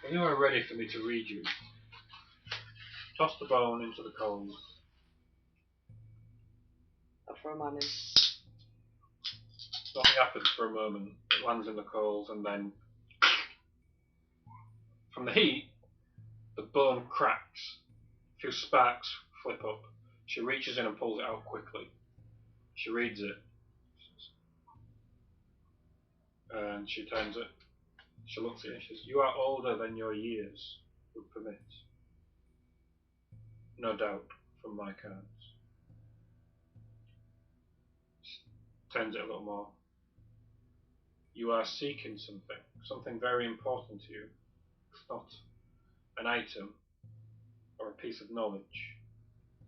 Speaker 1: when you are ready for me to read you, toss the bone into the coals.
Speaker 4: I'll throw a man in.
Speaker 1: Nothing happens for a moment. It lands in the coals, and then from the heat, the bone cracks. A few sparks flip up. She reaches in and pulls it out quickly. She reads it. And she turns it. She looks at it and she says, "You are older than your years would permit. No doubt, from my cards." She turns it a little more. "You are seeking something very important to you. It's not an item or a piece of knowledge."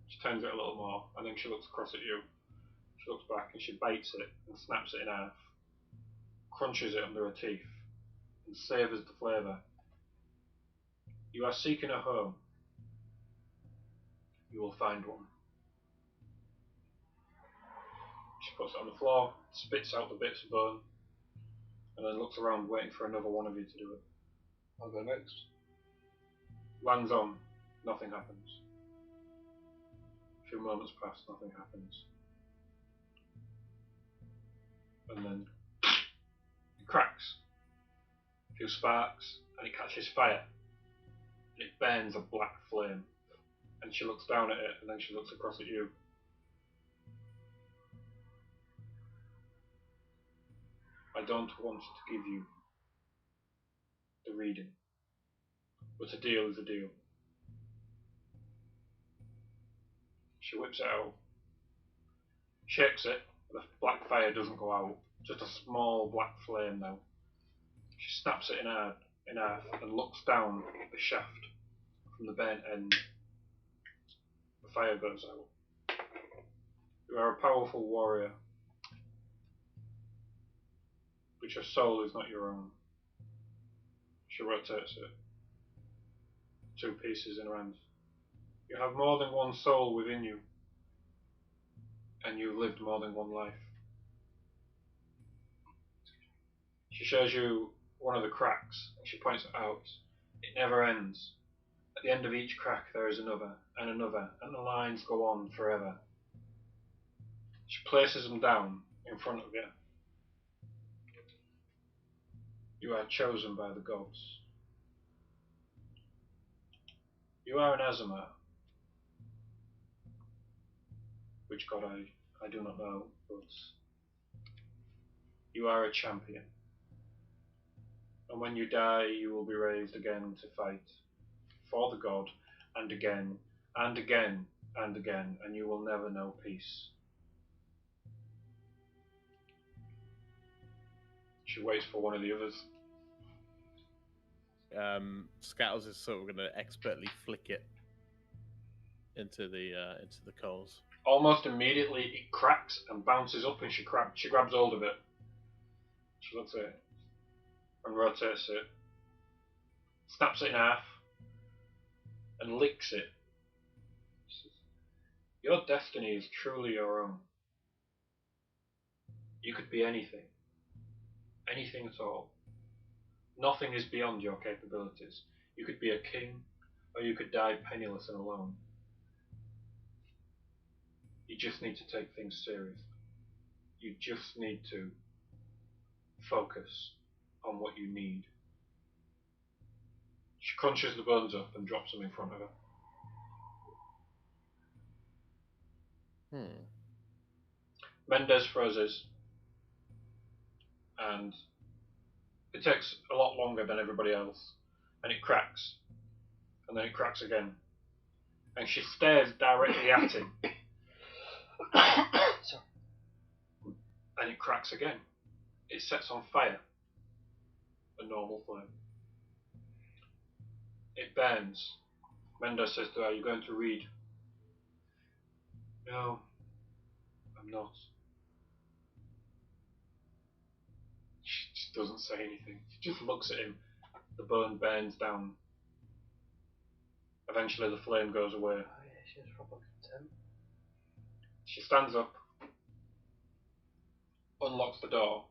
Speaker 1: She turns it a little more, and then she looks across at you. She looks back and she bites it and snaps it in half, crunches it under her teeth, and savours the flavour. "You are seeking a home. You will find one." She puts it on the floor, spits out the bits of bone, and then looks around waiting for another one of you to do it.
Speaker 6: I'll go next.
Speaker 1: Lands on, nothing happens. A few moments pass, nothing happens. And then it cracks. A few sparks, and it catches fire. And it burns a black flame. And she looks down at it, and then she looks across at you. "I don't want to give you the reading, but a deal is a deal." She whips it out, shakes it, but the black fire doesn't go out, just a small black flame now. She snaps it in half and looks down the shaft from the burnt end. The fire goes out. "You are a powerful warrior, but your soul is not your own." She rotates it. 2 pieces in her hand. "You have more than one soul within you, and you've lived more than one life." She shows you one of the cracks, and she points it out. It never ends. At the end of each crack there is another, and another, and the lines go on forever. She places them down in front of you. "You are chosen by the gods. You are an Azamar. Which god I do not know, but you are a champion. And when you die, you will be raised again to fight for the god, and again, and again, and again, and you will never know peace." She waits for one of the others.
Speaker 2: Scattles is sort of going to expertly flick it into the coals.
Speaker 1: Almost immediately, it cracks and bounces up, and she grabs hold of it. She looks at it and rotates it, snaps it in half, and licks it. She says, "Your destiny is truly your own. You could be anything. Anything at all. Nothing is beyond your capabilities. You could be a king, or you could die penniless and alone. You just need to take things seriously. You just need to focus on what you need." She crunches the bones up and drops them in front of her. Mendez freezes, and it takes a lot longer than everybody else, and it cracks, and then it cracks again, and she stares directly at him,
Speaker 3: Sorry.
Speaker 1: and it cracks again. It sets on fire, a normal flame. It burns. Mendez says to her, "Are you going to read?" "No, I'm not." She just doesn't say anything. She just looks at him. The bone burns down. Eventually the flame goes away.
Speaker 3: Oh yeah, she's proper content.
Speaker 1: She stands up, unlocks the door,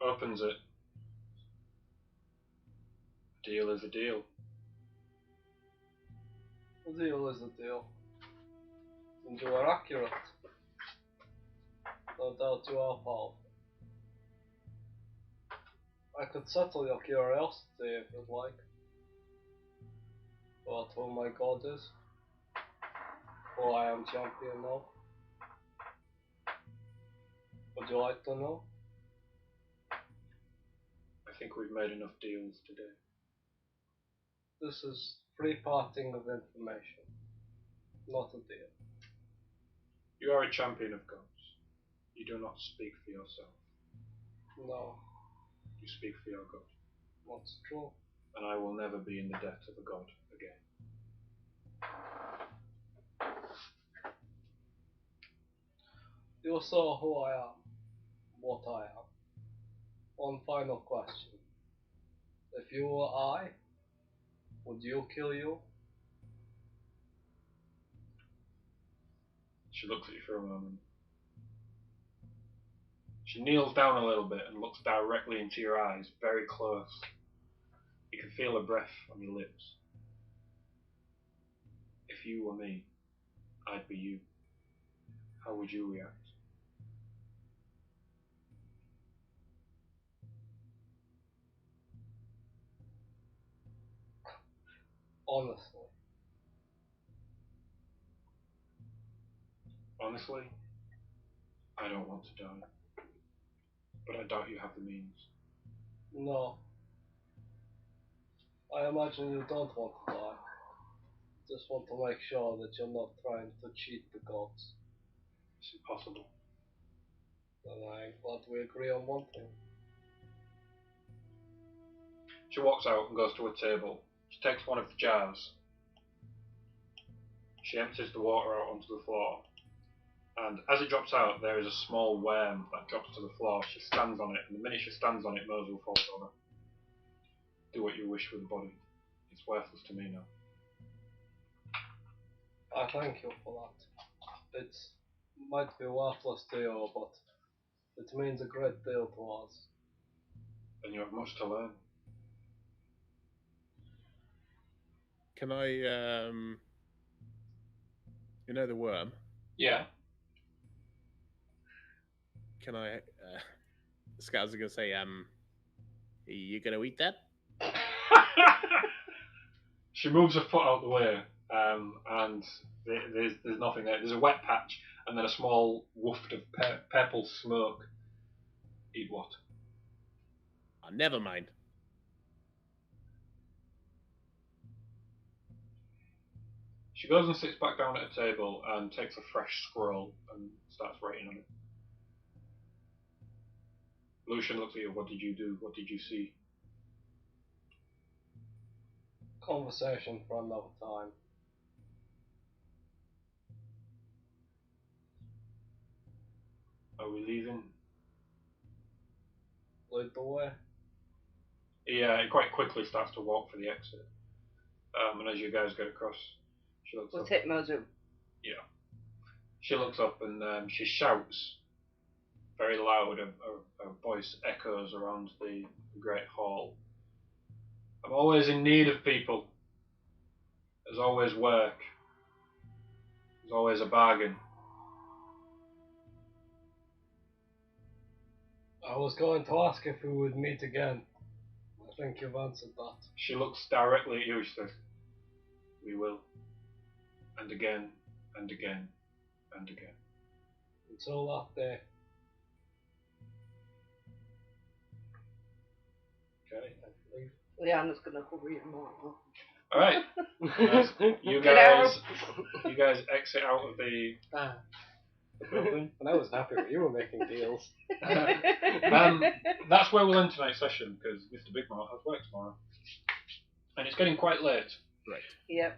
Speaker 1: opens it. A deal is a deal.
Speaker 3: A deal is a deal. And you are accurate. No doubt you are, pal. I could settle your curiosity if you'd like. About who my god is. Who I am champion of. Would you like to know?
Speaker 1: I think we've made enough deals today.
Speaker 3: This is free parting of information. Not a deal.
Speaker 1: You are a champion of gods. You do not speak for yourself.
Speaker 3: No,
Speaker 1: You speak for your god.
Speaker 3: that's true.
Speaker 1: And I will never be in the debt of a god again.
Speaker 3: You saw who I am. What I am. One final question. If you were I, would you kill you?
Speaker 1: She looks at you for a moment. She kneels down a little bit and looks directly into your eyes, very close. You can feel her breath on your lips. If you were me, I'd be you. How would you react?
Speaker 3: Honestly.
Speaker 1: Honestly, I don't want to die. But I doubt you have the means.
Speaker 3: No. I imagine you don't want to die. Just want to make sure that you're not trying to cheat the gods.
Speaker 1: It's impossible.
Speaker 3: Then I'm glad we agree on one thing.
Speaker 1: She walks out and goes to a table. She takes one of the jars. She empties the water out onto the floor. And as it drops out, there is a small worm that drops to the floor. She stands on it, and the minute she stands on it, Mosul falls over. Do what you wish with the body. It's worthless to me now.
Speaker 3: I thank you for that. It might be worthless to you, but it means a great deal to us.
Speaker 1: And you have much to learn.
Speaker 2: Can I, you know the worm?
Speaker 1: Yeah.
Speaker 2: Can I, Scouts are gonna say, you gonna eat that?
Speaker 1: She moves her foot out the way, and there's nothing there. There's a wet patch, and then a small waft of purple smoke. Eat what?
Speaker 2: Oh, never mind.
Speaker 1: She goes and sits back down at a table and takes a fresh scroll and starts writing on it. Lucian looks at you. What did you do? What did you see?
Speaker 3: Conversation for another time.
Speaker 1: Are we leaving?
Speaker 3: Lead the way.
Speaker 1: He quite quickly starts to walk for the exit. And as you guys get across, she looks
Speaker 4: We'll
Speaker 1: up.
Speaker 4: take Mozu.
Speaker 1: Yeah. She looks up and she shouts very loud. Her voice echoes around the great hall. I'm always in need of people. There's always work. There's always a bargain.
Speaker 3: I was going to ask if we would meet again. I think you've answered that.
Speaker 1: She looks directly at you. She says, "We will, and again, and again, and again."
Speaker 3: Until that day.
Speaker 1: Okay.
Speaker 3: I believe.
Speaker 4: Liana's gonna cover you more.
Speaker 1: All right. You
Speaker 4: Get out.
Speaker 1: you guys exit out of the
Speaker 3: building. And I was happy when you were making deals.
Speaker 1: That's where we'll end tonight's session because Mr. Bigmore has work tomorrow, and it's getting quite late.
Speaker 2: Right.
Speaker 4: Yep.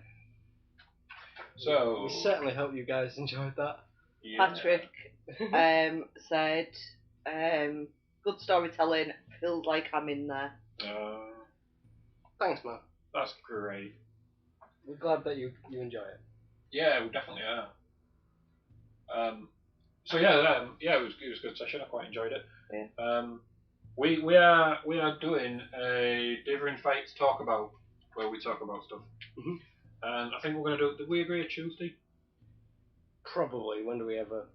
Speaker 1: So
Speaker 3: we certainly hope you guys enjoyed that.
Speaker 1: Yeah.
Speaker 4: Patrick said, good storytelling, feels like I'm in there.
Speaker 3: Thanks, man.
Speaker 1: That's great.
Speaker 3: we're glad that you enjoy it.
Speaker 1: Yeah, we definitely are. So yeah, it was a good session. I quite enjoyed it.
Speaker 4: Yeah.
Speaker 1: We are doing a Differing Fates talk about where we talk about stuff, and I think we're gonna do. Did we agree a Tuesday?
Speaker 3: Probably. When do we ever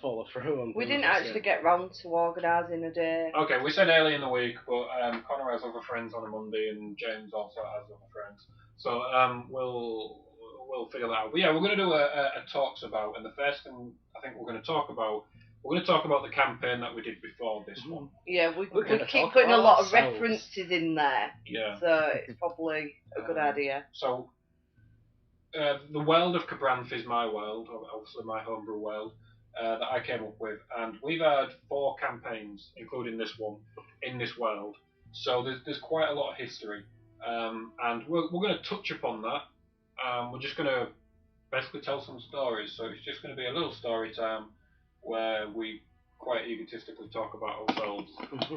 Speaker 3: follow through on
Speaker 4: We
Speaker 3: things
Speaker 4: didn't
Speaker 3: like
Speaker 4: actually
Speaker 3: that?
Speaker 4: get round to organising a day.
Speaker 1: Okay, we said early in the week, but Connor has other friends on a Monday, and James also has other friends. So we'll figure that out. But yeah, we're going to do a talks about, and the first thing I think we're going to talk about the campaign that we did before this one.
Speaker 4: Yeah, we
Speaker 3: We're gonna
Speaker 4: keep
Speaker 3: talk
Speaker 4: putting a
Speaker 3: about
Speaker 4: lot of
Speaker 3: ourselves.
Speaker 4: references in there,
Speaker 1: Yeah.
Speaker 4: so it's probably a good idea.
Speaker 1: So the world of Cabranth is my world, obviously my homebrew world. That I came up with, and we've had 4 campaigns, including this one, in this world. So there's quite a lot of history, and we're going to touch upon that. We're just going to basically tell some stories. So it's just going to be a little story time where we quite egotistically talk about ourselves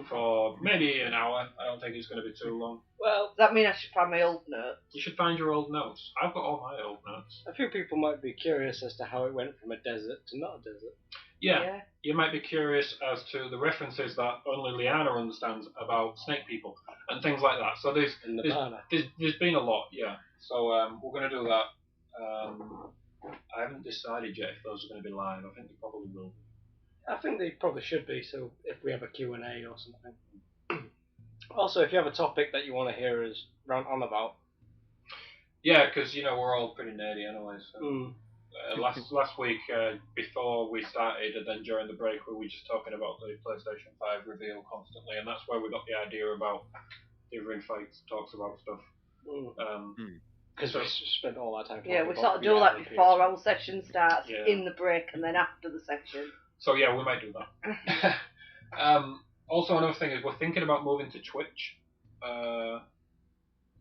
Speaker 1: for maybe an hour. I don't think it's going to be too long.
Speaker 3: Well,
Speaker 4: Does that mean I should find my old note?
Speaker 1: You should find your old notes. I've got all my old notes.
Speaker 3: a few people might be curious as to how it went from a desert to not a desert.
Speaker 1: Yeah. You might be curious as to the references that only Liana understands about snake people and things like that. So there's been a lot, yeah. So we're going to do that. I haven't decided yet if those are going to be live. I think they probably will be.
Speaker 3: I think they probably should be, so if we have a Q&A or something. Also, if you have a topic that you want to hear us rant on about.
Speaker 1: Yeah, because, we're all pretty nerdy anyway. So. Last week, before we started, and then during the break, we were just talking about the PlayStation 5 reveal constantly, and that's where we got the idea about Differing Fates talks about stuff.
Speaker 3: Because we spent all our time talking
Speaker 4: Yeah, we
Speaker 3: about
Speaker 4: sort of do
Speaker 3: VR
Speaker 4: that
Speaker 3: and
Speaker 4: before
Speaker 3: PS4.
Speaker 4: our session starts,
Speaker 1: Yeah.
Speaker 4: in the break, and then after the session.
Speaker 1: So yeah, we might do that. Also, another thing is we're thinking about moving to Twitch,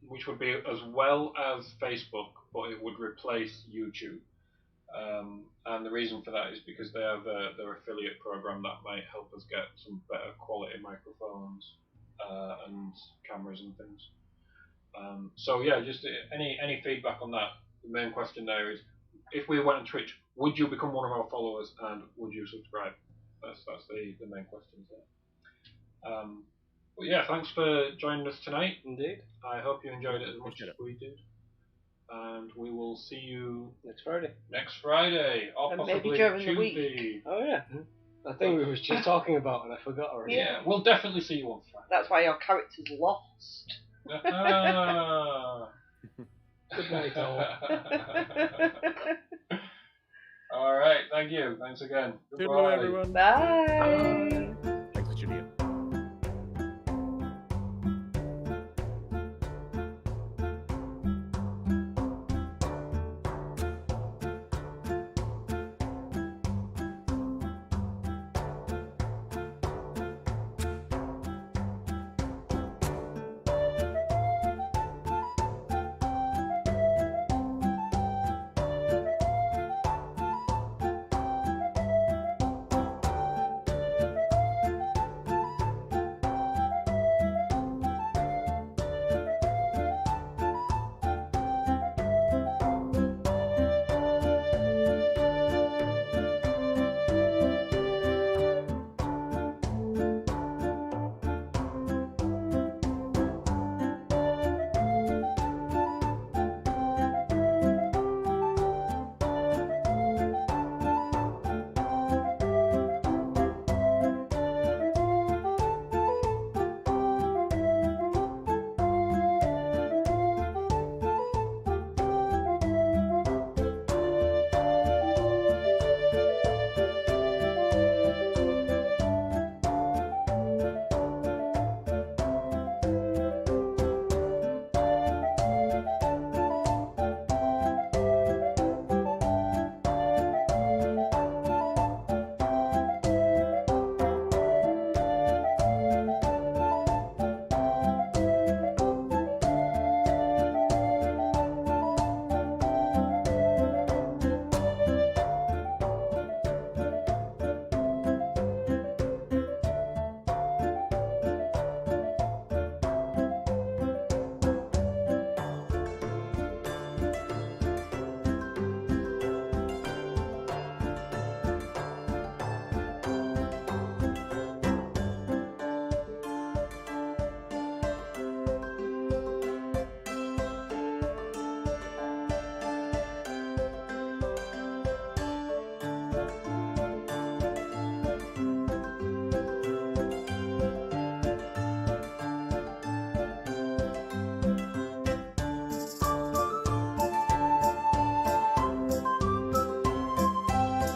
Speaker 1: which would be as well as Facebook, but it would replace YouTube. And the reason for that is because they have their affiliate program that might help us get some better quality microphones and cameras and things. So yeah, just any feedback on that. The main question there is, if we went on Twitch, would you become one of our followers and would you subscribe? That's the main questions there. But yeah, thanks for joining us tonight.
Speaker 3: Indeed.
Speaker 1: I hope you enjoyed it as much as we did. And we will see you
Speaker 3: next Friday.
Speaker 1: Or
Speaker 4: And
Speaker 1: possibly
Speaker 4: maybe during
Speaker 1: Tuesday.
Speaker 4: the week.
Speaker 3: Oh yeah. I think we was just talking about and I forgot already.
Speaker 1: Yeah, we'll definitely see you on Friday.
Speaker 4: That's why your character's lost.
Speaker 3: Good night, all.
Speaker 1: Alright, thank you. Thanks again.
Speaker 2: Goodbye, everyone.
Speaker 4: Bye.